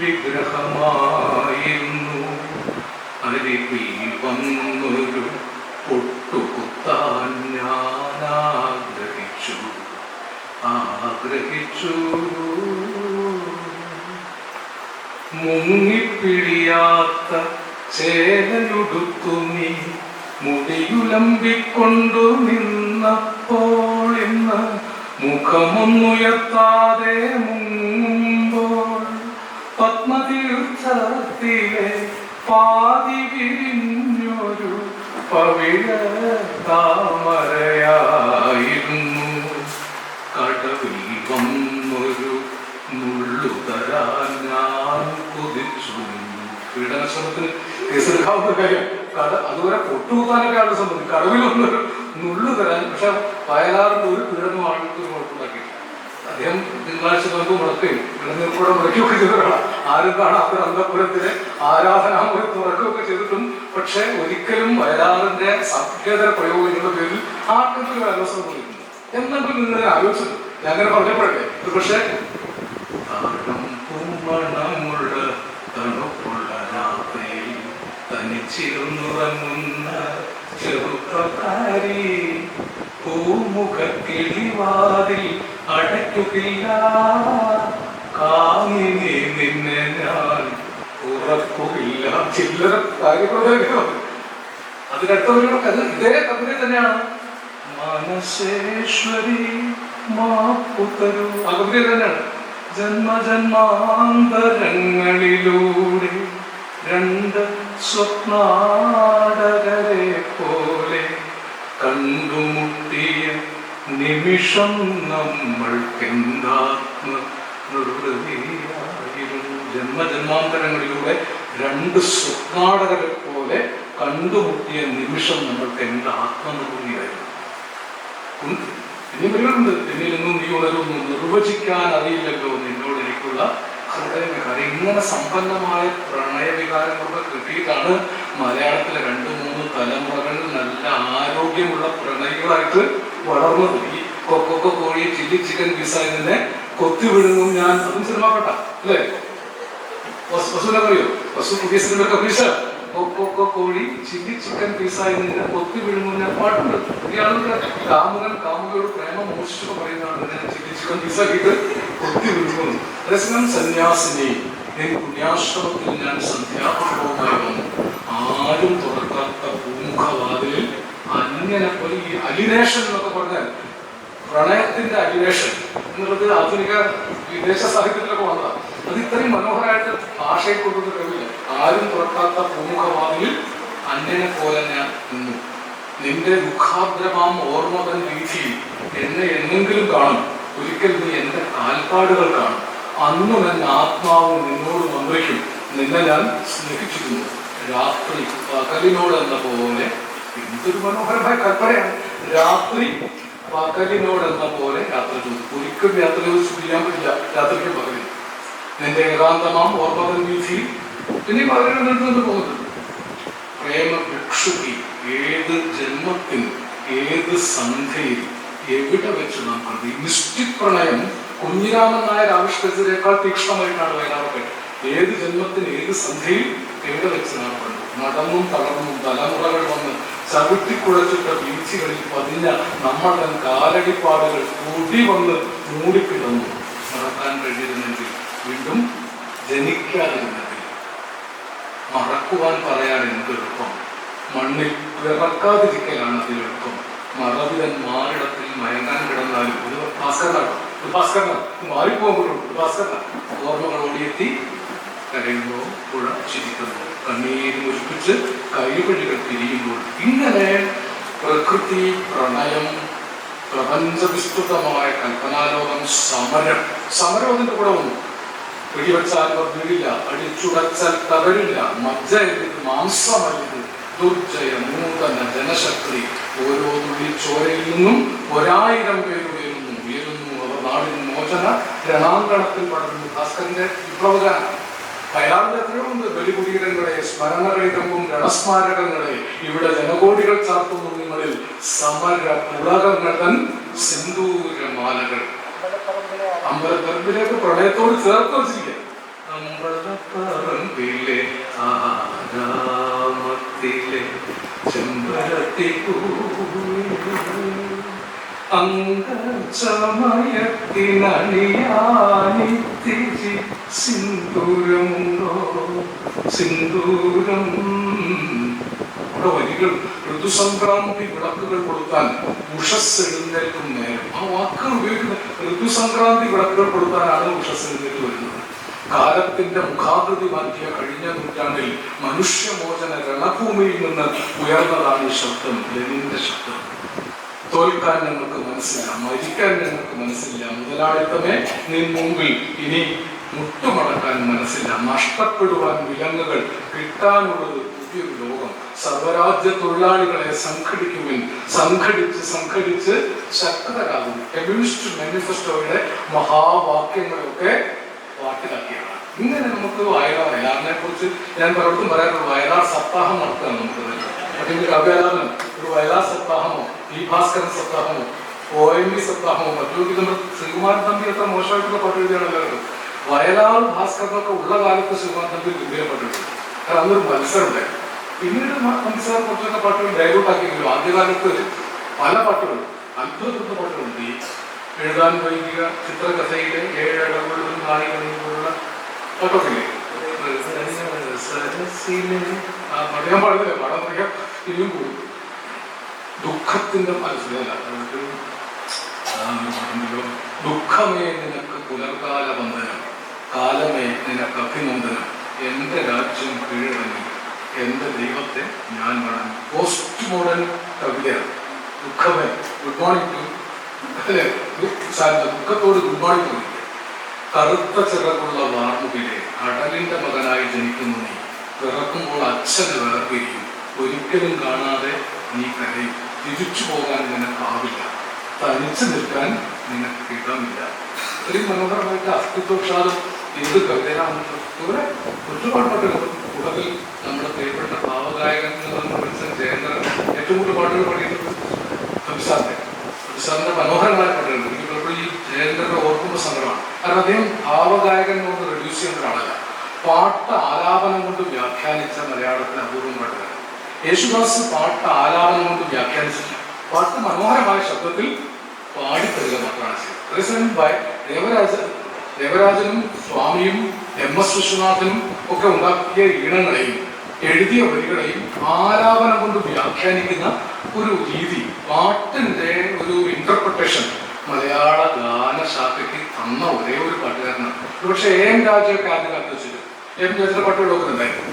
വിഗ്രഹമായിരുന്നു. അരികിൽ വന്നൊരു പൊട്ടുകുത്താൻ ഞാൻ ആഗ്രഹിച്ചു. മുങ്ങിപ്പിടിയാത്ത ചേലയുടുത്തു നീ മുടിയുലമ്പിക്കൊണ്ടു നിന്നപ്പോൾ, ഇന്ന് മുഖമൊന്നുയർത്താതെ മുങ്ങുമ്പോൾ, പത്മതീർത്ഥത്തിലെ പാതി വിരിഞ്ഞൊരു പവിഴ താമരയായിരുന്നു. കടവിൽ വന്നൊരു നുള്ളുതരാൻ ഞാൻ കൊതിച്ചു. പീഡനശ്രമത്തിന് കേസെടുക്കാവുന്ന കാര്യം. അതുവരെ പൊട്ടുകൂത്താനൊക്കെ ആളുടെ സംബന്ധിക്കും. കടവിൽ വന്നൊരു നുള്ളു തരാൻ. പക്ഷെ വയലാറിന്റെ ഒരു പീഡനം ആൾക്ക് കുഴപ്പമുണ്ടാക്കി. അദ്ദേഹം തിങ്കളാഴ്ച നോമ്പ് മുടക്കുകയും ഇളനീർക്കൂടെ മുടക്കുകയൊക്കെ ചെയ്തതാണ്. ആരും കാണാത്ത അന്തപുരത്തിലെ ആരാധനാമൂലം തുറക്കുകയൊക്കെ ചെയ്തിട്ടും പക്ഷെ ഒരിക്കലും വയലാറിന്റെ സഭ്യതര പ്രയോഗങ്ങളുടെ പേരിൽ ആർക്കെങ്കിലും ആലോചന തോന്നിയിരുന്നു. എന്നെങ്കിലും നിങ്ങളെ ആലോചിച്ചു. ഞാൻ അങ്ങനെ പറഞ്ഞപ്പോഴല്ലേ പക്ഷെ പൂമണമുള്ള തണുപ്പുള്ള രാത്രിയിൽ തനിച്ചിരുന്നുറങ്ങുന്ന ചെറുപ്പക്കാരി പൂമുഖക്കിളിവാതിൽ അടയ്ക്കുകയില്ല. കാമിനി നിന്നെ ഞാൻ ഉറക്കുകയില്ല. ചില്ലറ കാര്യങ്ങളൊക്കെ അതിനടുത്തവരോടൊക്കെ അത് ഇതേ കവിത തന്നെയാണ്. മനശേശ്വരി മാപ്പുതരൂ, ആ കവിത തന്നെയാണ്. ജന്മജന്മാന്തരങ്ങളിലൂടെ 2 സ്വപ്നാടകരെ പോലെ കണ്ടുമുട്ടിയ നിമിഷം നമ്മൾക്കെന്താത്മ നിർവൃതിയായിരുന്നു. ജന്മജന്മാന്തരങ്ങളിലൂടെ 2 സ്വപ്നാടകരെ പോലെ കണ്ടുമുട്ടിയ നിമിഷം നമ്മൾക്ക് എൻ്റെ ആത്മനിർവൃതിയായിരുന്നു. ഇനി വരുന്നുണ്ട്. എന്നിലൊന്നും നീ ഉണരുന്നു, നിർവചിക്കാൻ അറിയില്ലല്ലോ നിന്നോട് എനിക്കുള്ള ഹൃദയവികാരം. ഇങ്ങനെ സമ്പന്നമായ പ്രണയവികാരങ്ങളൊക്കെ കിട്ടിയിട്ടാണ് മലയാളത്തിലെ 2-3 തലമുറകൾ നല്ല ആരോഗ്യമുള്ള പ്രണയികളായിട്ട് വളർന്നത്. ഈ കൊക്കൊക്കെ കോഴി ചില്ലി ചിക്കൻ പീസായതിനെ കൊത്തി വിഴുങ്ങും ഞാൻ. അതും സിനിമപ്പെട്ട അല്ലേ? വസൂല പറയോ? വസു പുതിയ സിനിമയൊക്കെ പീസ കൊക്കൊക്കെ കോഴി ചില്ലി ചിക്കൻ പീസായതിനെ കൊത്തി വിഴുങ്ങും ഞാൻ പാട്ടുണ്ട്. ഇയാളുടെ കാമുകൻ കാമുകയോട് പ്രേമം മോഷിച്ചൊക്കെ പറയുന്നതാണ് ഇങ്ങനെ ചില്ലി ചിക്കൻ പീസാക്കിയിട്ട് കൊത്തി വിഴുങ്ങുന്നു. അതേസമയം സന്യാസിനി പുണ്യാശ്രമത്തിൽ ഞാൻ സന്ധ്യാപൂർവമായി വന്നു. ആരും തുറക്കാത്ത പൂമുഖവാതിലിൽ അന്യനെ പോലെ ഈ അലിനേഷൻ എന്നൊക്കെ പറഞ്ഞാൽ പ്രണയത്തിന്റെ അലിനേഷൻ എന്നുള്ളത് ആധുനിക വിദേശ സാഹിത്യത്തിലൊക്കെ വന്നതാണ്. അത് ഇത്രയും മനോഹരമായിട്ട് ഭാഷയിൽ കൊണ്ടുവന്ന കഴിവില്ല. ആരും തുറക്കാത്ത പൂമുഖവാതിലിൽ അന്യനെ പോലെ ഞാൻ നിന്നു. നിന്റെ മുഖാദ്രമാം ഓർമ്മതൻ രീതിയിൽ എന്നെ എന്നെങ്കിലും കാണും. ഒരിക്കൽ നീ എന്റെ കാൽപ്പാടുകൾ കാണും. അന്നും എന്റെ ആത്മാവ് നിന്നോട് മന്ത്രിക്കും. നിന്നെ ഞാൻ സ്നേഹിച്ചിരുന്നു. രാത്രി പകലിനോടെന്ന പോലെ. എന്തൊരു മനോഹരമായ കൽപ്പനയാണ്. രാത്രി പകലിനോടെന്ന പോലെ യാത്ര ചെയ്തു. ഒരിക്കലും യാത്ര ചെയ്യാൻ പറ്റില്ല രാത്രിക്ക് പകലിൽ. നിന്റെ ഏകാന്തമാം ഓർമ്മകൾ വീഥിയിൽ പിന്നെ വളരെ നിന്ന് പോകുന്നത് പ്രേമ ഭിക്ഷുക്കി ഏത് ജന്മത്തിൽ ഏത് സന്ധ്യയിൽ എവിടെ വെച്ച് നാം കണ്ടു. ഈ മിസ്റ്റിക് പ്രണയം കുഞ്ഞിരാമൻ നായർ ആവിഷ്കരിച്ചതിനേക്കാൾ തീക്ഷ്ണമായിട്ടാണ് വയലാർ. ഏത് ജന്മത്തിന് ഏത് സന്ധ്യയിൽ എവിടെ വെച്ച് നാം കണ്ടു. നടന്നും തളർന്നും തലമുറകൾ വന്ന് ചവിട്ടിക്കുഴച്ചിട്ട വീഴ്ചകളിൽ പതിഞ്ഞ നമ്മളുടെ കാലടിപ്പാടുകൾ കൂടി വന്ന് മൂടിക്കിടന്നു. മറക്കാൻ കഴിയുന്നെങ്കിൽ വീണ്ടും ജനിക്കാതിരുന്നെങ്കിൽ മറക്കുവാൻ പറയാൻ എന്തെളുപ്പം. മണ്ണിൽ പിറക്കാതിരിക്കലാണ് അതിലെളുപ്പം. മറവിതൻ മാറിടത്തിൽ മയങ്ങാൻ കിടന്നാലും ഒരു ഭാസ്കരനാണ് മാറിപ്പോകുമ്പോഴും ഓർമ്മകൾ ഓടിയെത്തി കരയുമ്പോൾ പുഴ ചിരിക്കുന്നു. കണ്ണീരും ഒഴിപ്പിച്ച് കൈവഴികൾ തിരിയുമ്പോൾ ഇങ്ങനെ പ്രകൃതി, പ്രണയം, പ്രപഞ്ചവിസ്തൃതമായ കൽപ്പനാലോകം, സമരം അതിന്റെ കൂടെ വന്നു. വെടിവെച്ചാൽ വീഴില്ല, അടിച്ചുടച്ചാൽ തകരില്ല, മജ്ജ മാംസമല്ലത്, ദുർജയ നൂതന ജനശക്തി. ഓരോ തുള്ളി ചോരയിൽ നിന്നും 1000 പേര് ഉയരുന്നു. അവർ നാടിന് മോചന രണാങ്കണത്തിൽ പടരുന്നു. ഭാസ്കരന്റെ വിപ്ലവഗാനം. വയലാറിന്റെ എത്രയോ ഉണ്ട്. ബലികുടീരങ്ങളെ, സ്മരണകളിതമ്പും രണസ്മാരകങ്ങളെ, ഇവിടെ ജനകോടികൾ ചാർത്തുന്നു നിങ്ങളിൽ സമര പുളകങ്ങൾ തൻ സിന്ദൂരമാലകൾ. അമ്പലപ്പറമ്പിലേക്ക് പ്രണയത്തോട് ചേർത്ത് വച്ചിരിക്കുക. അമ്പലപ്പറമ്പിലെ ആരാമത്തിലെ ചെമ്പരത്തി അംഗചമയത്തിനണിയാനിത്തിരി സിന്ദൂരമുണ്ടോ സിന്ദൂരം. വരികൾ ഋതുസംക്രാന്തി വിളക്കുകൾ കൊടുത്താൽ ഉഷസ് എഴുന്നേൽക്കും നേരം. ആ വാക്കുകൾ ഉപയോഗിക്കുന്ന ഋതുസംക്രാന്തി വിളക്കുകൾ കൊടുത്താലാണ് ഉഷസ് എഴുന്നേറ്റ് വരുന്നത്. കാലത്തിന്റെ മുഖാകൃതി മാറ്റിയ കഴിഞ്ഞ നൂറ്റാണ്ടിൽ മനുഷ്യമോചന രണഭൂമിയിൽ നിന്ന് ഉയർന്നതാണ് ഈ ശബ്ദം, ലെനിന്റെ ശബ്ദം. തോൽക്കാൻ ഞങ്ങൾക്ക് മനസ്സില്ല, മരിക്കാൻ ഞങ്ങൾക്ക് മനസ്സില്ല, മുതലാളിത്തമേ നിൻ മുമ്പിൽ ഇനി മുട്ടുമടക്കാൻ മനസ്സില്ല, നഷ്ടപ്പെടുവാൻ വിലങ്ങുകൾ, കിട്ടാനുള്ളത് പുതിയൊരു ലോകം. സർവരാജ്യ തൊഴിലാളികളെ സംഘടിക്കുവിൻ, സംഘടിച്ച് ശക്തരാകും. കമ്മ്യൂണിസ്റ്റ് മാനിഫെസ്റ്റോയുടെ മഹാവാക്യങ്ങളൊക്കെ പാട്ടിലാക്കിയാണ്. ഇങ്ങനെ നമുക്ക് വയലാറിനെ കുറിച്ച് ഞാൻ പലർക്കും പറയാറുള്ളൂ. വയലാർ സപ്താഹം നടത്തുകയാണ് നമുക്ക്. അതിന്റെ കാവ്യാലാപനം ഒരു വയലാർ സപ്താഹമോ, ഈ ഭാസ്കരൻ സപ്താഹമോ, OMV സപ്താഹമോ, മറ്റൊരു നമ്മൾ ശ്രീകുമാരൻ തമ്പി എത്ര മോശമായിട്ടുള്ള പാട്ട് എഴുതിയാണല്ലോ. വയലാർ ഭാസ്കരനൊക്കെ ഉള്ള കാലത്ത് ശ്രീകുമാരൻ തമ്പി ഗംഭീര പാട്ട് എഴുതി. കാരണം അന്നൊരു മത്സരമുണ്ട്. പിന്നീട് മനസ്സിലാർ കുറച്ചൊക്കെ പാട്ടുകൾ ഡൈവേർട്ട് ആക്കിയെങ്കിലും ആദ്യകാലത്ത് പല പാട്ടുകളും അത്ഭുതപ്പെടുന്ന പാട്ടുകളുണ്ട്. ഈ എഴുതാൻ വൈകിയ ചിത്രകഥയിലെ 7 ഇടവുകളും നാളികളും പോലുള്ള പാട്ടൊക്കെ ഇല്ലേ? പഠിക്കാൻ പാടില്ല, പാടാൻ പഠിക്കാൻ ഇനിയും പോകും. ദുഃഖത്തിന്റെ മനസ്സിലല്ല, ദുഃഖമേ നിനക്ക് പുലർകാല വന്ദനം, കാലമേ നിനക്ക് അഭിനന്ദനം, എന്റെ രാജ്യം കീഴടങ്ങി, എന്റെ ദൈവത്തെ ഞാൻ വണങ്ങി. പോസ്റ്റ് മോഡേൺ കവിതയാണ്. ദുഃഖമേ, ഗുഡ് മോർണിംഗ് ടു അല്ലേ, ദുഃഖത്തോട് ഗുഡ് മോർണിംഗ് തോന്നി. കറുത്ത ചിറകുള്ള വാർമുകിലെ അടലിന്റെ മകനായി ജനിക്കുന്നു നീ. പിറക്കുമ്പോൾ അച്ഛന് വേർപിരിയും, ഒരിക്കലും കാണാതെ നീ കരയും. തിരിച്ചു പോകാൻ നിനക്കാവില്ല, തനിച്ചു നിൽക്കാൻ നിനക്ക് ഇടമില്ല. ഇത്രയും മനോഹരമായിട്ട് അസ്തിത്വക്ഷാദം ഏത് കവിതയിലാണെന്ന് ഇവിടെ ഒരുപാട് പാട്ടുകൾ. കൂടുതൽ നമ്മുടെ പ്രിയപ്പെട്ട ഭാവഗായകൻ ജയേന്ദ്രൻ ഏറ്റവും കൂടുതൽ പാട്ടുകൾ പാടിയിട്ടുള്ളത് കവിസാറിന്റെ മനോഹരമായ പാട്ടുകൾ. എനിക്ക് പലപ്പോഴും ഈ ജയേന്ദ്രനെ ഓർക്കുമ്പോൾ സങ്കടമാണ്. കാരണം അദ്ദേഹം ഭാവഗായകൻ കൊണ്ട് റെഡ്യൂസ് ചെയ്യുന്ന ഒരാളല്ല. പാട്ട് ആലാപനം കൊണ്ട് വ്യാഖ്യാനിച്ച മലയാളത്തിൽ അപൂർവം പാട്ടുകൾ. യേശുദാസ് പാട്ട് ആലാപനം കൊണ്ട് വ്യാഖ്യാനിച്ചില്ല. പാട്ട് മനോഹരമായ ശബ്ദത്തിൽ പാടിത്തരിക മാത്രമാണ് ചെയ്തത്. ദേവരാജനും സ്വാമിയും MS വിശ്വനാഥനും ഒക്കെ ഉണ്ടാക്കിയ ഈണങ്ങളെയും എഴുതിയ വരികളെയും ആലാപനം കൊണ്ട് വ്യാഖ്യാനിക്കുന്ന ഒരു രീതി, പാട്ടിന്റെ ഒരു ഇന്റർപ്രിട്ടേഷൻ മലയാള ഗാനശാഖയ്ക്ക് തന്ന ഒരേ ഒരു പാട്ടുകാരനാണ്. പക്ഷെ AM രാജയൊക്കെ ആദ്യ കാലത്ത് വെച്ചിട്ട് AM രാജയുടെ പാട്ടുകളൊക്കെ ഉണ്ടായിരുന്നു.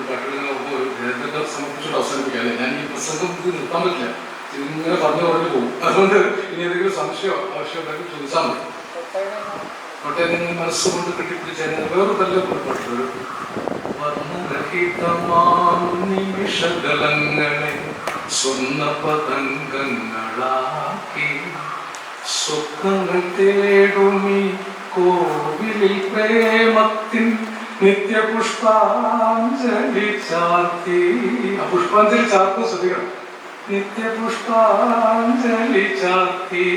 പാട്ടുകൾ സമർപ്പിച്ചിട്ട് അവസാനിപ്പിക്കാതെ ഞാൻ ഈ പ്രസംഗം നിർത്താൻ പറ്റില്ല, ഇങ്ങനെ പറഞ്ഞു പോകും. അതുകൊണ്ട് ഇനി ഏതെങ്കിലും സംശയമോ ആവശ്യമുണ്ടെങ്കിൽ ചോദിച്ചാൽ മതി. കോട്ടയം നിങ്ങൾ മനസ്സുകൊണ്ട് കെട്ടിപ്പിടിച്ച വേറൊരു നല്ല പാട്ടുകൾ. നിമിഷങ്ങളെ സ്വർണ്ണ പതംഗങ്ങളാക്കി സ്വപ്നങ്ങൾ തേടുമീ കോവിലിൽ പ്രേമത്തിൻ നിത്യപുഷ്പാഞ്ജലി ചാർത്തി. ആ പുഷ്പാഞ്ജലി ചാർത്തുന്ന ശ്രദ്ധിക്കണം. നിത്യപുഷ്പാഞ്ജലി ചാർത്തി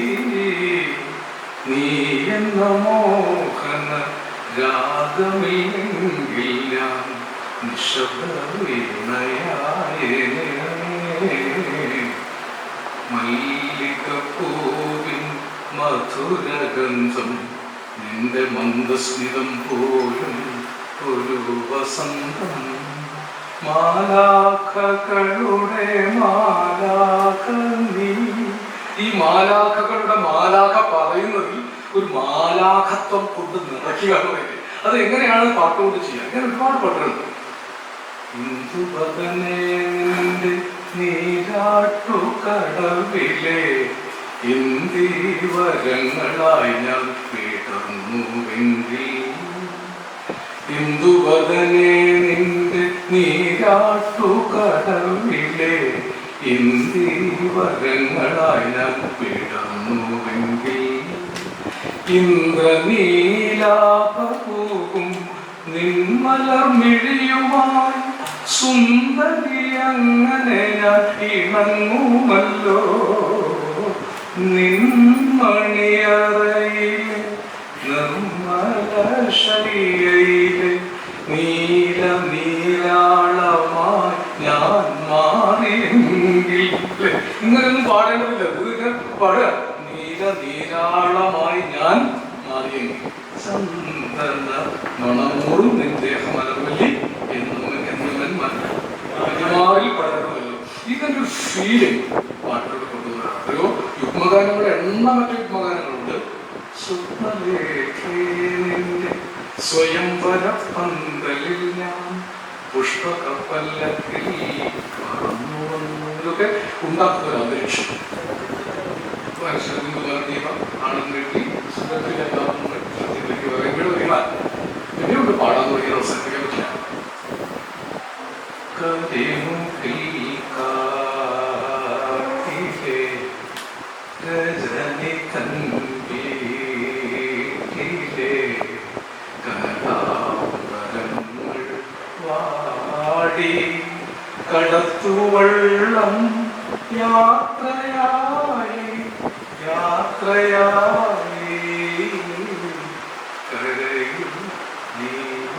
നീ എന്ന മോഹന രാഗമില്ലെങ്കിൽ ഞാൻ നിശബ്ദവീണയായേനെ. മല്ലികപ്പൂവിൻ മധുരഗന്ധം നിന്റെ മന്ദസ്മിതം പോലും ഒരു വസന്തം. മാലാഖകളുടെ മാലാഖ നീ. ഈ മാലാഖകളുടെ മാലാഖ പറയുന്നത് ഒരു മാലാഖത്വം കൊണ്ട് നിറയ്ക്കുക എന്ന് പറയുന്നത്. അത് എങ്ങനെയാണ് പാട്ടുകൊണ്ട് ചെയ്യുക? അങ്ങനെ ഒരുപാട് പാട്ടുകളുണ്ട്. ഇന്ദുപദനേന്റെ നീരാട്ടുകടവിലെ ഇന്ദീവരങ്ങളായി ഞാൻ വിടർന്നുവെങ്കിൽ. ഇന്ദുപദനേ നിന്റെ നീരാട്ടുകടവിലെ ഇന്ദീവരങ്ങളായി ഞാൻ വിടർന്നുവെങ്കിൽ. ഇന്ദ്രനീലാപൂകും നിന്മലർമിഴിയുമായി സുന്ദരി അങ്ങനെ ഞാൻ ഇണങ്ങുമല്ലോ. നിന്മണിയറയിലെ നിർമ്മലശയ്യയിലെ നീല നീരാളമായി ഞാൻ മാറിയെങ്കിൽ. ഇങ്ങനെയൊന്നും പാടേണ്ടതില്ല, ഇത് പാടുക. നീല നീരാളമായി ഞാൻ മാറിയെങ്കിൽ. ചന്ദന മണമൂറും നിന്ദേഹമലർവല്ലി എന്നുമാറിൽ പടരുമല്ലോ. ഇതൊരു ഫീലിംഗ് പാട്ടുകൾ കൊണ്ടുവരാം. ഓരോ യുഗ്മഗാനങ്ങളുടെ മറ്റു യുഗ്മഗാനങ്ങളുണ്ട്. സ്വപ്നലേഖേനിന്റെ സ്വയംവര പന്തലിൽ ഞാൻ പുഷ്പകപ്പല്ലത്തിൽ പറന്നു വന്നു. ഇതൊക്കെ ഉണ്ടാക്കുന്ന ഒരു അന്തരീക്ഷം. ആണെന്നെങ്കിൽ പിന്നെയുണ്ട് പാടാൻ തുടങ്ങിയ അവസരത്തിനെ പറ്റില്ല. രജനി കന്തിയിലെ കലാപരങ്ങൾ വാടി കടത്തുവള്ളം യാത്രയായി യാത്രയായി കരയിൽ നീ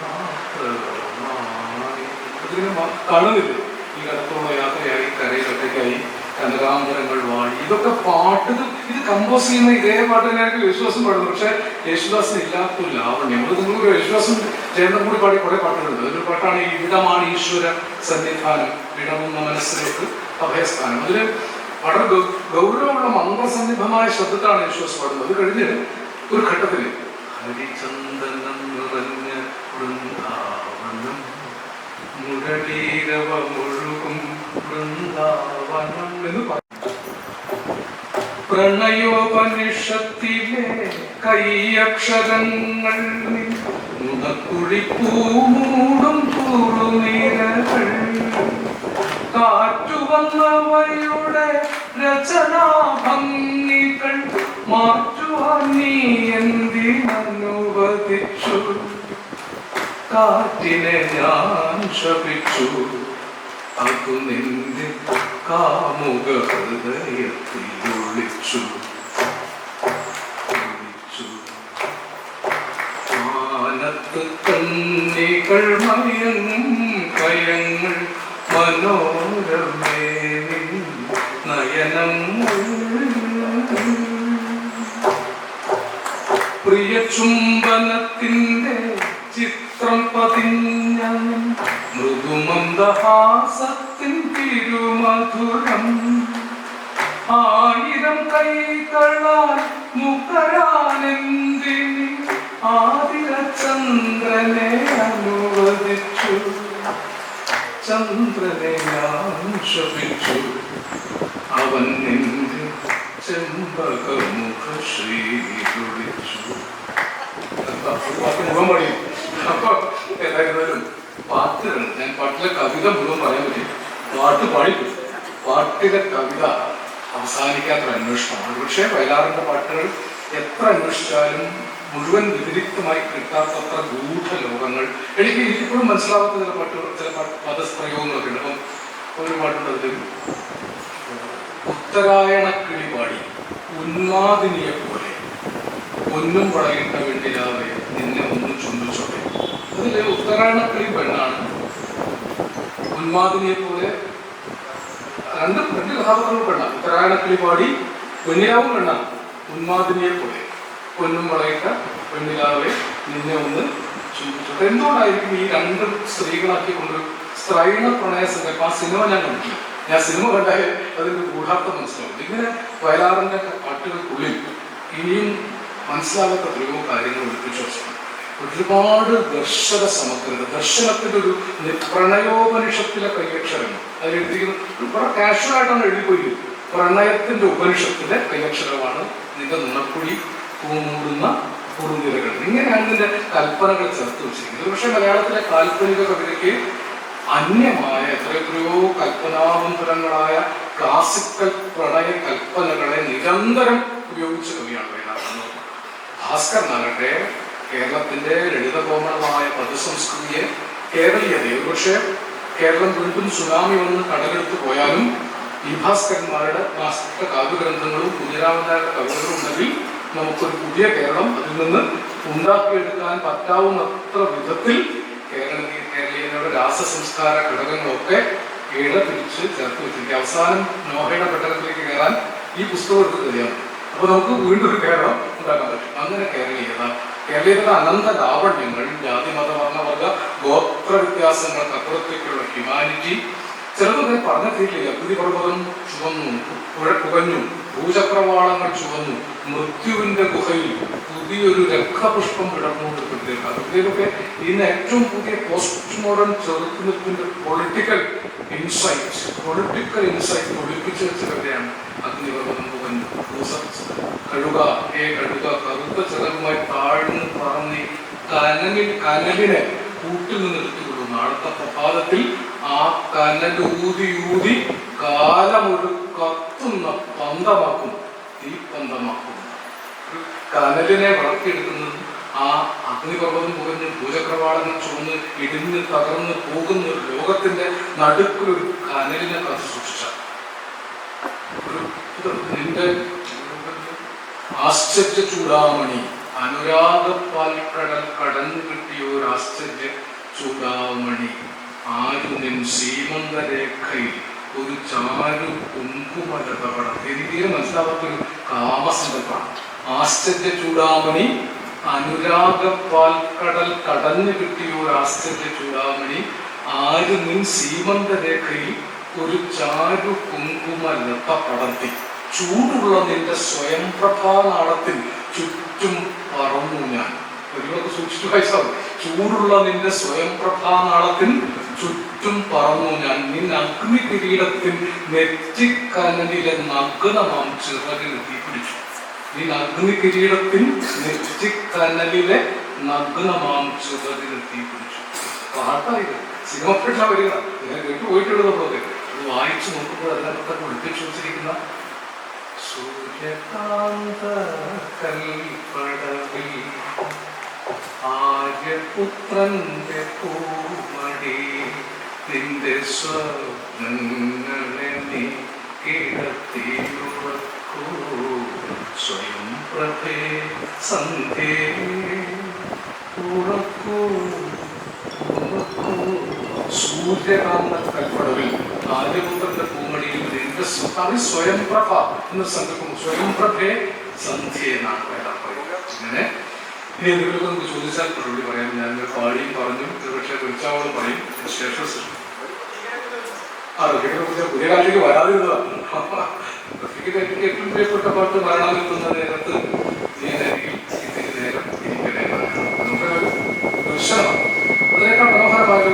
മാത്രമായി. അതിന് കാണുന്നില്ല. ഈ കടത്തോളം യാത്രയായി കരയിൽ ഒറ്റയ്ക്കായി കനകാംബരങ്ങൾ വാഴി. ഇതൊക്കെ പാട്ടുകൾ. ഇത് കമ്പോസ് ചെയ്യുന്ന ഇതേ പാട്ട് തന്നെയായിരിക്കും യേശുദാസും പാടുന്നത്. പക്ഷെ യേശുദാസിന് ഇല്ലാത്തൊരു ലാവണ്യം. അത് നിങ്ങൾക്ക് യേശുദാസും ജയന്തം കൂടി പാടി കുറെ പാട്ടുകളുണ്ട്. അതൊരു പാട്ടാണ് ഈ ഇടമാണ് ഈശ്വര സന്നിധാനം, ഇടമുന്ന മനസ്സിലേക്ക് അഭയസ്ഥാനം. അതിൽ വളരെ ഗൗരവമുള്ള മന്ത്രസന്നിധമായ ശബ്ദത്താണ് യേശുദാസ് പാടുന്നത്. അത് കഴിഞ്ഞ് ഒരു ഘട്ടത്തിൽ ഹരിചന്ദനം നിറഞ്ഞ വൃന്ദാവനം മുരളീരവ മുഴുകും വൃന്ദാവനം എന്ന് പറയും. പ്രണയോപനിഷത്തിലെ കൈയക്ഷരങ്ങൾ നുണക്കുഴിപ്പൂമൂടും പൂറുനീരകൾ കാറ്റുവന്നവയുടെ രചനാഭംഗികൾ മാറ്റുവാൻ നീ എന്തിനനുവദിച്ചു. കാറ്റിനെ ഞാൻ ശപിച്ചു, അതു നിന്റെ കാമുക ഹൃദയത്തിൽ ഒളിച്ചു. മാനത്ത് കണ്ണികൾ മയങ്ങും കയങ്ങൾ മനോരമേ നയനങ്ങൾ. പ്രിയ ചുംബനത്തിന്റെ ചിത്രം പതിഞ്ഞ മൃദുമന്ദഹാസത്തിൻ തിരുമധുരം. ആയിരം കൈകളാൽ മുഖരാനെന്തിന് ആതിരചന്ദ്രനെ അനുവദിച്ചു. ചന്ദ്രനെ ഞാൻ ശപിച്ചു, അവൻ നിന്റെ ചെമ്പകമുഖ ശ്രീവിളിച്ചു. മുഖം പണിയും. അപ്പൊ ഏതായിരുന്നാലും പാട്ടുകൾ, ഞാൻ പാട്ടിലെ കവിത മുഴുവൻ പറയാൻ പറ്റി. പാട്ട് പാടിക്കും. പാട്ടിലെ കവിത അവസാനിക്കാത്തൊരു അന്വേഷണമാണ്. പക്ഷേ വയലാറിൻ്റെ പാട്ടുകൾ എത്ര അന്വേഷിച്ചാലും മുഴുവൻ വ്യതിരിക്തമായി കിട്ടാത്തത്ര ഗൂഢലോകങ്ങൾ എനിക്ക് ഇപ്പോഴും മനസ്സിലാവാത്ത ചില പാട്ടുകൾ, ചില പദപ്രയോഗങ്ങളൊക്കെ ഉണ്ട്. അപ്പം ഒരു പാട്ടുണ്ട്, അതിൽ ഉത്തരായണ കിളിപാടി ഉന്മാദിനിയെ പോലെ ഒന്നും വളയിട്ട വെണ്ടിലാവെ നിന്നെ ഒന്നും ചുണ്ടിച്ചോട്ടെ. അതിൽ ഉത്തരായണ കിളി പെണ്ണാണ്, ഉന്മാദിനിയെ പോലെ രണ്ട് കഥാപാത്രങ്ങൾ പെണ്ണാണ്. ഉത്തരായണ കിളിപാടി വെണ്ണിലാവും പെണ്ണാണ്, ഉന്മാദിനിയെ പോലെ പൊന്നും വളയിട്ട വെണ്ണിലാവെ നിന്നെ ഒന്ന് ചുണ്ടിച്ചോട്ടെ. എന്തുകൊണ്ടായിരിക്കും ഈ രണ്ട് സ്ത്രീകളാക്കിക്കൊണ്ടൊരു സ്ത്രൈണ പ്രണയ സങ്കല്പം? ആ സിനിമ ഞാൻ കണ്ടില്ല, ഞാൻ സിനിമ കണ്ടാൽ അതിൻ്റെ ഗൂഢാർത്ഥം മനസ്സിലാവും. ഇങ്ങനെ വയലാറിൻ്റെ പാട്ടുകൾക്കുള്ളിൽ ഇനിയും മനസ്സിലാകാത്ത എത്രയോ കാര്യങ്ങൾ ഒളിപ്പിച്ചു വെച്ചിട്ടുണ്ട്. ഒരുപാട് ദർശന സമഗ്രത, ദർശനത്തിൻ്റെ ഒരു പ്രണയോപനിഷത്തിലെ കൈയക്ഷരങ്ങൾ അതിലെഴുതിയിരിക്കുന്നത് വളരെ കാഷ്വലായിട്ടാണ് എഴുതിപ്പോയി. പ്രണയത്തിൻ്റെ ഉപനിഷത്തിലെ കൈയക്ഷരമാണ് നിന്റെ നുണക്കുഴി പൂമൂടുന്ന കുറുനിരകൾ. ഇങ്ങനെയാണ് ഇതിൻ്റെ കൽപ്പനകൾ ചേർത്ത് വെച്ചിരിക്കുന്നത്. പക്ഷേ മലയാളത്തിലെ കാൽപ്പനിക കവിതയ്ക്ക് അന്യമായ എത്രയോ കൽപ്പനാബന്ധങ്ങളായ ക്ലാസിക്കൽ പ്രണയ കൽപ്പനകളെ നിരന്തരം ഉപയോഗിച്ച കവിയാണ് വയലാർ. ഭാസ്കരനാകട്ടെ കേരളത്തിന്റെ ലളിതകോമളമായ പദസംസ്കൃതിയെ, കേരളീയതയെ, പക്ഷേ കേരളം വീണ്ടും സുനാമി വന്ന് കടലെടുത്ത് പോയാലും ഈ ഭാസ്കരന്മാരുടെ ക്ലാസിക്കൽ കാവ്യഗ്രന്ഥങ്ങളും കുഞ്ഞിരാമനാരുടെ കവിതകളും ഉണ്ടെങ്കിൽ നമുക്കൊരു പുതിയ കേരളം അതിൽ നിന്ന് ഉണ്ടാക്കിയെടുക്കാൻ പറ്റാവുന്നത്ര വിധത്തിൽ കേരളീയരുടെ രാസസംസ്കാര ഘടകങ്ങളൊക്കെ തിരിച്ച് ചേർത്ത് വെച്ചിരിക്കുക. അവസാനം നോഹയുടെ പെട്ടകത്തിലേക്ക് കയറാൻ ഈ പുസ്തകം എടുത്ത് കഴിയാം. അപ്പൊ നമുക്ക് വീണ്ടും ഒരു കേരളം ഉണ്ടാക്കാൻ പറ്റും. അങ്ങനെ കേരളീയതയുടെ അനന്ത ലാവണ്യങ്ങൾ, ജാതി മത വർണ്ണവർഗ ഗോത്ര വ്യത്യാസങ്ങൾക്ക് അപ്പുറത്തേക്കുള്ള ഹ്യൂമാനിറ്റി, ചിലതൊക്കെ പറഞ്ഞിട്ടില്ല. പ്രതിപർവ്വതം ചുവന്നു, പുകഞ്ഞു, ഭൂചക്രവാളങ്ങൾ ചുവന്നു, മൃത്യുവിന്റെ ഗുഹയിൽ പുതിയൊരു രക്തപുഷ്പം വിടർന്നുകൊണ്ടിരിക്കുന്നത്. അതിലൊക്കെ ഇന്ന് ഏറ്റവും പുതിയ പോസ്റ്റ് മോഡേൺ ചെറുത്തുനിൽപ്പിന്റെ പൊളിറ്റിക്കൽ ഇൻസൈറ്റ് ഒളിപ്പിച്ചു വെച്ച കവിതയാണ് അഗ്നിപർവ്വതം പുകഞ്ഞു. കഴുക കറുത്ത ചിറകുമായി താഴ്ന്നു പറന്നി കനലിനെ കൂട്ടിൽ നിന്ന് എടുത്തുകൊള്ളു. നാളത്തെ പ്രഭാതത്തിൽ ആ കനലൂതി കാലമൊരു കത്തുന്ന പന്തമാക്കും, തീപ്പന്തമാക്കും. ഒരു കനലിനെ വളർത്തിയെടുക്കുന്നത് ആ അഗ്നിപർവ്വതം പുകഞ്ഞ് ഭൂചക്രവാളങ്ങൾ ചുവന്ന് ഇടിഞ്ഞ് തകർന്ന് പോകുന്ന ഒരു ലോകത്തിന്റെ നടുക്കൊരു കനലിനെ കാത്തു സൂക്ഷിച്ച നിന്റെ ആശ്ചര്യ ചൂടാമണി, അനുരാഗപ്പാൽക്കടൽ കടന്നു കിട്ടിയ ഒരു ആശ്ചര്യ ചൂടാമണി, ആരു നിൻ സീമന്തരേഖയിൽ ഒരു ചാരു കുങ്കുമലത പടം. എനിക്ക് മനസ്സിലാവാത്തൊരു കാമസങ്കല്പമാണ്. ആശ്ചര്യ ചൂടാമണി, അനുരാഗപ്പാൽക്കടൽ കടന്നു കിട്ടിയ ഒരു ആശ്ചര്യ ചൂടാമണി, ആരു നിൻ സീമന്തരേഖയിൽ ഒരു ചാരു കുങ്കുമലത പടർത്തി. ചൂടുള്ള നിന്റെ സ്വയംപ്രഭാനാളത്തിൽ ചുറ്റും പറന്നു ഞാൻ. ഒരുപാട് സൂക്ഷിച്ചു വായിച്ചാവും. ചൂടുള്ള നിന്റെ സ്വയംപ്രഭാനാളത്തിൽ ചുറ്റും പറന്നു ഞാൻ. നിൻ അഗ്നി കിരീടത്തിൽ നെറ്റിക്കനലിലെ നഗ്നമാം ചിറകിന് തീപിടിച്ചു. നിൻ അഗ്നി കിരീടത്തിൽ നെറ്റിക്കനലിലെ നഗ്നമാം ചിറകിന് തീപിടിച്ചു. പാട്ടായത് സിനിമപ്പെട്ട വരിക കേട്ടു പോയിട്ടുള്ളതൊക്കെ അത് വായിച്ചു നോക്കുമ്പോൾ അതിനകത്ത് ഒളിപ്പിച്ചു വെച്ചിരിക്കുന്ന സൂര്യകാന്ത കൽപ്പടവിൽ ആര്യപുത്രന്റെ പൂമടി നിന്റെ സ്വപ്നങ്ങളെ നീ കിടത്തിയുറക്കൂ. സ്വയം പ്രഭേ സന്ധ്യേ ഉറക്കൂ. സൂര്യകാന്ത കൽപ്പടവിൽ ആര്യപുത്രന്റെ പൂമടിയിൽ നിന്റെ സ്വയംപ്രഭ എന്ന് സങ്കല്പം. സ്വയംപ്രഭേ സന്ധ്യ എന്നാണ് വയലാർ പറയുന്നത്. ഇങ്ങനെ ഇനി എന്തെങ്കിലും നമുക്ക് ചോദിച്ചാൽ മറുപടി പറയാം. ഞാൻ പാടിയും പറഞ്ഞു, പക്ഷേ വിളിച്ചാവളും പറയും. ശേഷം പുതിയ കാലത്തേക്ക് വരാതിരുന്നതാണ്. എനിക്ക് ഏറ്റവും പ്രിയപ്പെട്ട പാട്ട് മരണാകുന്ന നേരത്ത് നേരം നമുക്കൊരു ദർശനമാണ്. അതിനേക്കാൾ മനോഹരമായൊരു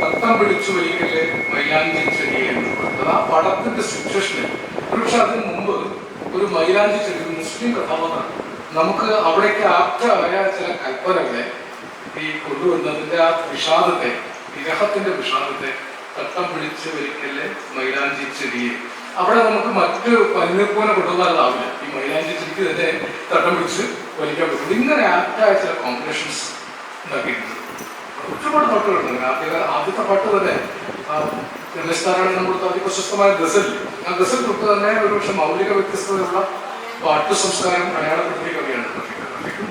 തത്തം പിടിച്ചു വലിക്കല്ലേ മൈലാഞ്ചി ചെടിയെ എന്ന് പറയുന്നത് ആ പടത്തിന്റെ സിറ്റുവേഷനിൽ. പക്ഷെ അതിന് മുമ്പ് ഒരു മൈലാഞ്ചി ചെടി മുസ്ലിം കഥാപാത്രം നമുക്ക് അവിടേക്ക് ആപ്തമായ ചില കൽപ്പനകളെ ഈ കൊണ്ടുവരുന്നതിന്റെ ആ വിഷാദത്തെ, വിരഹത്തിന്റെ വിഷാദത്തെ, തട്ടം പിടിച്ച് വലിക്കല്ലേ മൈലാഞ്ചി ചെടിയെ അവിടെ നമുക്ക് മറ്റ് പനിനീർപ്പൂനെ കൊണ്ടുവന്നാലാവില്ല. ഈ മൈലാഞ്ചി ചുരുക്കി തന്നെ തട്ടം പിടിച്ച് വലിക്കാൻ പറ്റും. ഇങ്ങനെ ആപ്റ്റായ ചില കോമ്പിനേഷൻസ് ഉണ്ടാക്കിയിട്ടുണ്ട്. ഒരുപാട് പാട്ടുകളുണ്ട്. ആദ്യത്തെ പാട്ട് തന്നെ രമേശ് നാരായണൻ കൊടുത്ത അതിപ്രശസ്തമായ ഗസൽ. ആ ഗസൽ തൊട്ട് തന്നെ ഒരുപക്ഷെ മൗലിക വ്യത്യസ്തതയുള്ള പാട്ട് സംസ്കാരം അടയാളപ്പെടുത്തിയ കവിയാണ്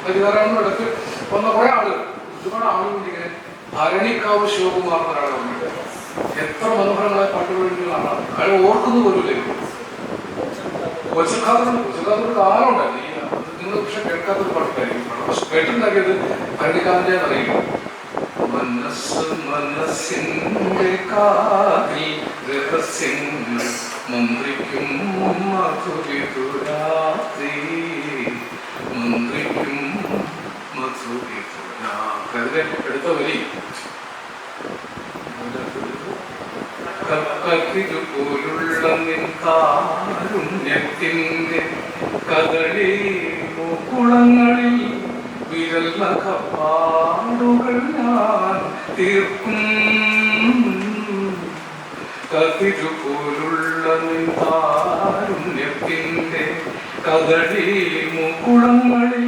ഹരിനാരായണൻ. ഇടയ്ക്ക് വന്ന കുറെ ആളുകൾ, ഒരുപാട് ആളുകളുണ്ട്. ഇങ്ങനെ ഭരണിക്കാവ് ശിവകുമാർ എന്നൊരാളെ വന്നിട്ട് എത്ര മനോഹരമായ പാട്ടുകൾ എഴുതുന്നതാണ്. അയാൾ ഓർക്കുന്നു പോലുമില്ലേ. കൊച്ചക്കാതൊരു കാലം ഉണ്ടായിരുന്നു. നിങ്ങൾ പക്ഷെ കേൾക്കാത്തൊരു പാട്ടുണ്ടായിരിക്കും. പക്ഷെ കേട്ടിട്ടുണ്ടാക്കിയത് ഭരണിക്കാവിന്റെ അറിയില്ല. മനസ്സ് മനസ്സിന്റെ കാതിൽ രഹസ്യങ്ങൾ മന്ത്രിക്കും മധുരിതുരാത്രി, മന്ത്രിക്കും മധുരിതുരാത്രി. അതിലെ എടുത്ത വരി കപ്പത്തിരുപോലുള്ള നിൻ കാരുണ്യത്തിന്റെ കദളി മുകുളങ്ങളിൽ വിരൽ നഖപ്പാടുകൾ ഞാൻ തീർക്കും. കതിരുപോലുള്ള നിൻ കാരുണ്യത്തിന്റെ കദളി മുകുളങ്ങളിൽ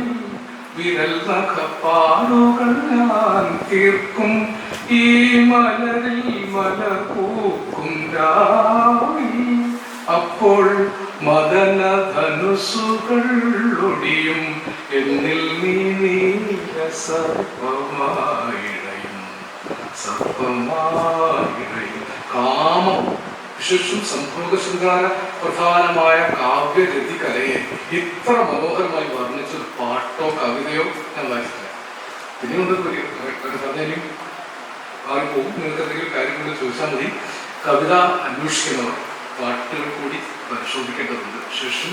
വിരൽ നഖപ്പാടുകൾ ഞാൻ തീർക്കും. ഈ മലരിൽ മലർ പൂക്കും രാവിൽ അപ്പോൾ മദനധനുസുകൾ ഒടിയും. എന്നിൽ നീ നീല സർപ്പമായിടയും, സർപ്പമായിടയും. കാമം വിശേഷം സംഭോഗ ശൃംഗാര പ്രധാനമായ കാവ്യഗതി കലയെ ഇത്ര മനോഹരമായി വർണ്ണിച്ചൊരു പാട്ടോ കവിതയോ ഞാൻ വായിച്ചിട്ടില്ല. പിന്നെയുണ്ട് പറഞ്ഞാലും ആർക്കും നിങ്ങൾക്ക് എന്തെങ്കിലും കാര്യങ്ങൾ ചോദിച്ചാൽ മതി. കവിത അന്വേഷിക്കുന്നവർ പാട്ടുകൾ കൂടി പരിശോധിക്കേണ്ടതുണ്ട്. ശേഷം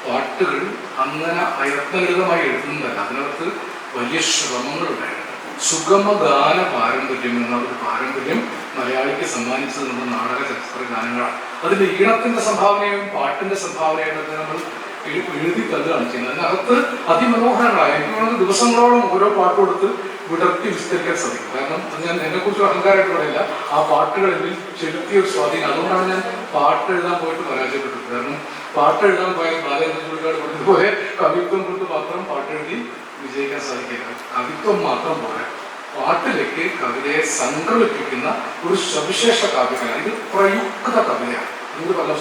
പാട്ടുകൾ അങ്ങനെ അയത്നലളിതമായി എഴുതുന്നതല്ല, അതിനകത്ത് വലിയ ശ്രമങ്ങളുണ്ടായിട്ടുണ്ട്. സുഗമഗാന പാരമ്പര്യം എന്ന ഒരു പാരമ്പര്യം മലയാളിക്ക് സമ്മാനിച്ചത് നമ്മുടെ നാടക ചലച്ചിത്ര ഗാനങ്ങളാണ്. അതിന്റെ ഈണത്തിന്റെ സംഭാവനയും പാട്ടിന്റെ സംഭാവനയായിട്ട് നമ്മൾ എഴുതി തള്ളുകയാണ് ചെയ്യുന്നത്. അതിനകത്ത് അതിമനോഹരങ്ങളായ എനിക്ക് തോന്നുന്നത് ദിവസങ്ങളോളം ഓരോ പാട്ട് കൊടുത്ത് വിടർത്തി വിസ്തരിക്കാൻ സാധിക്കും. കാരണം ഞാൻ എന്നെക്കുറിച്ച് അഹങ്കാരമായിട്ട് പറയില്ല, ആ പാട്ടുകളിൽ ചെലുത്തിയ ഒരു സ്വാധീനം. അതുകൊണ്ടാണ് ഞാൻ പാട്ട് എഴുതാൻ പോയിട്ട് പരാജയപ്പെട്ടത്. കാരണം പാട്ട് എഴുതാൻ പോയാൽ ബാലേന്ദ്ര ചുള്ളിക്കാട് പറഞ്ഞതുപോലെ കവിത്വം കൊണ്ട് മാത്രം പാട്ടെഴുതി വിജയിക്കാൻ സാധിക്കില്ല. കവിത്വം മാത്രം പോരാ, പാട്ടിലേക്ക് കവിതയെ സംക്രമിപ്പിക്കുന്ന ഒരു സവിശേഷ കാവ്യകല. ഇത് പ്രയുക്ത കവിതയാണ്. നിങ്ങൾ പറഞ്ഞ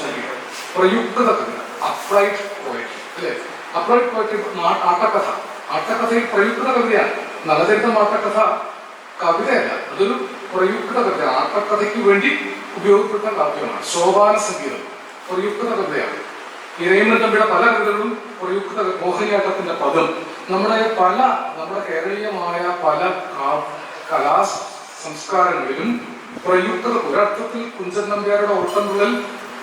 പ്രയുക്ത കവിത, അപ്രൈറ്റ് പോയട്രി അല്ലെ? അപ്രൈറ്റ് പോയട്രി ആട്ടക്കഥ. ആട്ടക്കഥയിൽ പ്രയുക്ത കവിതയാണ്. നളചരിതം ആട്ടക്കഥ കവിതയല്ല, അതൊരു പ്രയുക്ത കവിത. ആട്ടക്കഥയ്ക്ക് വേണ്ടി ഉപയോഗപ്പെട്ട കാവ്യമാണ്. സോപാന സംഗീതം പ്രയുക്ത കവിതയാണ്. ഇരയിമ്മൻ തമ്പിയുടെ പല കവിതകളും പ്രയുക്ത. മോഹിനിയാട്ടത്തിന്റെ പദം നമ്മുടെ കേരളീയമായ പല കലാ സംസ്കാരങ്ങളിലും പ്രയുക്തത. ഒരർത്ഥത്തിൽ കുഞ്ചൻ നമ്പ്യാരുടെ ഓട്ടംതുള്ളൽ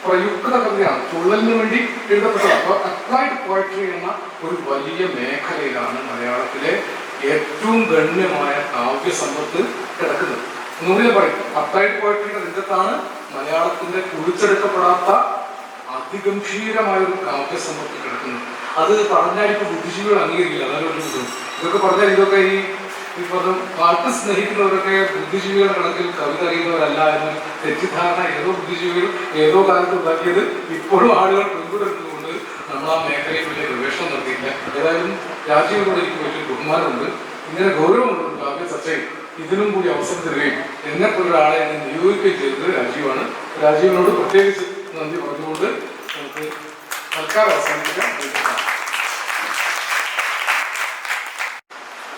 പ്രയുക്ത കവിതയാണ്, തുള്ളലിന് വേണ്ടി എഴുതപ്പെട്ടത്. അപ്പോൾ അപ്ലൈഡ് പോയട്രി എന്ന ഒരു വലിയ മേഖലയിലാണ് മലയാളത്തിലെ ഏറ്റവും ഗണ്യമായ കാവ്യസമ്പത്ത് കിടക്കുന്നത്. ഒന്നുകൂടി പറയും, അപ്ലൈഡ് പോയട്രിയുടെ രംഗത്താണ് മലയാളത്തിന്റെ കുഴിച്ചെടുക്കപ്പെടാത്ത അതിഗംഭീരമായ ഒരു കാവ്യസമ്പത്ത് കിടക്കുന്നത്. അത് പറഞ്ഞാൽ ഇപ്പൊ ബുദ്ധിജീവികൾ അംഗീകരിക്കില്ല. അതാണ് ഒരു ബുദ്ധിമുട്ട്. ഇതൊക്കെ പറഞ്ഞാൽ ഇതൊക്കെ ഈ പറഞ്ഞ പാട്ട് സ്നേഹിക്കുന്നവരൊക്കെ ബുദ്ധിജീവികളുടെ കണക്കിൽ കവിത അറിയുന്നവരല്ല എന്ന് തെറ്റിദ്ധാരണ ഏതോ ബുദ്ധിജീവികൾ ഏതോ കാലത്ത് ഉണ്ടാക്കിയത് ഇപ്പോഴും ആളുകൾ പിന്തുടരുന്നതുകൊണ്ട് നമ്മൾ ആ മേഖലയിൽ വലിയ ഗവേഷണം നടത്തിയില്ല. ഏതായാലും രാജീവിനോട് എനിക്ക് വലിയൊരു ബഹുമാനമുണ്ട്. ഇങ്ങനെ ഗൗരവമുള്ള ഒരു കാവ്യ ചർച്ചയിൽ ഇതിനും കൂടി അവസരം തരികയും എന്നെപ്പോലൊരാളെ എന്നെ നിയോഗിക്കുകയും ചെയ്തത് രാജീവാണ്. രാജീവിനോട് പ്രത്യേകിച്ച് നന്ദി പറഞ്ഞുകൊണ്ട് നമുക്ക് സർക്കാർ അവസാനിപ്പിക്കാം.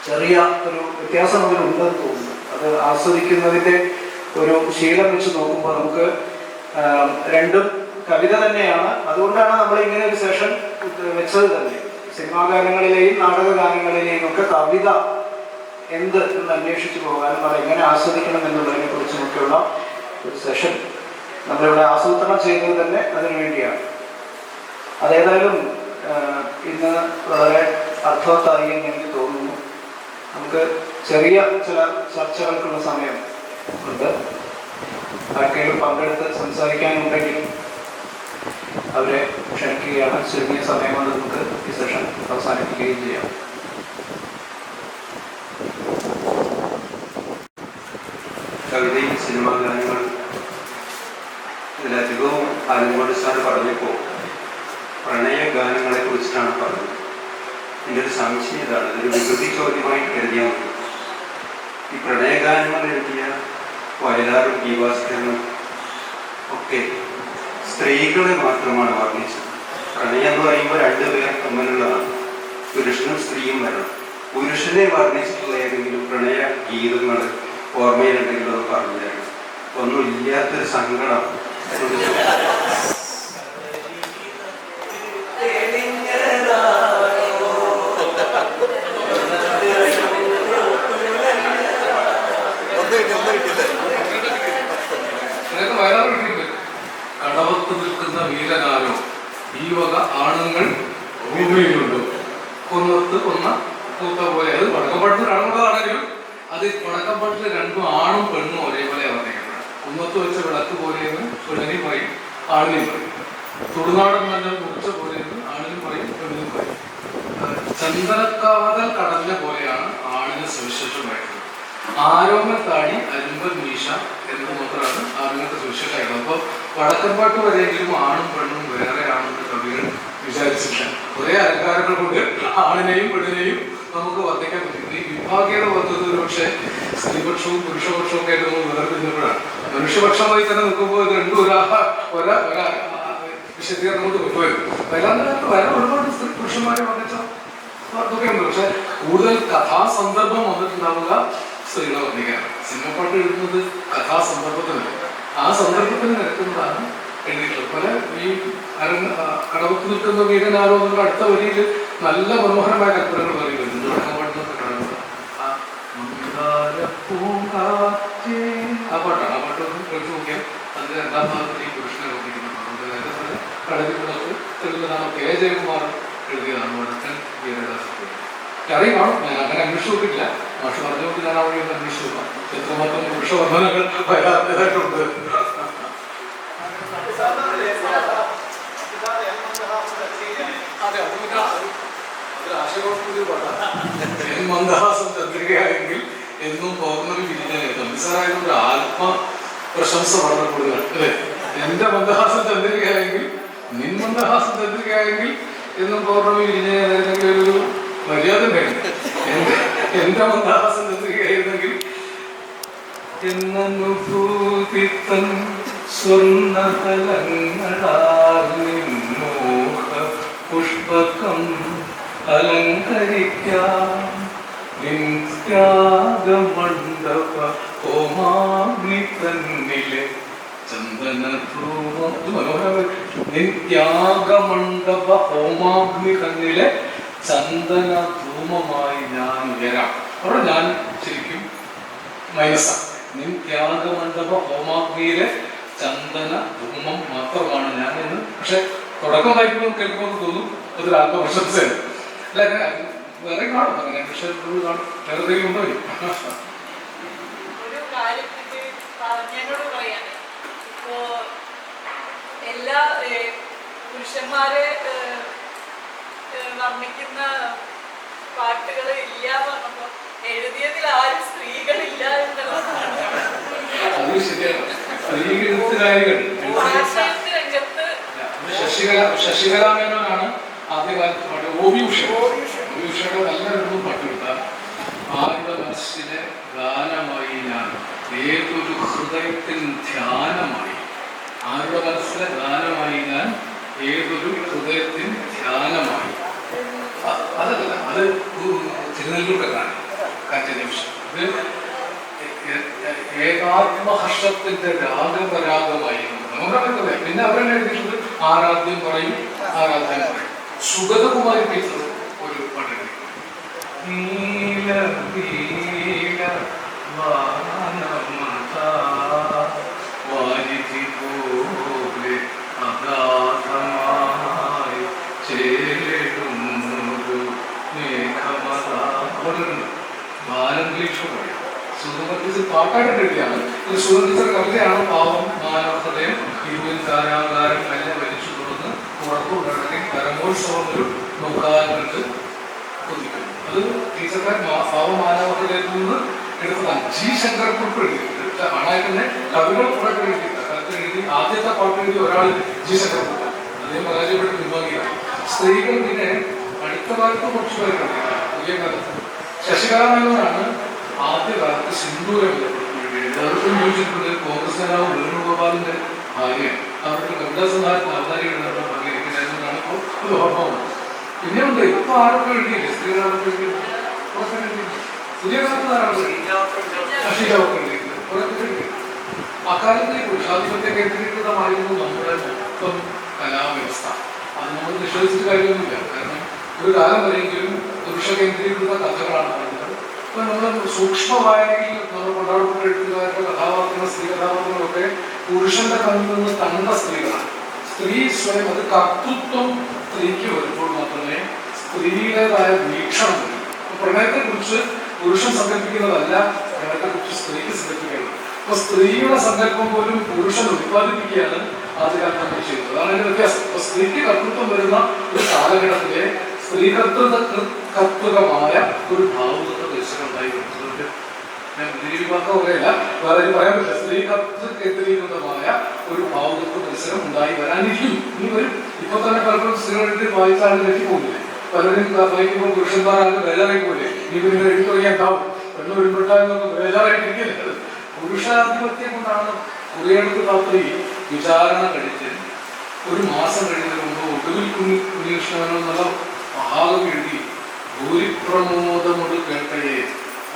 ചെറിയ ഒരു വ്യത്യാസം അതിലുണ്ടെന്ന് തോന്നുന്നു. അത് ആസ്വദിക്കുന്നതിൻ്റെ ഒരു ശീലം വെച്ച് നോക്കുമ്പോൾ നമുക്ക് രണ്ടും കവിത തന്നെയാണ്. അതുകൊണ്ടാണ് നമ്മൾ ഇങ്ങനെ ഒരു സെഷൻ വെച്ചത് തന്നെ. സിനിമാ ഗാനങ്ങളിലെയും നാടക ഗാനങ്ങളിലെയും ഒക്കെ കവിത എന്ത് എന്ന് അന്വേഷിച്ച് പോകാനും അത് എങ്ങനെ ആസ്വദിക്കണം എന്നുള്ളതിനെ കുറിച്ചുമൊക്കെയുള്ള ഒരു സെഷൻ നമ്മളിവിടെ ആസൂത്രണം ചെയ്തത് തന്നെ അതിനു വേണ്ടിയാണ്. അതേതായാലും ഇന്ന് വളരെ അർത്ഥവത്തായി എന്ന് എനിക്ക് തോന്നുന്നു. നമുക്ക് ചെറിയ ചില ചർച്ചകൾക്കുള്ള സമയം ഉണ്ട്. ആർക്കെങ്കിലും പങ്കെടുത്ത് സംസാരിക്കാനുണ്ടെങ്കിൽ അവരെ ക്ഷണിക്കുകയാണ്. ചുരുങ്ങിയ സമയം കൊണ്ട് നമുക്ക് ഈ സെഷൻ അവസാനിപ്പിക്കുകയും ചെയ്യാം. കവിതയും സിനിമാ ഗാനങ്ങളും ഇതിലധികവും ആലങ്കോട് സാർ പറഞ്ഞപ്പോൾ പ്രണയ ഗാനങ്ങളെ കുറിച്ചിട്ടാണ് പറഞ്ഞത്. എൻ്റെ ഒരു സംശയം ഇതാണ്, ഇതൊരു വികൃതി ചോദ്യമായി കരുതിയാൽ മതി. ഈ പ്രണയഗാനങ്ങൾ എഴുതിയ വയലാറും പി ഭാസ്കരനും ഒക്കെ സ്ത്രീകളെ മാത്രമാണ് വർണ്ണിച്ചത്. പ്രണയം എന്ന് പറയുമ്പോൾ രണ്ടുപേർ തമ്മിലുള്ളതാണ്, പുരുഷനും സ്ത്രീയും വരണം. പുരുഷനെ വർണ്ണിച്ചിട്ടുള്ള ഏതെങ്കിലും പ്രണയ ഗീതങ്ങൾ ഓർമ്മയിലുണ്ടെങ്കിൽ അത് പറഞ്ഞു തരണം. ഒന്നും ഇല്ലാത്തൊരു സങ്കടം. കടവത്ത് നിൽക്കുന്ന വീരനാരോ ഈ വക ആണുങ്ങൾ ഭൂമിയിലുണ്ട്. കൊന്നത്ത് കൊന്ന കൂത്ത പോലെ. അത് വടക്കപ്പാട്ടിൽ കാണുന്നതാണെങ്കിലും അത് വടക്കപ്പാട്ടിൽ രണ്ടും ആണും പെണ്ണും ഒരേപോലെ പറഞ്ഞേക്കുന്നത്. കുന്നത്ത് വെച്ച വിളക്ക് പോലെയെന്ന് പെണ്ണിനും പറയും, ആണിനും പറയും. തുടുനാടൻ നല്ല മുറിച്ച പോലെയെന്ന് ആണിനും പറയും, പെണ്ണിനും പറയും. ചന്ദനക്കാതൽ കടലിനെ പോലെയാണ് ആണിന് സുവിശേഷമായിട്ടുള്ളത്. ആരോമൽ താടി അരുമ്പൽ മീശ എന്ന് മാത്രമാണ് ആണുങ്ങൾക്ക് സുവിശേഷമായിട്ടുള്ളത്. അപ്പോൾ വടക്കൻപാട്ട് വരെയെങ്കിലും ആണും പെണ്ണും വേറെ ആണെന്ന് കവികൾ വിചാരിച്ചില്ല. ഒരേ അലങ്കാരങ്ങൾ കൊണ്ട് ആണിനെയും പെണ്ണിനെയും നമുക്ക് വർദ്ധിക്കാൻ പറ്റും. ഈ വിഭാഗീയത വന്നത് ഒരു പക്ഷേ സ്ത്രീപക്ഷവും പുരുഷപക്ഷവും ഒക്കെ ആയിട്ട് നമ്മൾ വേർതിരിഞ്ഞപ്പോഴാണ്. മനുഷ്യപക്ഷമായി തന്നെ നിൽക്കുമ്പോൾ ഇത് രണ്ടും ഒരാ വിശദീകരണം കൊണ്ട് കൊണ്ടുവരും. വരാൻ ഒരുപാട് സ്ത്രീ പുരുഷന്മാരെ വർദ്ധിച്ച അതൊക്കെ ഉണ്ട്. പക്ഷെ കൂടുതൽ കഥാസന്ദർഭം വന്നിട്ടുണ്ടാവുക സ്ത്രീകളെ വർദ്ധിക്കാനാണ്. സിനിമപ്പാട്ട് എഴുതുന്നത് കഥാസന്ദർഭത്തിനല്ല, ആ സന്ദർഭത്തിന് നിരക്കുന്നതാണ് എഴുതിയിട്ടുള്ളത്. പല ഈ കടവത്ത് നിൽക്കുന്ന വീരനാരോ എന്നുള്ള അടുത്ത വരിയിൽ നല്ല മനോഹരമായ കൽപ്പനകൾ പറയുന്നുണ്ട്. വടക്കപ്പാട്ടിനൊക്കെ കാണുന്നത് ആ പാട്ടാണ്. ആ പാട്ട് ഒന്ന് കേട്ടു നോക്കിയാൽ അതിന്റെ രണ്ടാം ഭാഗത്തിൽ ഈ പുരുഷനെ വർദ്ധിക്കുന്നുണ്ട്. കടലിൽ തെളിഞ്ഞതാണ്. കെ ജയകുമാർ എഴുതിയതാണ് വടക്കൻ വീരദാസ്. അറിയും കാണും, ഞാൻ അങ്ങനെ അന്വേഷിച്ചു നോക്കിയിട്ടില്ല. മാഷ് പറഞ്ഞുകൊണ്ട് ഞാൻ അവിടെ ഒന്ന് അന്വേഷിച്ചു നോക്കാം എത്രമാത്രം പുരുഷവർദ്ധനകൾ വരാത്തതായിട്ടുണ്ട്. അതെ, മന്ദഹാസം ചന്ദ്രികയായെങ്കിൽ എന്നും പൗർണമി വിരിഞ്ഞായിരുന്നു. നിസ്സാരായതുകൊണ്ട് ആത്മപ്രശംസ വളരെ കൂടുതൽ അല്ലേ. എന്റെ മന്ദഹാസം ചന്ദ്രികയായെങ്കിൽ, നിൻ മന്ദഹാസം ചന്ദ്രികയായെങ്കിൽ എന്നും പൗർണമി വിരിഞ്ഞായിരുന്നെങ്കിൽ ഒരു മര്യാദ വേണം. എന്റെ മന്ദഹാസം ചന്ദ്രികയായിരുന്നെങ്കിൽ എന്നനുഭൂതി തൻ സ്വർണ്ണതലങ്ങളാൽ നിന്നോഹ പുഷ്പകം അലങ്കരിക്കാം നിത്യാഗമണ്ഡപ ഹോമാഗ്നി തന്നിലെ ചന്ദനധൂമം. നിത്യാഗമണ്ഡപ ഹോമാഗ്നി തന്നിലെ ചന്ദനധൂമമായി ഞാൻ ഉയരാം. അവിടെ ഞാൻ ശരിക്കും മൈനസാണ്. നിത്യാഗമണ്ഡപ ഹോമാഗ്നിയിലെ ചന്ദന ധൂമം മാത്രമാണ് ഞാൻ എന്ന്. പക്ഷെ തുടക്കം വായിക്കുമ്പോൾ കേൾക്കുമ്പോൾ തോന്നും അതൊരു ആത്മപ്രശംസയാണ്. അല്ല, വേറെ കാണും അങ്ങനെ. പക്ഷെ കാണും വേറെ എന്തെങ്കിലും ഉണ്ടോ? എല്ലാ പുരുഷന്മാരെ വർണ്ണിക്കുന്ന പാട്ടുകൾ ഇല്ല പറഞ്ഞപ്പോ എഴുതിയതിൽ ആരും സ്ത്രീകളില്ല എന്നുള്ളതാണ്. രംഗത്ത് ശശികലാമേനോനാണ് ആദ്യകാലത്ത് പാട്ട്. ഓബിയുഷയുടെ നല്ല രണ്ടും പാട്ടെടുത്താൽ ആരുടെ മനസ്സിലെ ഗാനമായി ഞാൻ ഏതൊരു ഹൃദയത്തിൻ ധ്യാനമായി. ആരുടെ മനസ്സിലെ ഗാനമായി ഞാൻ ഏതൊരു ഹൃദയത്തിൻ ധ്യാനമായി. അതല്ല, അത് തിരുനെല്ലൂർക്ക് കാണാം. കാറ്റ നിമിഷം ഇത് ഏകാത്മഹർഷത്തിന്റെ രാഗപരാഗമായിരുന്നു. നമുക്കറിയാം. പിന്നെ അവരെന്നെ എഴുതിയിട്ടുണ്ട് ആരാധ്യം പറയും, ആരാധ്യം പറയും. സുഗതകുമാരി ടീച്ചർ ഒരു പാട്ട് എഴുതി. നീല നീല വാരിധി പോലെ അഗാധമായി ചേരുന്നൊരു മേഘമതാ. ബാലംഗ്ലീഷ് പറയും. സുഗമത്തിൽ പാട്ടായിട്ട് എഴുതിയാണ്. ഒരു സുഗന്ധ കവിതയാണ്. പാവം മാനവഹൃദയം ഇരുവിൽ കാരാകാരം കല്ല് വലിച്ചു തുറന്ന് പുറത്തുടങ്ങി കരമോത്സവം ഒരു നോക്കാനുണ്ട് കൊതിക്കുന്നു. അത് ടീച്ചർക്കാർ പാവം മാനവഹൃദയത്തിൽ നിന്ന് എടുത്തതാണ്. ജി ശങ്കരക്കുറിപ്പ് എഴുതിയിട്ടുണ്ട്. ആണായി തന്നെ കവികൾ കുറെ എഴുതിയിട്ടുണ്ട്. അടുത്ത് എഴുതി ആദ്യത്തെ പാട്ട് എഴുതി ഒരാൾ ജി ചക്രവർത്തി, അദ്ദേഹം പരാജയപ്പെട്ട് പിൻവാങ്ങിയാണ്. സ്ത്രീകൾ പിന്നെ അടുത്ത കാലത്ത് കുറച്ച് പേരുണ്ട്. പുതിയ കാലത്ത് ശശികല മേനോനാണ് ആദ്യകാലത്ത് സിന്ദൂരം എല്ലാവർക്കും ചോദിച്ചിട്ടുണ്ട്. കോൺഗ്രസ് നേതാവ് വേണുഗോപാലിന്റെ ഭാര്യ അവർക്ക് കവിതാസന്ധാനത്തിന് അവതാരികളുടെ ഭാഗ്യം എന്നാണ് ഇപ്പോൾ ഒരു ഓർമ്മ. പിന്നെ ഉണ്ട് ഇപ്പൊ ആരൊക്കെ എഴുതിയില്ലേ സ്ത്രീകളൊക്കെ എഴുതിയിട്ടുണ്ട്. പുതിയ കാലത്ത് ആരാണ് ശശികലൊക്കെ എഴുതിയിട്ടുണ്ട്. കുറേയൊക്കെ എഴുതി. അക്കാലത്ത് ഈ പുരുഷാധിപത്യ കേന്ദ്രീകൃതമായിരുന്നു നമ്മുടെ മൊത്തം കലാവ്യവസ്ഥ. അത് നമ്മൾ നിഷേധിച്ചിട്ട് കാര്യമൊന്നുമില്ല. കാരണം ഒരു കാലം വരെയെങ്കിലും പുരുഷ കേന്ദ്രീകൃത കഥകളാണ് പറഞ്ഞത്. ഇപ്പൊ നമ്മൾ സൂക്ഷ്മ വായനയിൽ നമ്മൾ കൊണ്ടാടപ്പെട്ട എഴുത്തുകാരുടെ കഥാപാത്രങ്ങൾ, സ്ത്രീ കഥാപാത്രങ്ങളൊക്കെ പുരുഷന്റെ കണ്ണിൽ നിന്ന് കണ്ട സ്ത്രീകളാണ്. സ്ത്രീ സ്വയം അത് കർത്തൃത്വം സ്ത്രീക്ക് വരുമ്പോൾ മാത്രമേ സ്ത്രീയുടേതായ വീക്ഷണം വരും. പ്രണയത്തെ കുറിച്ച് പുരുഷൻ സങ്കല്പിക്കുന്നതല്ല പ്രണയത്തെ കുറിച്ച് സ്ത്രീക്ക് സങ്കല്പിക്കുന്നത്. അപ്പൊ സ്ത്രീയുടെ സങ്കല്പം പോലും പുരുഷൻ ഉത്പാദിപ്പിക്കുകയാണ് ആദ്യകാലത്ത് നമ്മൾ ചെയ്യുന്നത്. അതാണ് അതിന്റെ വ്യത്യാസം. അപ്പൊ സ്ത്രീക്ക് കർത്തൃത്വം വരുന്ന ഒരു കാലഘട്ടത്തിലെ സ്ത്രീ കർത്തൃകമായ ഒരു ഭാവുകത്വ ദർശനം ഉണ്ടായി വരുന്നത്. ഞാൻ ദീപിവാക്കം പറയല്ല, വേറെ പറയാൻ പറ്റില്ല. സ്ത്രീ കർത്തൃ കേന്ദ്രീകൃതമായ ഒരു ഭാവുകത്വ ദർശനം ഉണ്ടായി വരാനിരിക്കും. ഇനി വരും. ഇപ്പൊ തന്നെ പലപ്പോഴും സ്ത്രീകളെടുത്ത് വായിച്ചാലും തെറ്റിപ്പോകില്ലേ. പലരും വായിക്കുമ്പോൾ പുരുഷന്മാരാണ് ബേജാറായി പോലെ. ഇനി പിന്നെ എഴുതി തുടങ്ങിയാണ്ടാവും പെണ്ണ് വരുമ്പോഴാന്നൊക്കെ ബേജാറായിട്ടിരിക്കില്ല. പുരുഷാധിപത്യം കൊണ്ടാണ് കുറിയടുത്ത് രാത്രി വിചാരണ കഴിച്ച് ഒരു മാസം കഴിഞ്ഞതിന് മുമ്പ് ഒടുവിൽ കുഞ്ഞികൃഷ്ണനെന്നുള്ള മഹാകവി എഴുതി ഭൂരിപ്രമോദമോട് കേട്ടയെ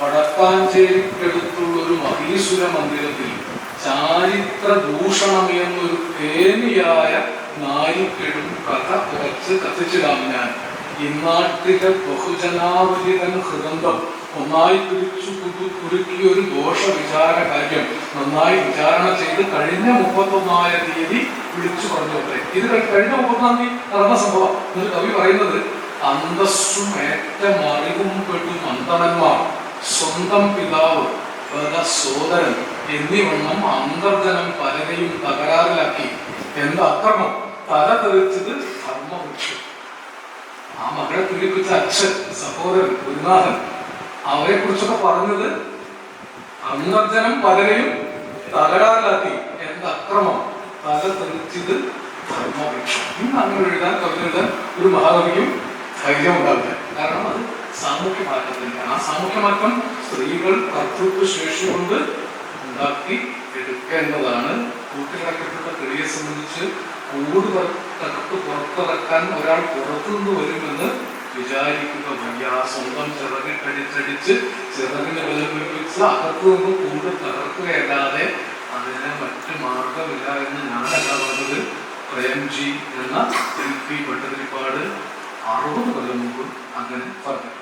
വടക്കാഞ്ചേരിക്കടുത്തുള്ളൊരു മഹീസുര മന്ദിരത്തിൽ ചാരിത്ര ദൂഷണമെന്നൊരു പ്രേമിയായ നായിക്കെടും കഥ കുറച്ച് കത്തിച്ചിടാം ഞാൻ. ഇന്നാട്ടിലെ ബഹുജനാവലിതൻ ഹൃദന്തം ഒന്നായി പിടിച്ചു കുരുക്കിയ ഒരു ദോഷ വിചാര കാര്യം നന്നായി വിചാരണ ചെയ്ത് കഴിഞ്ഞ 31-ാം തീയതി വിളിച്ചു പറഞ്ഞു. ഇത് കഴിഞ്ഞ 31-ാം തീയതി നടന്ന സംഭവം. എന്നൊരു കവി പറയുന്നത്, അന്തസ്സും ഏറ്റമറിവും പെട്ടും അന്തണന്മാർ സ്വന്തം പിതാവ് സോദരൻ എന്നിവണ്ണം അന്തർജനം പലരെയും തകരാറിലാക്കി. എന്താ അക്രമം? തല തെറിച്ചത് ധർമ്മവൃക്ഷം. ആ മകളെ തുല്ലിപ്പിച്ച അച്ഛൻ, സഹോദരൻ, ഗുരുനാഥൻ അവരെ കുറിച്ചൊക്കെ പറഞ്ഞത് അന്തർജനം പലരെയും തകരാറിലാക്കി. എന്താ അക്രമം? തല തെറിച്ചത് ധർമ്മവൃക്ഷം. ഇന്ന് അങ്ങനെ എഴുതാൻ, കവിത എഴുതാൻ ഒരു മഹാകവിക്കും ധൈര്യം ഉണ്ടാവില്ല. കാരണം അത് സാമൂഹ്യ മാറ്റത്തില്ല. ആ സാമൂഹ്യ മാറ്റം സ്ത്രീകൾ കർത്തൃത്വ ശേഷി കൊണ്ട് ഉണ്ടാക്കി എടുക്കേണ്ടതാണ്. കൂട്ടിലടക്കപ്പെട്ട കിളിയെ സംബന്ധിച്ച് കൂട് തകർത്ത് പുറത്തിറക്കാൻ ഒരാൾ പുറത്തുനിന്ന് വരുമെന്ന് വിചാരിക്കുക വയ്യ. സ്വന്തം ചിറകിട്ടടിച്ചടിച്ച് ചിറകിന് ബലം വെച്ച് അകത്തു നിന്ന് കൂട് തകർക്കുകയല്ലാതെ അതിന് മറ്റ് മാർഗമില്ല എന്ന് ഞാനല്ല പറഞ്ഞത്. പ്രേംജി എന്ന ശില്പി ഭട്ടതിരിപ്പാട് 60 കൊല്ലം മുമ്പ് അങ്ങനെ പറഞ്ഞു.